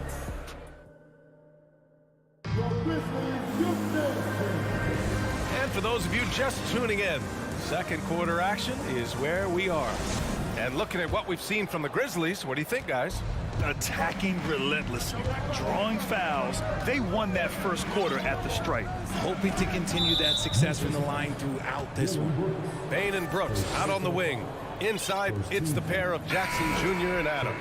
And for those of you just tuning in, second quarter action is where we are. And looking at what we've seen from the Grizzlies, what do you think, guys? Attacking relentlessly, drawing fouls. They won that first quarter at the stripe. Hoping to continue that success from the line throughout this one. Bane and Brooks out on the wing. Inside, it's the pair of Jackson Jr. and Adams.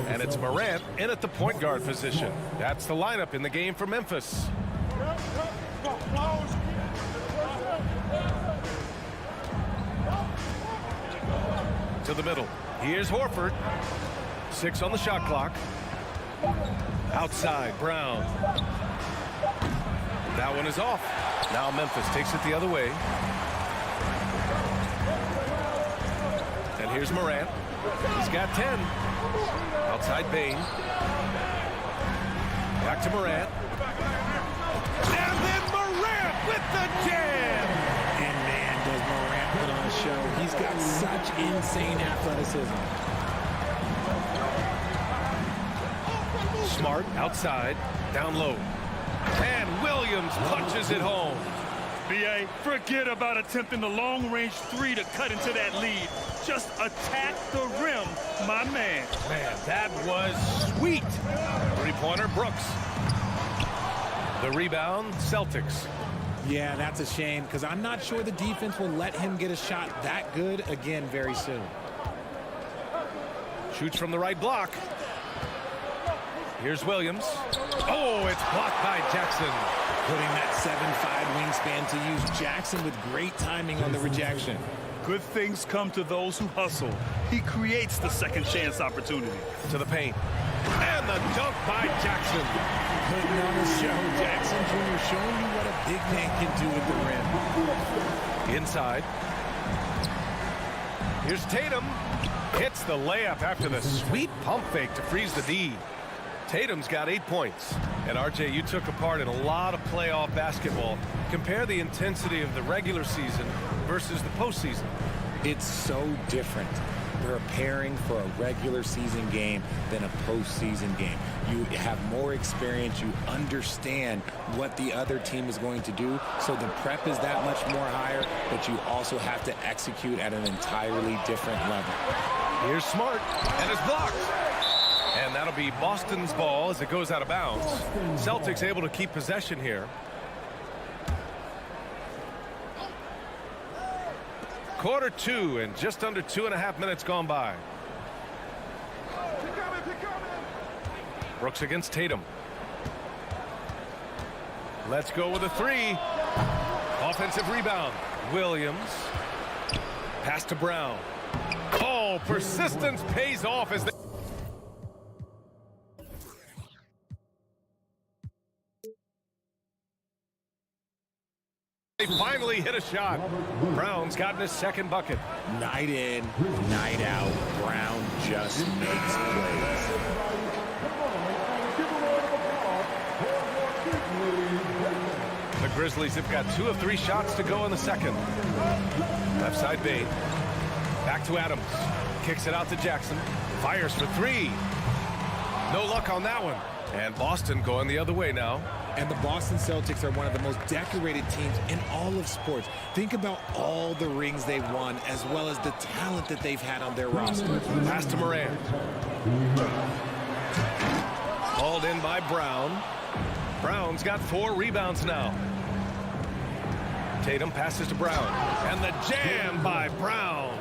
And it's Morant in at the point guard position. That's the lineup in the game for Memphis. To the middle. Here's Horford. 6 on the shot clock. Outside, Brown. That one is off. Now Memphis takes it the other way. And here's Morant. He's got 10. Outside Bane. Back to Morant. And then Morant with the jam. And man, does Morant put on a show. He's got such insane athleticism. Smart outside, down low. And Williams punches it home. B.A., forget about attempting the long-range 3 to cut into that lead. Just attack the rim, my man. Man, that was sweet. Three-pointer, Brooks. The rebound, Celtics. Yeah, that's a shame because I'm not sure the defense will let him get a shot that good again very soon. Shoots from the right block. Here's Williams. Oh, it's blocked by Jackson. Putting that 7'5" wingspan to use. Jackson with great timing on the rejection. Good things come to those who hustle. He creates the second chance opportunity. To the paint. And the dunk by Jackson. Putting on a show. Jackson Jr. showing you what a big man can do at the rim. Inside. Here's Tatum. Hits the layup after the sweet pump fake to freeze the D. Tatum's got 8 points. And RJ, you took a part in a lot of playoff basketball. Compare the intensity of the regular season versus the postseason. It's so different preparing for a regular season game than a postseason game. You have more experience. You understand what the other team is going to do. So the prep is that much more higher, but you also have to execute at an entirely different level. Here's Smart, and it's blocked. And that'll be Boston's ball as it goes out of bounds. Celtics able to keep possession here. Quarter 2 and just under 2.5 minutes gone by. Brooks against Tatum. Let's go with a 3. Offensive rebound. Williams. Pass to Brown. Oh, persistence pays off as they finally hit a shot. Brown's gotten his second bucket. Night in, night out, Brown just makes plays. The Grizzlies have got 2 of 3 shots to go in the second. Left side Bane. Back to Adams. Kicks it out to Jackson. Fires for 3. No luck on that one. And Boston going the other way now. And the Boston Celtics are one of the most decorated teams in all of sports. Think about all the rings they've won, as well as the talent that they've had on their roster. Pass to Morant. Hauled in by Brown. Brown's got 4 rebounds now. Tatum passes to Brown. And the jam by Brown.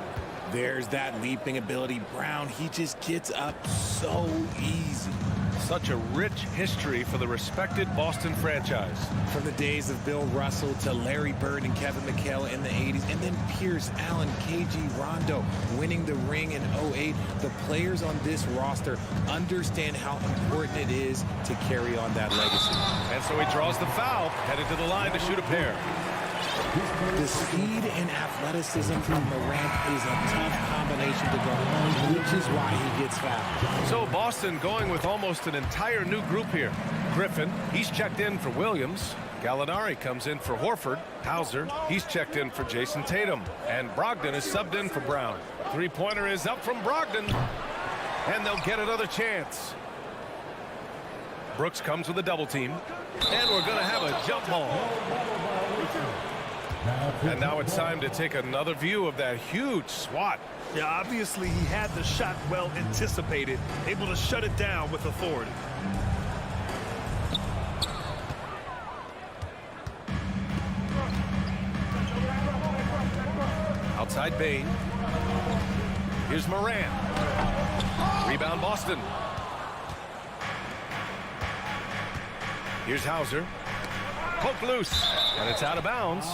There's that leaping ability. Brown, he just gets up so easy. Such a rich history for the respected Boston franchise. From the days of Bill Russell to Larry Bird and Kevin McHale in the 80s, and then Pierce, Allen, KG, Rondo winning the ring in 08. The players on this roster understand how important it is to carry on that legacy. And so he draws the foul, headed to the line to shoot a pair. The speed and athleticism from Morant is a tough combination to go home, which is why he gets fouled. So Boston going with almost an entire new group here. Griffin, he's checked in for Williams. Gallinari comes in for Horford. Hauser, he's checked in for Jason Tatum. And Brogdon is subbed in for Brown. Three-pointer is up from Brogdon. And they'll get another chance. Brooks comes with a double team. And we're going to have a jump ball. And now it's time to take another view of that huge swat. Yeah, obviously he had the shot well anticipated, able to shut it down with authority. Outside Bane. Here's Morant. Rebound Boston. Here's Hauser. Poke loose. And it's out of bounds.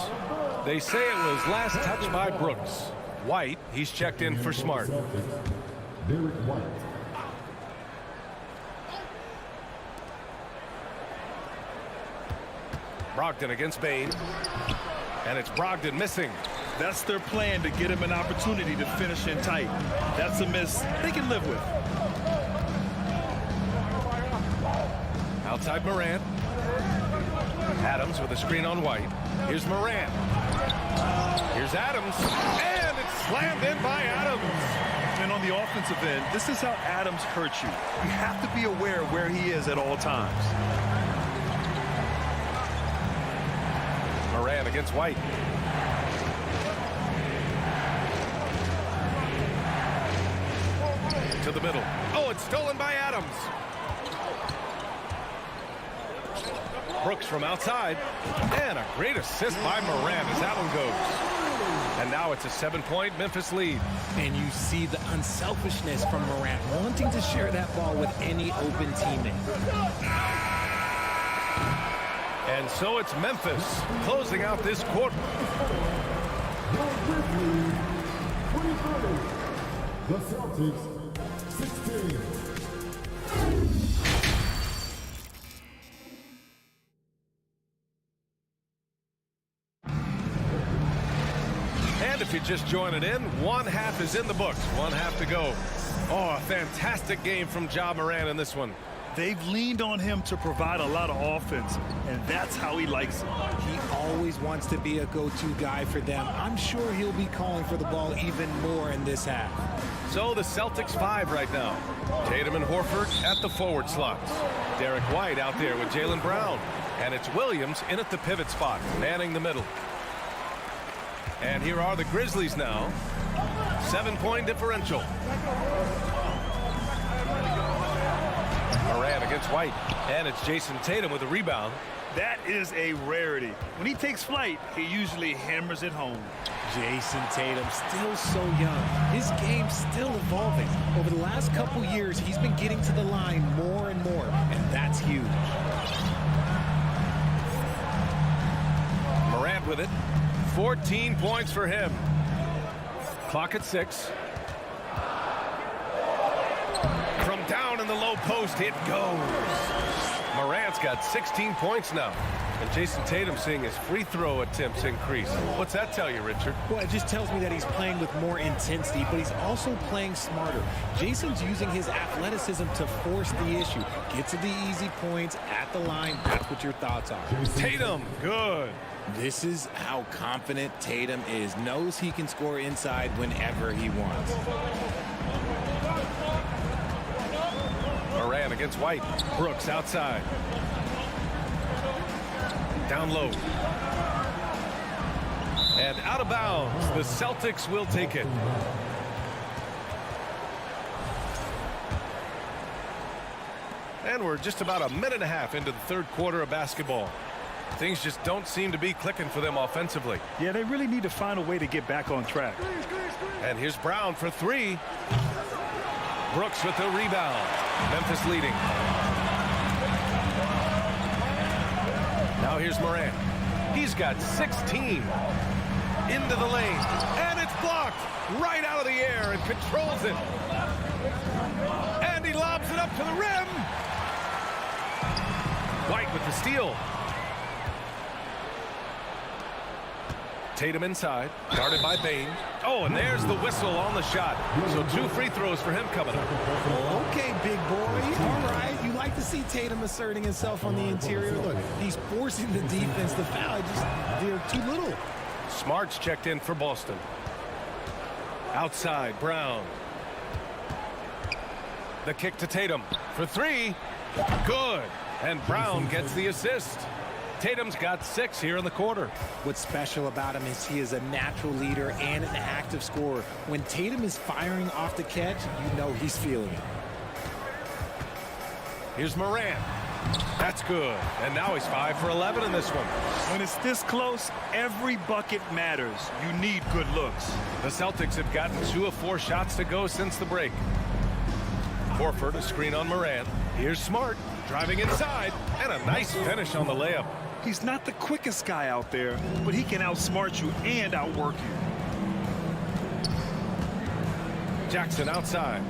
They say it was last touched by Brooks. White, he's checked in for Smart. Brogdon against Bane. And it's Brogdon missing. That's their plan, to get him an opportunity to finish in tight. That's a miss they can live with. Outside Morant. Adams with a screen on White. Here's Morant. Here's Adams. And it's slammed in by Adams. And on the offensive end, this is how Adams hurts you. You have to be aware where he is at all times. Morant against White. To the middle. Oh, it's stolen by Adams. Brooks from outside. And a great assist by Morant as that one goes. And now it's a 7-point Memphis lead. And you see the unselfishness from Morant, wanting to share that ball with any open teammate. And so it's Memphis closing out this quarter. The Celtics, 16. And if you're just joining in, one half is in the books. One half to go. Oh, a fantastic game from Ja Morant in this one. They've leaned on him to provide a lot of offense, and that's how he likes it. He always wants to be a go-to guy for them. I'm sure he'll be calling for the ball even more in this half. So the Celtics 5 right now. Tatum and Horford at the forward slots. Derek White out there with Jaylen Brown. And it's Williams in at the pivot spot, manning the middle. And here are the Grizzlies now. 7-point differential. Morant against White. And it's Jason Tatum with a rebound. That is a rarity. When he takes flight, he usually hammers it home. Jason Tatum, still so young. His game's still evolving. Over the last couple years, he's been getting to the line more and more, and that's huge. Morant with it. 14 points for him. Clock at 6. From down in the low post, it goes. Morant's got 16 points now. And Jason Tatum seeing his free throw attempts increase. What's that tell you, Richard? Well, it just tells me that he's playing with more intensity, but he's also playing smarter. Jason's using his athleticism to force the issue. Get to the easy points at the line. That's what your thoughts are. Tatum, good. This is how confident Tatum is. Knows he can score inside whenever he wants. Moran against White. Brooks outside. Down low. And out of bounds. The Celtics will take it. And we're just about a minute and a half into the third quarter of basketball. Things just don't seem to be clicking for them offensively. Yeah, they really need to find a way to get back on track. And here's Brown for three. Brooks with the rebound. Memphis leading. Now here's Morant. He's got 16. Into the lane. And it's blocked. Right out of the air and controls it. And he lobs it up to the rim. White with the steal. Tatum inside, guarded by Bane. Oh, and there's the whistle on the shot. So 2 free throws for him coming up. Okay, big boy. All right. You like to see Tatum asserting himself on the interior. Look, he's forcing the defense to foul. They're too little. Smart's checked in for Boston. Outside, Brown. The kick to Tatum for three. Good. And Brown gets the assist. Tatum's got 6 here in the quarter. What's special about him is he is a natural leader and an active scorer. When Tatum is firing off the catch, you know he's feeling it. Here's Morant. That's good. And now he's 5 for 11 in this one. When it's this close, every bucket matters. You need good looks. The Celtics have gotten 2 of 4 shots to go since the break. Horford, a screen on Morant. Here's Smart, driving inside, and a nice finish on the layup. He's not the quickest guy out there, but he can outsmart you and outwork you. Jackson outside.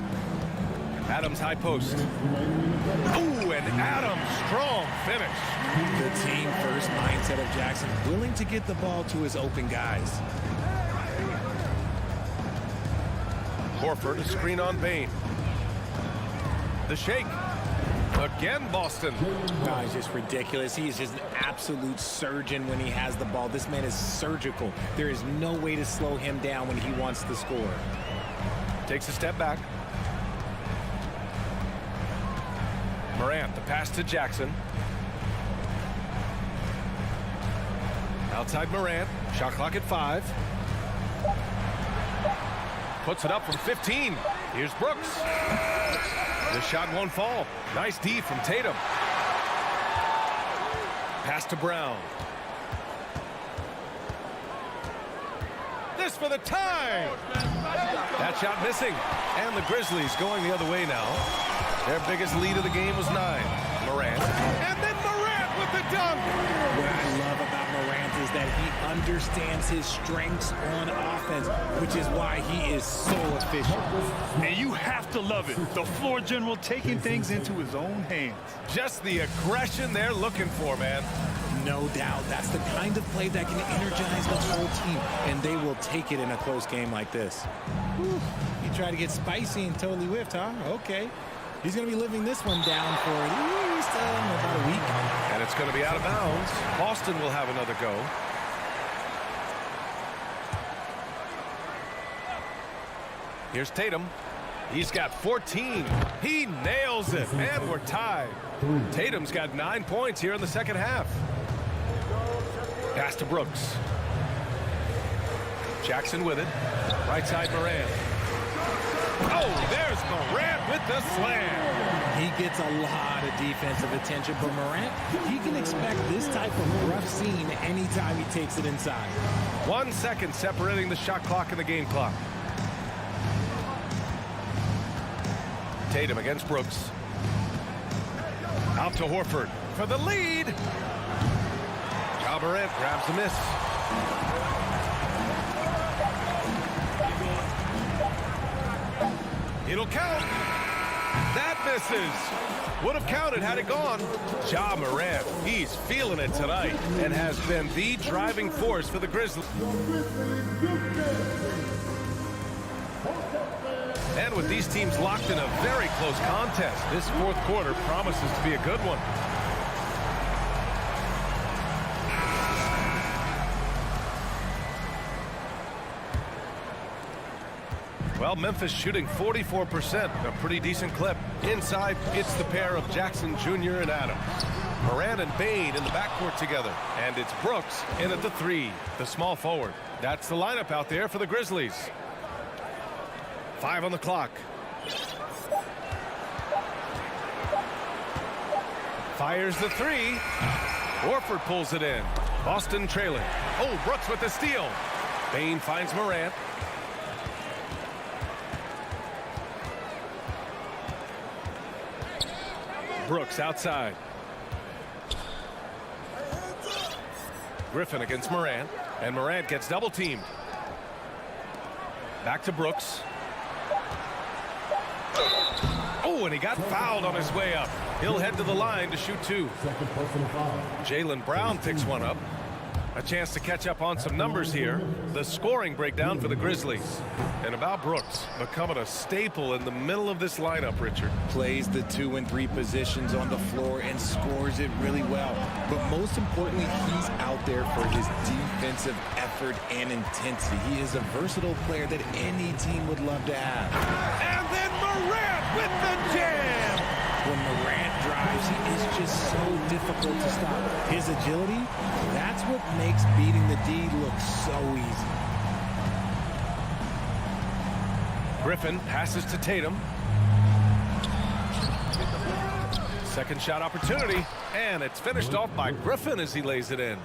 Adams high post. Ooh, and Adams strong finish. The team first mindset of Jackson, willing to get the ball to his open guys. Horford, a screen on Bane. The shake. Again, Boston. Oh, he's just ridiculous. He is just an absolute surgeon when he has the ball. This man is surgical. There is no way to slow him down when he wants to score. Takes a step back. Morant, the pass to Jackson. Outside Morant. Shot clock at 5. Puts it up from 15. Here's Brooks. This shot won't fall. Nice D from Tatum. Pass to Brown. This for the tie. That shot missing. And the Grizzlies going the other way now. Their biggest lead of the game was 9. Morant. And then Morant with the dunk. What I love about Morant is that he understands his strengths on offense, which is why he is so efficient. And you have to love it. The floor general taking things into his own hands. Just the aggression they're looking for, man. No doubt. That's the kind of play that can energize the whole team, and they will take it in a close game like this. Whew. You try to get spicy and totally whiffed, huh? Okay. He's going to be living this one down for at least about a week. And it's going to be out of bounds. Boston will have another go. Here's Tatum. He's got 14. He nails it. And we're tied. Tatum's got 9 points here in the second half. Pass to Brooks. Jackson with it. Right side Morant. Oh, there's Morant with the slam. He gets a lot of defensive attention, but Morant, he can expect this type of rough scene anytime he takes it inside. 1 second separating the shot clock and the game clock. Tatum against Brooks. Out to Horford for the lead. Ja Morant grabs the miss. It'll count. that misses. Would have counted had it gone. Ja Morant, he's feeling it tonight and has been the driving force for the Grizzlies. And with these teams locked in a very close contest, this fourth quarter promises to be a good one. Well, Memphis shooting 44%, a pretty decent clip. Inside, it's the pair of Jackson Jr. and Adams. Morant and Bane in the backcourt together. And it's Brooks in at the 3, the small forward. That's the lineup out there for the Grizzlies. 5 on the clock. Fires the 3. Horford pulls it in. Boston trailing. Oh, Brooks with the steal. Bane finds Morant. Brooks outside. Griffin against Morant, and Morant gets double teamed. Back to Brooks. Oh, and he got fouled on his way up. He'll head to the line to shoot 2. Jaylen Brown picks one up. A chance to catch up on some numbers here. The scoring breakdown for the Grizzlies. And about Brooks, becoming a staple in the middle of this lineup, Richard. Plays the 2 and 3 positions on the floor and scores it really well. But most importantly, he's out there for his defensive effort and intensity. He is a versatile player that any team would love to have. And then Morant with the jam! When Morant drives, he is just so difficult to stop. His agility, that's what makes beating the D look so easy. Griffin passes to Tatum. Second shot opportunity, and it's finished off by Griffin as he lays it in.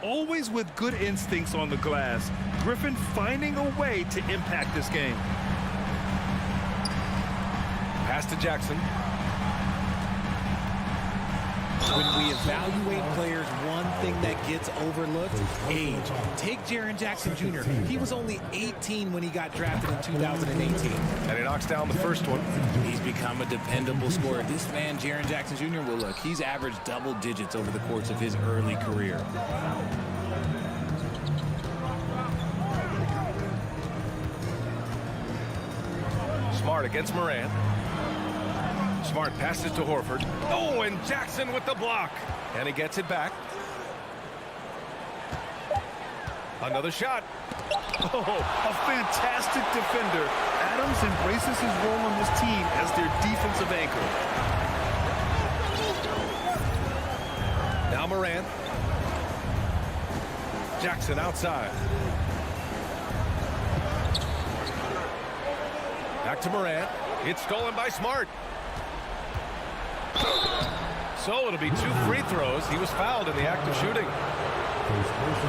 Always with good instincts on the glass. Griffin finding a way to impact this game. Pass to Jackson. When we evaluate players, one thing that gets overlooked, age. Take Jaren Jackson Jr. He was only 18 when he got drafted in 2018. And he knocks down the first one. He's become a dependable scorer. This man, Jaren Jackson Jr., well, look, he's averaged double digits over the course of his early career. Smart against Morant. Smart passes to Horford. Oh, and Jackson with the block. And he gets it back. Another shot. Oh, a fantastic defender. Adams embraces his role on this team as their defensive anchor. Now Morant. Jackson outside. Back to Morant. It's stolen by Smart. So it'll be 2 free throws. He was fouled in the act of shooting.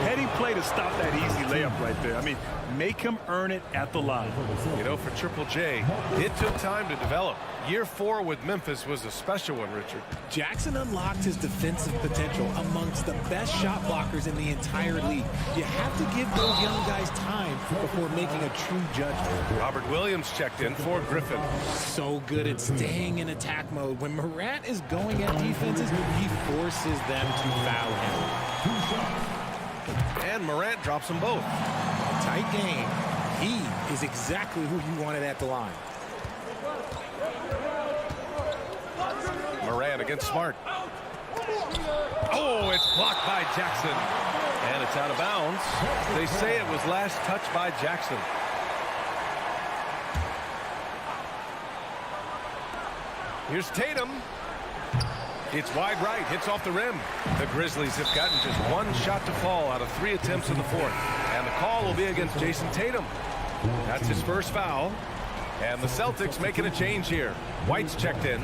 Heading play to stop that easy layup right there. I mean, make him earn it at the line. You know, for Triple J, it took time to develop. Year 4 with Memphis was a special one, Richard. Jackson unlocked his defensive potential amongst the best shot blockers in the entire league. You have to give those young guys time before making a true judgment. Robert Williams checked in for Griffin. So good at staying in attack mode. When Morant is going at defenses, he forces them to foul him. And Morant drops them both. A tight game. He is exactly who you wanted at the line. Morant against Smart. Oh, it's blocked by Jackson. And it's out of bounds. They say it was last touched by Jackson. Here's Tatum. It's wide right, hits off the rim. The Grizzlies have gotten just 1 shot to fall out of 3 attempts in the fourth. And the call will be against Jason Tatum. That's his first foul. And the Celtics making a change here. White's checked in.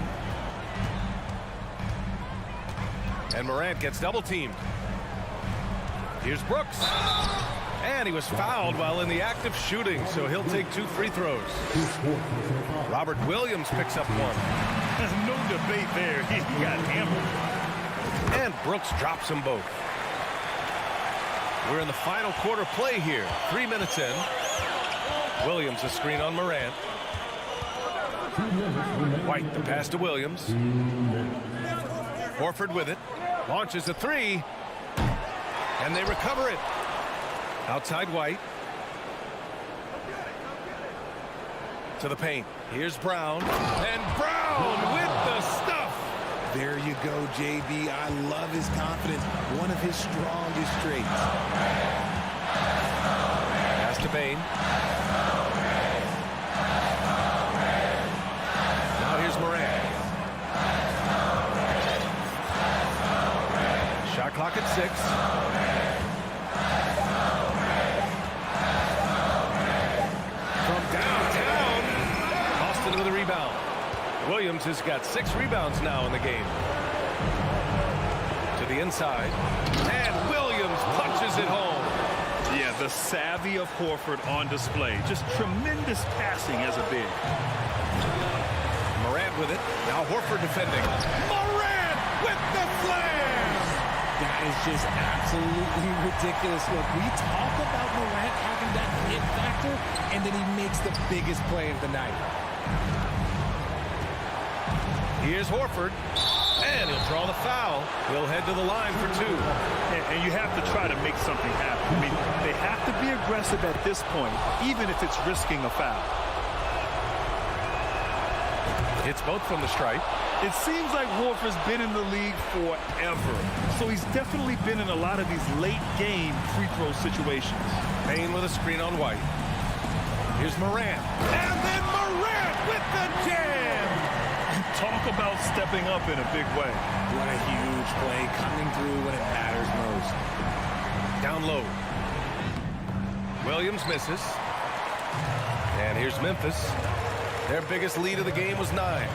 And Morant gets double teamed. Here's Brooks. And he was fouled while in the act of shooting, so he'll take 2 free throws. Robert Williams picks up 1. There's no debate there. He got hammered. And Brooks drops them both. We're in the final quarter play here. 3 minutes in. Williams a screen on Morant. White the pass to Williams. Horford with it. Launches a three. And they recover it. Outside White. To the paint. Here's Brown. And Brown with the stuff. There you go, JB. I love his confidence. One of his strongest traits. Pass to Bane. Now here's Morant. Shot clock at 6. From downtown. Austin with a rebound. Williams has got 6 rebounds now in the game. To the inside. And Williams punches it home. Yeah, the savvy of Horford on display. Just tremendous passing as a big. Morant with it. Now Horford defending. Morant with the slam! That is just absolutely ridiculous. Look, we talk about Morant having that hit factor, and then he makes the biggest play of the night. Here's Horford, and he'll draw the foul. He'll head to the line for 2. And you have to try to make something happen. I mean, they have to be aggressive at this point, even if it's risking a foul. Hits both from the stripe. It seems like Horford's been in the league forever, so he's definitely been in a lot of these late-game free throw situations. Bane with a screen on White. Here's Morant, and then Morant with the jam! Talk about stepping up in a big way. What a huge play, coming through when it matters most. Down low. Williams misses. And here's Memphis. Their biggest lead of the game was 9.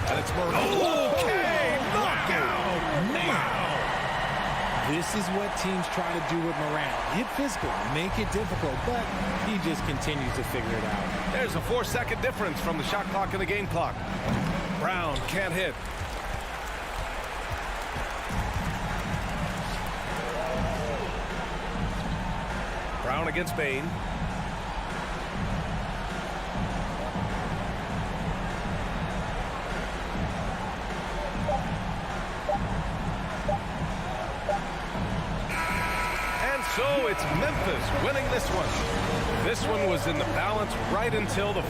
And it's Morant. Okay, knockout! Wow! This is what teams try to do with Morant. Get physical, make it difficult, but he just continues to figure it out. There's a 4-second difference from the shot clock and the game clock. Brown can't hit. Brown against Bane. And so it's Memphis winning this one. This one was in the balance right until the...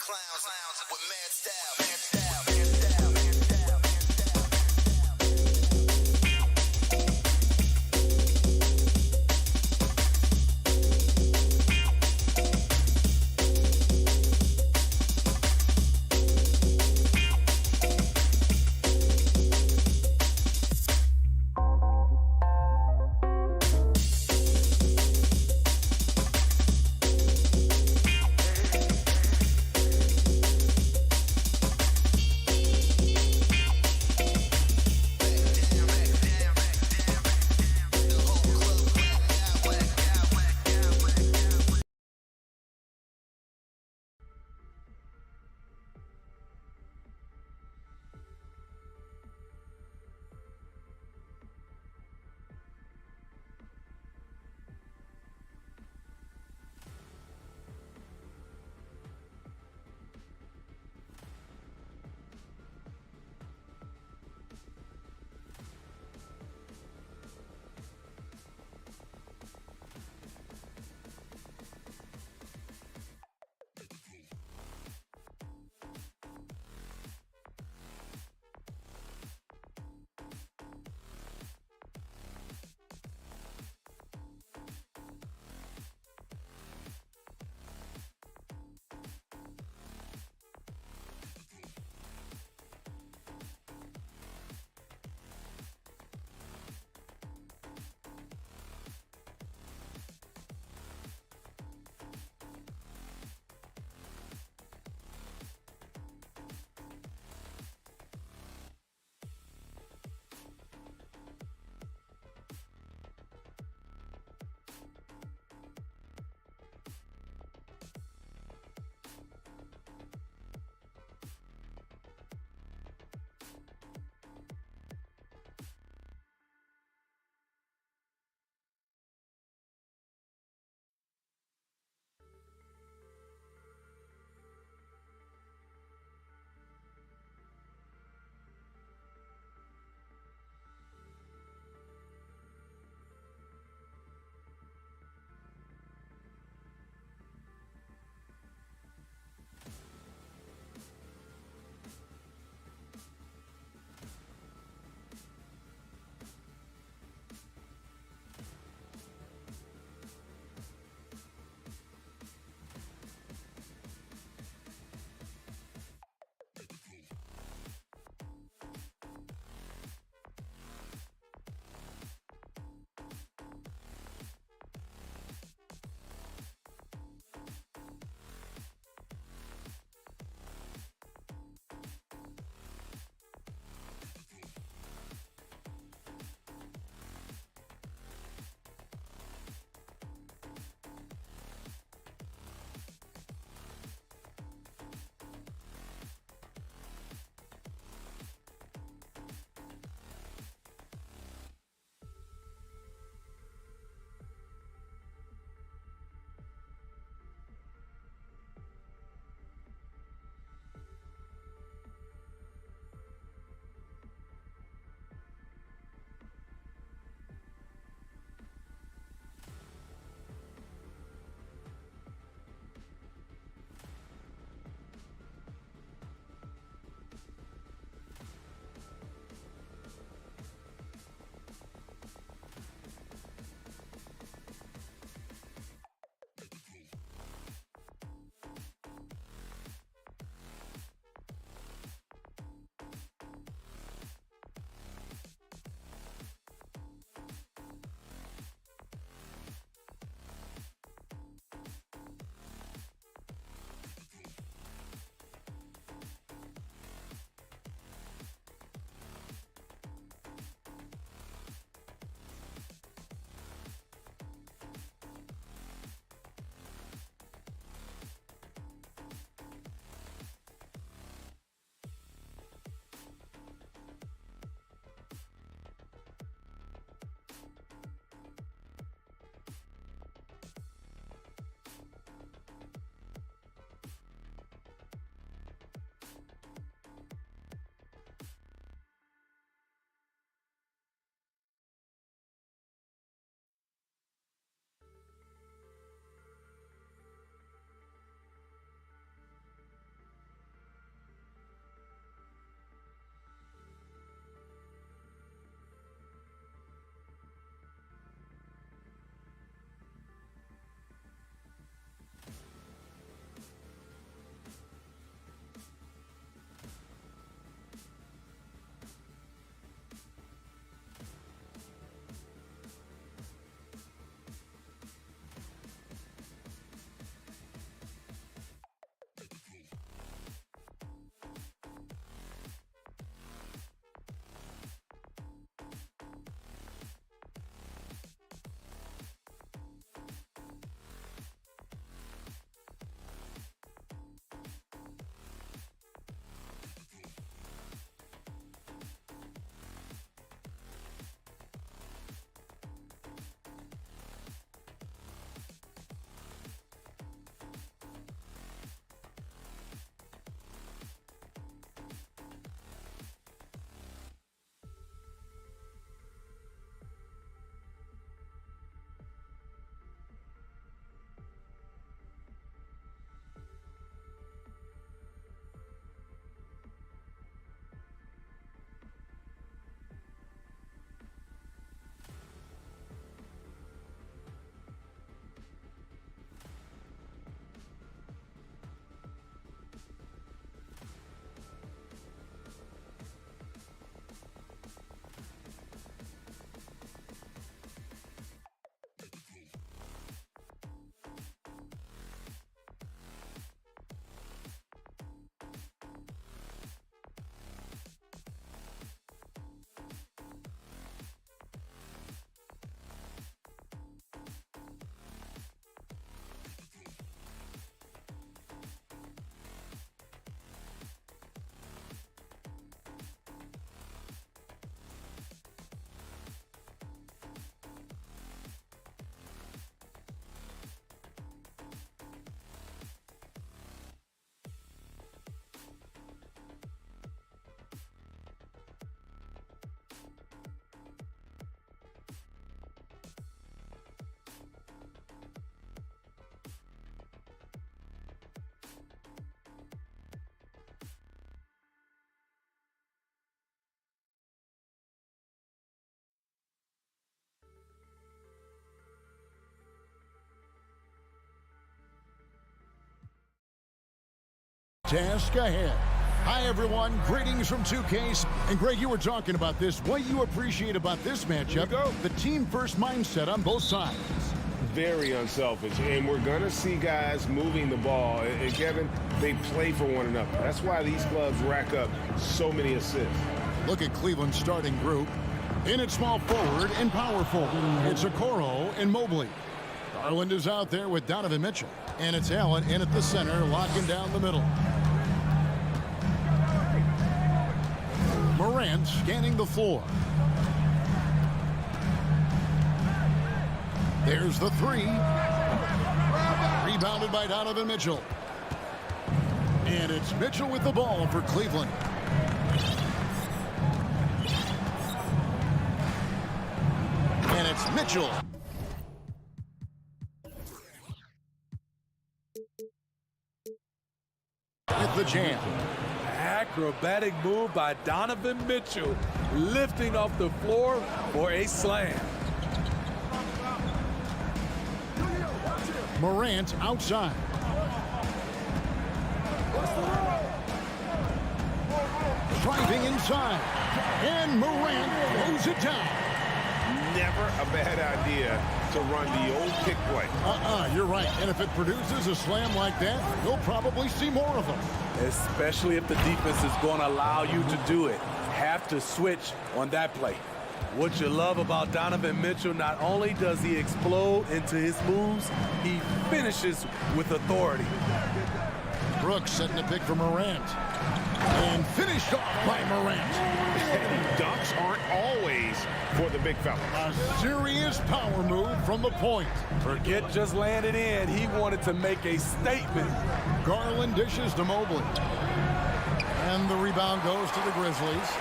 Clowns with mad style. task ahead. Hi, everyone. Greetings from 2Ks. And, Greg, you were talking about this. What you appreciate about this matchup, the team-first mindset on both sides. Very unselfish, and we're going to see guys moving the ball. And, Kevin, they play for one another. That's why these clubs rack up so many assists. Look at Cleveland's starting group. In at small forward and power forward, it's Okoro and Mobley. Garland is out there with Donovan Mitchell. And it's Allen in at the center, locking down the middle. Morant scanning the floor. There's the three. Rebounded by Donovan Mitchell. And it's Mitchell with the ball for Cleveland. And it's Mitchell. With the jam. Acrobatic move by Donovan Mitchell, lifting off the floor for a slam. Morant outside. Driving inside. And Morant throws it down. Never a bad idea to run the old kick play. You're right. And if it produces a slam like that, you'll probably see more of them. Especially if the defense is going to allow you to do it. Have to switch on that play. What you love about Donovan Mitchell, not only does he explode into his moves, he finishes with authority. Brooks setting the pick for Morant. And finished off by Morant. Dunks aren't always for the big fella. A serious power move from the point. Forget just landed in. He wanted to make a statement. Garland dishes to Mobley. And the rebound goes to the Grizzlies.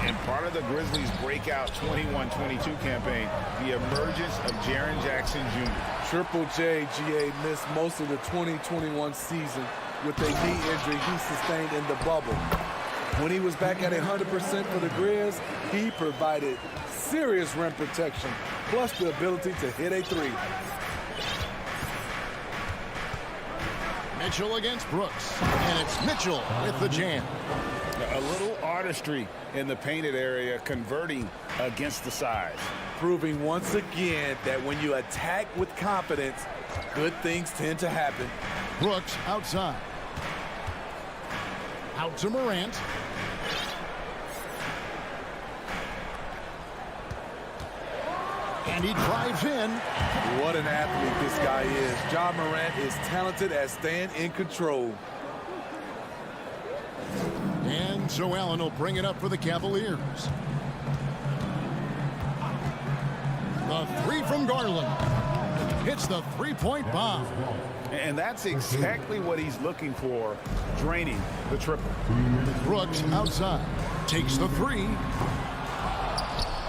And part of the Grizzlies' breakout 21-22 campaign, the emergence of Jaren Jackson Jr. Triple J, GA, missed most of the 2021 season with a knee injury he sustained in the bubble. When he was back at 100% for the Grizz, he provided serious rim protection, plus the ability to hit a three. Mitchell against Brooks. And it's Mitchell with the jam. A little artistry in the painted area, converting against the size. Proving once again that when you attack with confidence, good things tend to happen. Brooks outside. Out to Morant. And he drives in. What an athlete this guy is. Ja Morant is talented at staying in control. And so Allen will bring it up for the Cavaliers. The three from Garland. Hits the three-point bomb. And that's exactly what he's looking for, draining the triple. Brooks outside. Takes the three.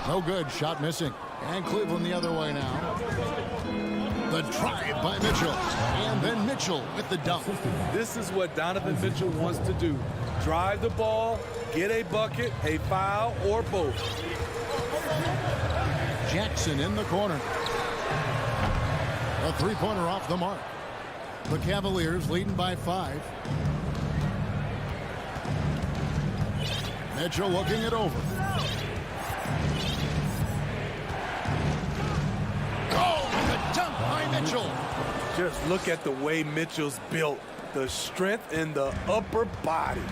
No good. Shot missing. And Cleveland the other way now. The drive by Mitchell. And then Mitchell with the dunk. This is what Donovan Mitchell wants to do. Drive the ball, get a bucket, a foul, or both. Jackson in the corner. A three-pointer off the mark. The Cavaliers leading by 5. Mitchell looking it over. Oh, the dunk by Mitchell. Just look at the way Mitchell's built. The strength in the upper body.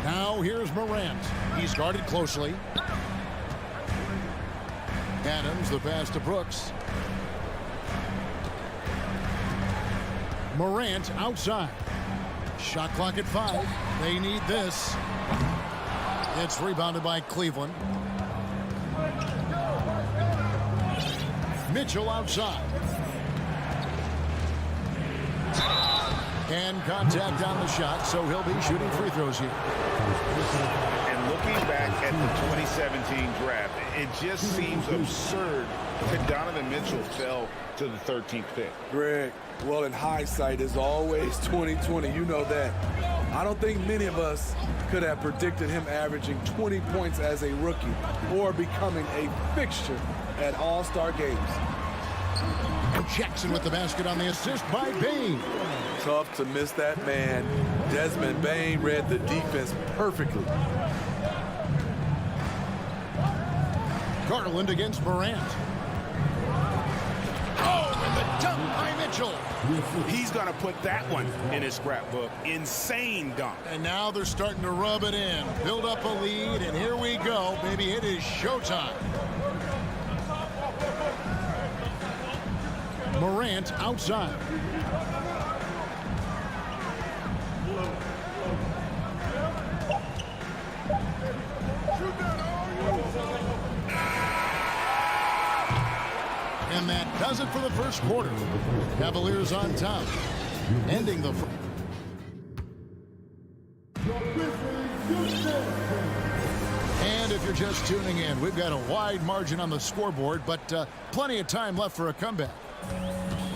Now here's Morant. He's guarded closely. Adams, the pass to Brooks. Morant outside. Shot clock at 5. They need this. It's rebounded by Cleveland. Mitchell outside. And contact on the shot, so he'll be shooting free throws here. And looking back at the 2017 draft, it just seems absurd that Donovan Mitchell fell to the 13th pick. Greg, well, in hindsight, is always 2020. You know that. I don't think many of us could have predicted him averaging 20 points as a rookie or becoming a fixture at All-Star games. And Jackson with the basket on the assist by Bain. Tough to miss that man. Desmond Bain read the defense perfectly. Garland against Morant. Oh, and the dunk by Mitchell. He's going to put that one in his scrapbook. Insane dunk. And now they're starting to rub it in. Build up a lead, and here we go, baby. It is showtime. Morant outside. And that does it for the first quarter. Cavaliers on top, ending the. And if you're just tuning in, we've got a wide margin on the scoreboard, but plenty of time left for a comeback.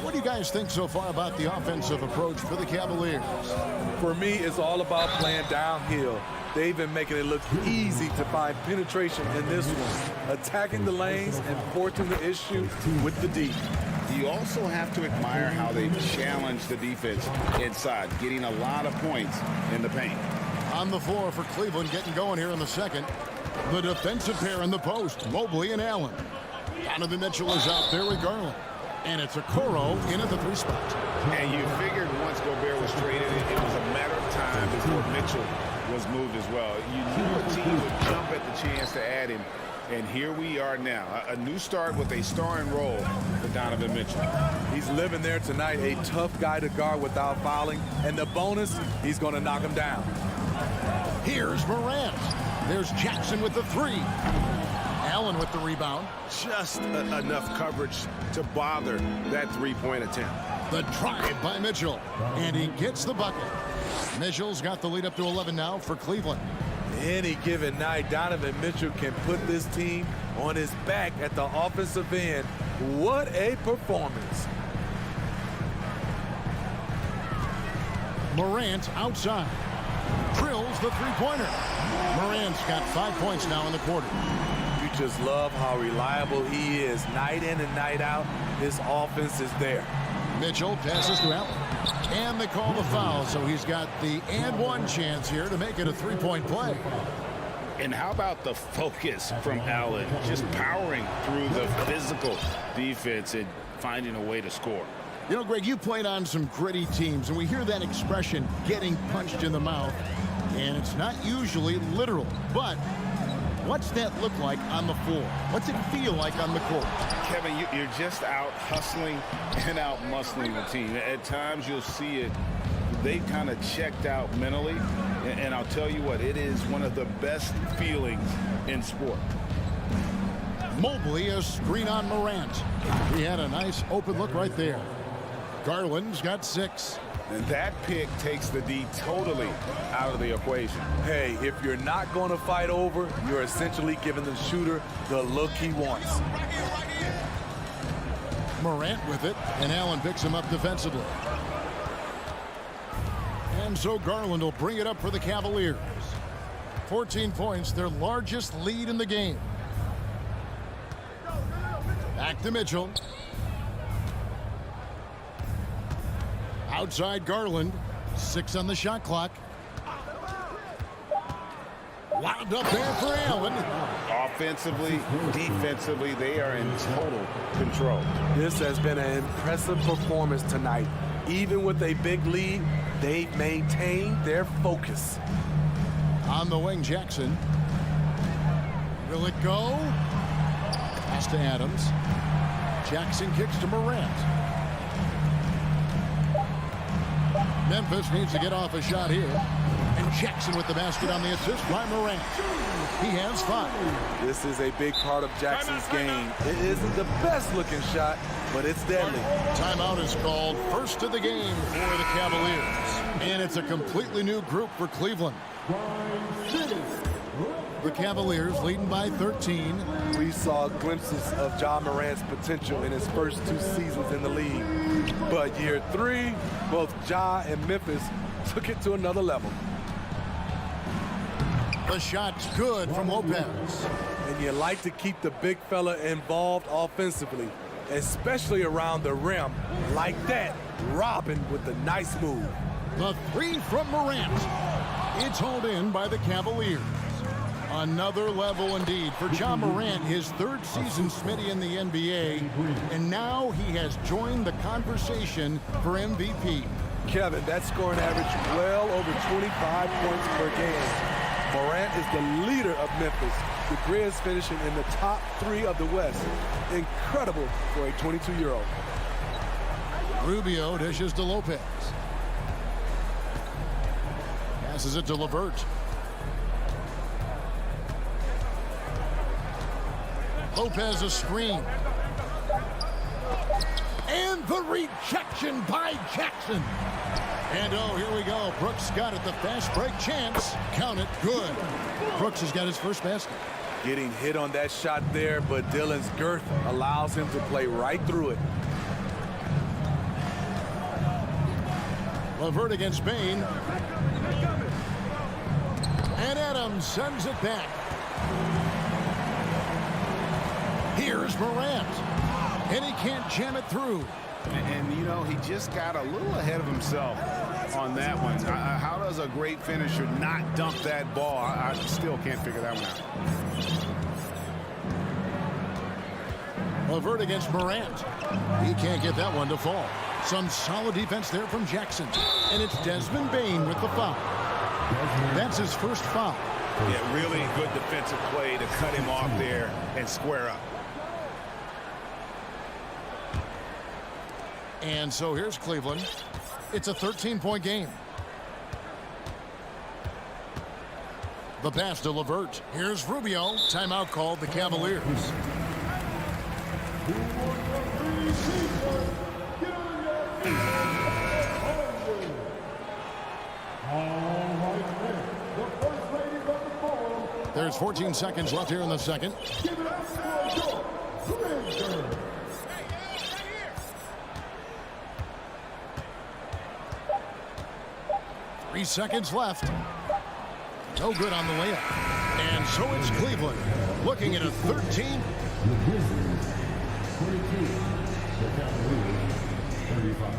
What do you guys think so far about the offensive approach for the Cavaliers? For me, it's all about playing downhill. They've been making it look easy to find penetration in this one, attacking the lanes and forcing the issue with the D. You also have to admire how they've challenged the defense inside, getting a lot of points in the paint. On the floor for Cleveland, getting going here in the second. The defensive pair in the post, Mobley and Allen. Donovan Mitchell is out there with Garland. And it's Okoro in at the 3 spot. And you figured once Gobert was traded, it was a matter of time before Mitchell was moved as well. You knew a team would jump at the chance to add him. And here we are now. A new start with a starring role for Donovan Mitchell. He's living there tonight, a tough guy to guard without fouling. And the bonus, he's going to knock him down. Here's Morant. There's Jackson with the 3. Allen with the rebound. Just enough coverage to bother that three-point attempt. The drive by Mitchell. And he gets the bucket. Mitchell's got the lead up to 11 now for Cleveland. Any given night, Donovan Mitchell can put this team on his back at the offensive end. What a performance. Morant outside. Drills the three-pointer. Morant's got 5 points now in the quarter. You just love how reliable he is. Night in and night out, his offense is there. Mitchell passes to Allen. And they call the foul, so he's got the and one chance here to make it a three-point play. And how about the focus from Allen? Just powering through the physical defense and finding a way to score. You know, Greg, you played on some gritty teams, and we hear that expression, getting punched in the mouth, and it's not usually literal. But what's that look like on the floor? What's it feel like on the court? Kevin, you're just out hustling and out muscling the team. At times you'll see it, they kind of checked out mentally, and I'll tell you what, it is one of the best feelings in sport. Mobley, a screen on Morant. He had a nice open look right there. Garland's got 6. And that pick takes the D totally out of the equation. Hey, if you're not going to fight over, you're essentially giving the shooter the look he wants. Morant with it, and Allen picks him up defensively. And so Garland will bring it up for the Cavaliers. 14 points, their largest lead in the game. Back to Mitchell. Outside Garland. 6 on the shot clock. Wound up there for Allen. Offensively, defensively, they are in total control. This has been an impressive performance tonight. Even with a big lead, they've maintained their focus. On the wing, Jackson. Will it go? Pass to Adams. Jackson kicks to Morant. Memphis needs to get off a shot here. And Jackson with the basket on the assist by Morant. He has 5. This is a big part of Jackson's game. It isn't the best looking shot, but it's deadly. Timeout is called. First of the game for the Cavaliers. And it's a completely new group for Cleveland. The Cavaliers leading by 13. We saw glimpses of Ja Morant's potential in his first 2 seasons in the league. But year 3, both Ja and Memphis took it to another level. The shot's good from Lopez. And you like to keep the big fella involved offensively. especially around the rim. Like that, Robin with the nice move. The three from Morant. It's hauled in by the Cavaliers. Another level indeed for Ja Morant, his third season, Smitty, in the NBA, and now he has joined the conversation for MVP. Kevin, that scoring average well over 25 points per game. Morant is the leader of Memphis. The Grizz finishing in the top 3 of the West. Incredible for a 22-year-old. Rubio dishes to Lopez. Passes it to LeVert. Lopez a screen. And the rejection by Jackson. And oh, here we go. Brooks got it. The fast break chance. Count it. Good. Brooks has got his first basket. Getting hit on that shot there, but Dillon's girth allows him to play right through it. LeVert against Bain. And Adams sends it back. Here's Morant. And he can't jam it through. And, you know, he just got a little ahead of himself on that one. How does a great finisher not dump that ball? I still can't figure that one out. LeVert against Morant. He can't get that one to fall. Some solid defense there from Jackson. And it's Desmond Bain with the foul. That's his first foul. Yeah, really good defensive play to cut him off there and square up. And so here's Cleveland. It's a 13-point game. The pass to LeVert. Here's Rubio. Timeout called the Cavaliers. There's 14 seconds left here in the second. 3 seconds left. No good on the layup. And so it's Cleveland looking at a 13. The Grizzlies, 22. The Cavaliers, 35.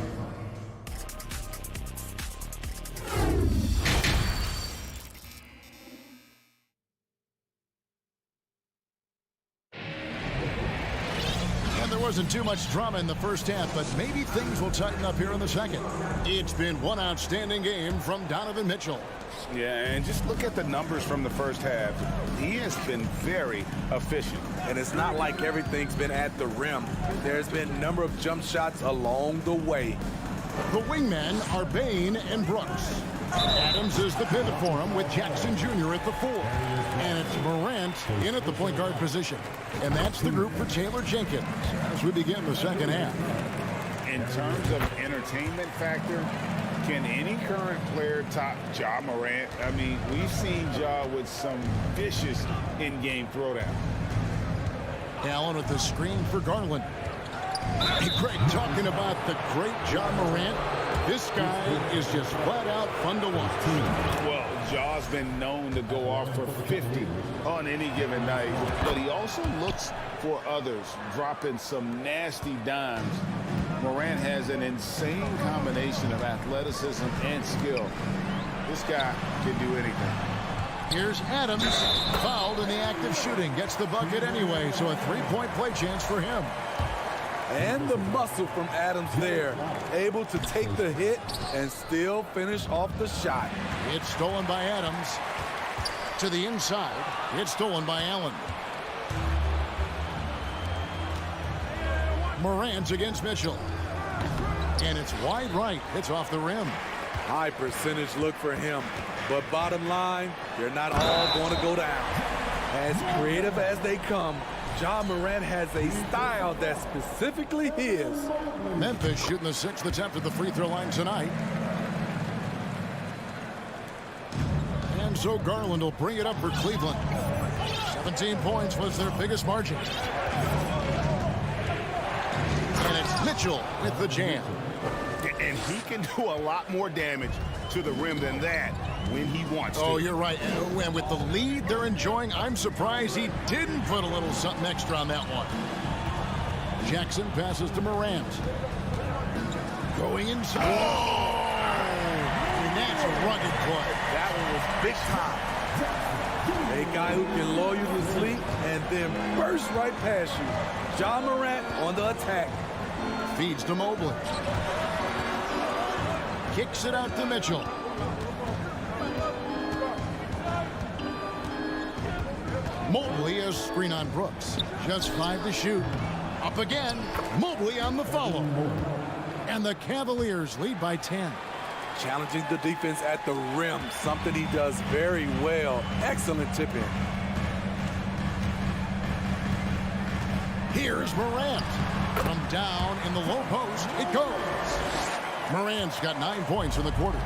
Wasn't too much drama in the first half, but maybe things will tighten up here in the second. It's been one outstanding game from Donovan Mitchell. Yeah, and just look at the numbers from the first half. He has been very efficient. And it's not like everything's been at the rim. There's been a number of jump shots along the way. The wingmen are Bain and Brooks. Adams is the pivot for him with Jackson Jr. at the 4. And it's Morant in at the point guard position. And that's the group for Taylor Jenkins as we begin the second half. In terms of entertainment factor, can any current player top Ja Morant? I mean, we've seen Ja with some vicious in-game throwdown. Allen with the screen for Garland. Hey, Greg, talking about the great Ja Morant, this guy is just flat out fun to watch. Well, Ja's been known to go off for 50 on any given night, but he also looks for others, dropping some nasty dimes. Morant has an insane combination of athleticism and skill. This guy can do anything. Here's Adams, fouled in the act of shooting, gets the bucket anyway, so a three-point play chance for him. And the muscle from Adams there, able to take the hit and still finish off the shot. It's stolen by Adams. To the inside, it's stolen by Allen. Morant against Mitchell. And it's wide right. It's off the rim. High percentage look for him. But bottom line, they're not all going to go down. As creative as they come, Ja Morant has a style that's specifically his. Memphis shooting the 6th attempt at the free throw line tonight. And so Garland will bring it up for Cleveland. 17 points was their biggest margin. And it's Mitchell with the jam. And he can do a lot more damage to the rim than that when he wants to. Oh, you're right. And with the lead they're enjoying, I'm surprised he didn't put a little something extra on that one. Jackson passes to Morant. Going inside. And that's a rugged play. That one was big time. A guy who can lull you to sleep and then burst right past you. Ja Morant on the attack. Feeds to Mobley. Kicks it out to Mitchell. Mobley has screen on Brooks. Just 5 to shoot. Up again. Mobley on the follow. And the Cavaliers lead by 10. Challenging the defense at the rim, something he does very well. Excellent tip-in. Here's Morant. From down in the low post, it goes. Morant's got 9 points in the quarter.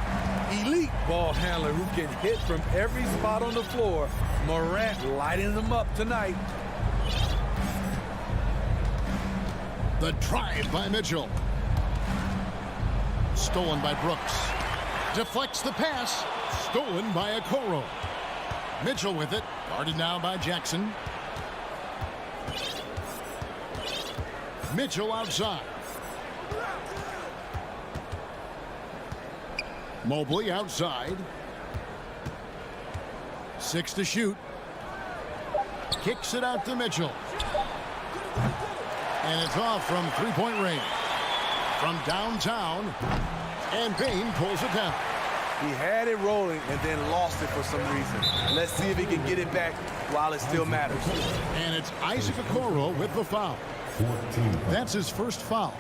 Elite ball handler who can hit from every spot on the floor. Morant lighting them up tonight. The drive by Mitchell. Stolen by Brooks. Deflects the pass. Stolen by Okoro. Mitchell with it. Guarded now by Jackson. Mitchell outside. Mobley outside. 6 to shoot. Kicks it out to Mitchell. And it's off from 3-point range. From downtown. And Bain pulls it down. He had it rolling and then lost it for some reason. Let's see if he can get it back while it still matters. And it's Isaac Okoro with the foul. That's his first foul.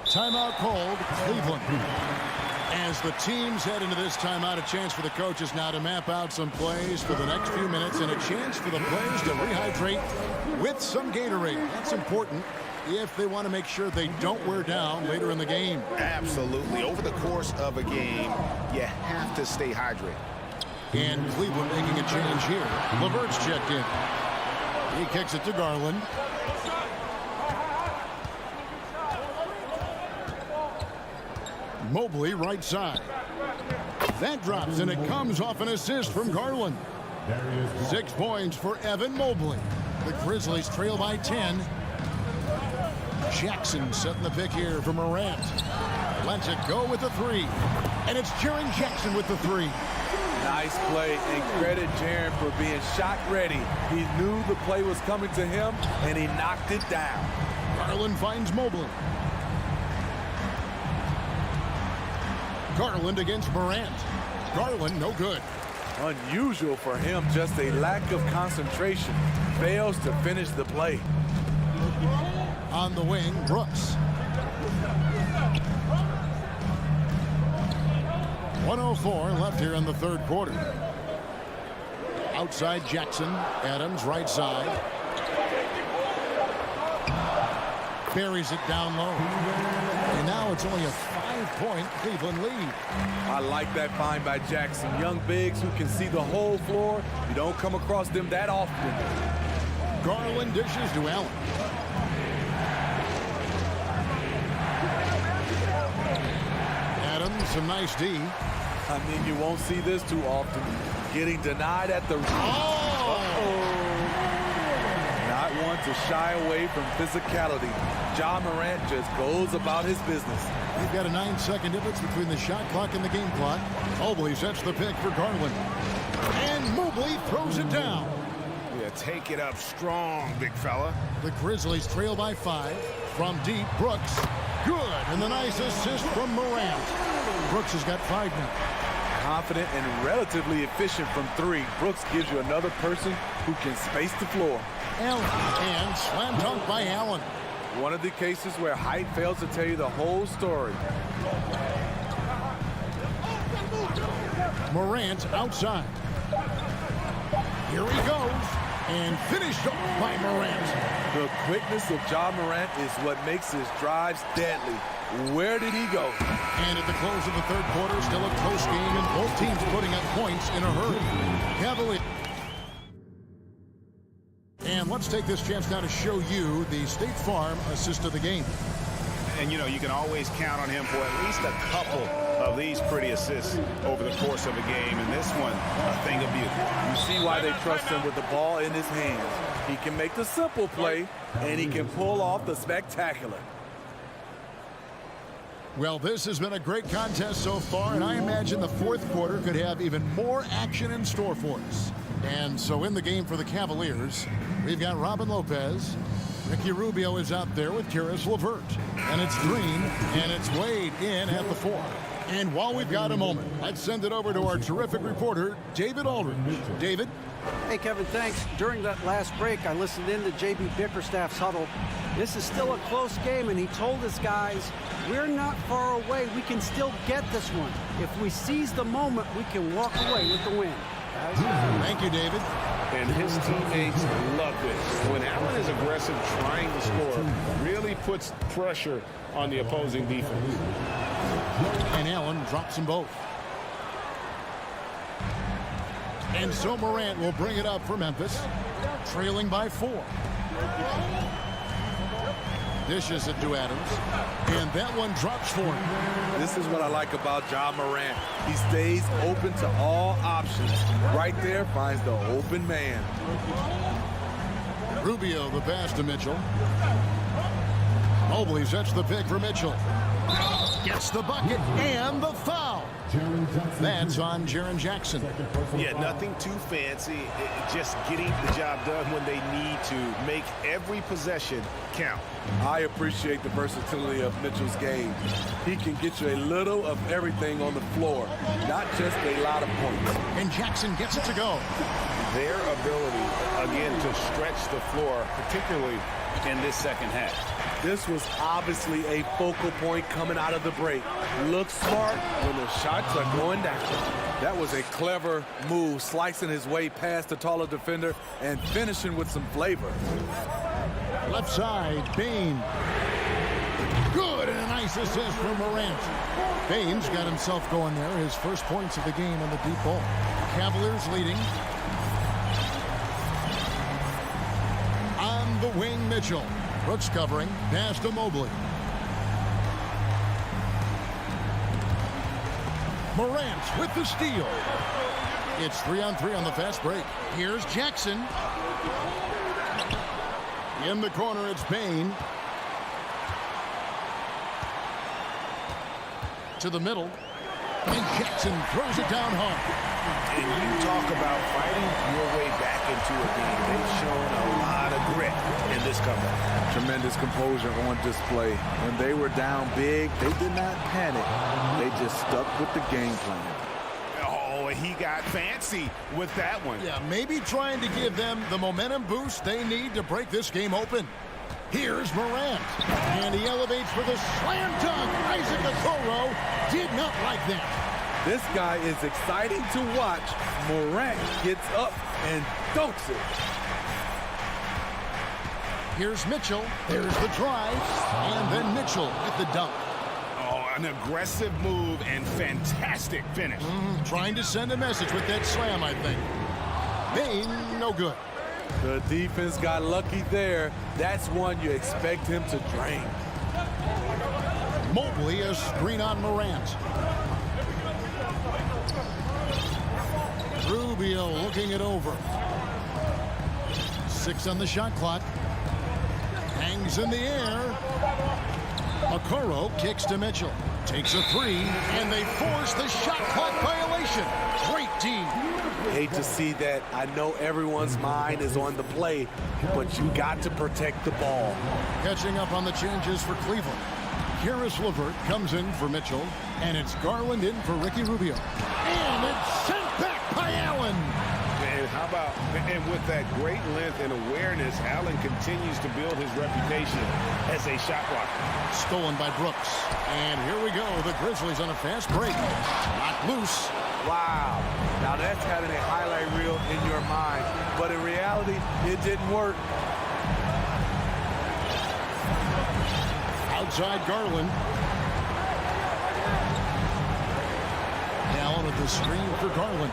Timeout called, Cleveland. As the teams head into this timeout, a chance for the coaches now to map out some plays for the next few minutes and a chance for the players to rehydrate with some Gatorade. That's important if they want to make sure they don't wear down later in the game. Absolutely. Over the course of a game, you have to stay hydrated. And Cleveland making a change here. LeVert's checked in. He kicks it to Garland. Mobley right side. That drops and it comes off an assist from Garland. 6 points for Evan Mobley. The Grizzlies trail by 10. Jackson setting the pick here for Morant. Lets it go with the 3. And it's Jaren Jackson with the 3. Nice play, and credit Jaren for being shot ready. He knew the play was coming to him, and he knocked it down. Garland finds Mobley. Garland against Morant. Garland, no good. Unusual for him, just a lack of concentration. Fails to finish the play. On the wing, Brooks. 1:04 left here in the third quarter. Outside Jackson. Adams right side. Buries it down low. And now it's only a 5-point Cleveland lead. I like that find by Jackson. Young bigs who can see the whole floor. You don't come across them that often. Garland dishes to Allen. Adams, some nice D. I mean, you won't see this too often. Getting denied at the... Not one to shy away from physicality. Ja Morant just goes about his business. You've got a 9-second difference between the shot clock and the game clock. Mobley sets the pick for Garland. And Mobley throws it down. Yeah, take it up strong, big fella. The Grizzlies trail by 5. From deep, Brooks. Good. And the nice assist from Morant. Brooks has got 5 now. Confident and relatively efficient from 3. Brooks gives you another person who can space the floor. Allen. And slam dunk by Allen. One of the cases where height fails to tell you the whole story. Morant outside. Here he goes. And finished off by Morant. The quickness of Ja Morant is what makes his drives deadly. Where did he go? And at the close of the third quarter, still a close game, and both teams putting up points in a hurry. Cavaliers. And let's take this chance now to show you the State Farm assist of the game. And, you know, you can always count on him for at least a couple of these pretty assists over the course of a game. And this one, a thing of beauty. You see why they trust him with the ball in his hands. He can make the simple play, and he can pull off the spectacular. Well, this has been a great contest so far, and I imagine the fourth quarter could have even more action in store for us. And so in the game for the Cavaliers, we've got Robin Lopez. Ricky Rubio is out there with Karis LeVert. And it's Green, and it's Wade in at the 4. And while we've got a moment, let's send it over to our terrific reporter, David Aldridge. David? Hey, Kevin, thanks. During that last break, I listened in to J.B. Bickerstaff's huddle. This is still a close game, and he told his guys, we're not far away. We can still get this one. If we seize the moment, we can walk away with the win. Guys? Thank you, David. And his teammates love this. When Allen is aggressive trying to score, really puts pressure on the opposing defense. And Allen drops them both. And so Morant will bring it up for Memphis, trailing by 4. Dishes it to Adams, and that one drops for him. This is what I like about Ja Morant. He stays open to all options. Right there finds the open man. Rubio the pass to Mitchell. Mobley sets the pick for Mitchell. Gets the bucket and the foul. That's on Jaren Jackson. Yeah, nothing too fancy. Just getting the job done when they need to. Make every possession count. I appreciate the versatility of Mitchell's game. He can get you a little of everything on the floor, not just a lot of points. And Jackson gets it to go. Their ability, again, to stretch the floor, particularly in this second half. This was obviously a focal point coming out of the break. Look smart when the shots are going down. That was a clever move, slicing his way past the taller defender and finishing with some flavor. Left side, Bain. Good, and a nice assist from Morant. Bain's got himself going there, his first points of the game on the deep ball. Cavaliers leading. On the wing, Mitchell. Brooks covering, pass to Mobley. Morant with the steal. It's 3-on-3 on the fast break. Here's Jackson. In the corner, it's Bain. To the middle. And Jackson throws it down hard. And you talk about fighting your way back into a game. They've shown a lot of grit in this comeback. Tremendous composure on display. When they were down big, they did not panic. They just stuck with the game plan. Oh, he got fancy with that one. Yeah, maybe trying to give them the momentum boost they need to break this game open. Here's Morant. And he elevates for the slam dunk. Isaac Okoro did not like that. This guy is exciting to watch. Morant gets up and dunks it. Here's Mitchell. There's the drive. And then Mitchell with the dunk. Oh, an aggressive move and fantastic finish. Trying to send a message with that slam, I think. Bain, no good. The defense got lucky there. That's one you expect him to drain. Mobley, a screen on Morant. Rubio looking it over. 6 on the shot clock. Hangs in the air. Okoro kicks to Mitchell. Takes a 3, and they force the shot clock violation. Great team. Hate to see that. I know everyone's mind is on the play, but you got to protect the ball. Catching up on the changes for Cleveland. Karis LeVert comes in for Mitchell, and it's Garland in for Ricky Rubio. And it's sent back by Allen. And how about, and with that great length and awareness, Allen continues to build his reputation as a shot blocker. Stolen by Brooks. And here we go. The Grizzlies on a fast break. Knocked loose. Wow. Now that's having a highlight reel in your mind. But in reality, it didn't work. Outside Garland. Allen with the screen for Garland.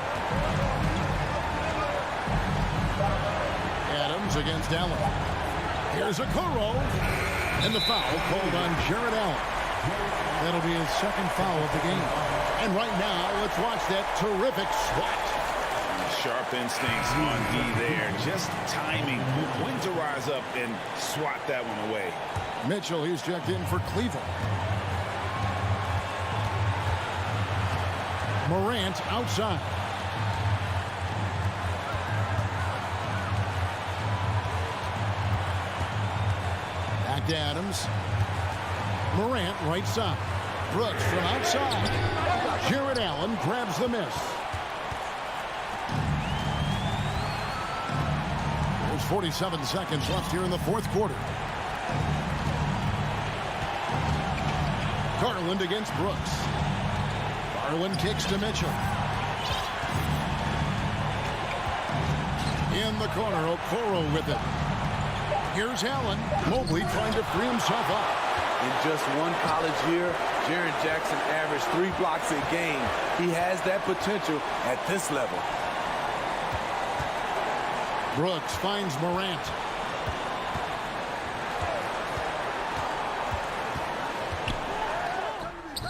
Adams against Allen. Here's Okoro. And the foul called on Jared Allen. That'll be his second foul of the game. And right now, let's watch that terrific swat. Sharp instincts on D there. Just timing when to rise up and swat that one away. Mitchell, he's checked in for Cleveland. Morant outside. Back to Adams. Morant right side. Brooks from outside. Jared Allen grabs the miss. There's 47 seconds left here in the fourth quarter. Garland against Brooks. Garland kicks to Mitchell. In the corner, Okoro with it. Here's Allen. Mobley trying to free himself up. In just one college year, Jaren Jackson averaged 3 blocks a game. He has that potential at this level. Brooks finds Morant.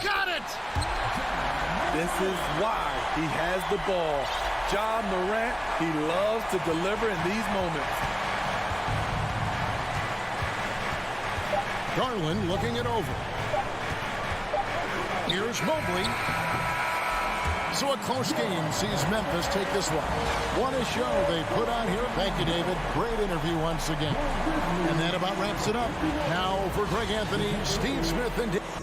Got it! This is why he has the ball. Ja Morant, he loves to deliver in these moments. Garland looking it over. Here's Mobley. So a close game sees Memphis take this one. What a show they put on here. Thank you, David. Great interview once again. And that about wraps it up. Now for Greg Anthony, Steve Smith, and Dave.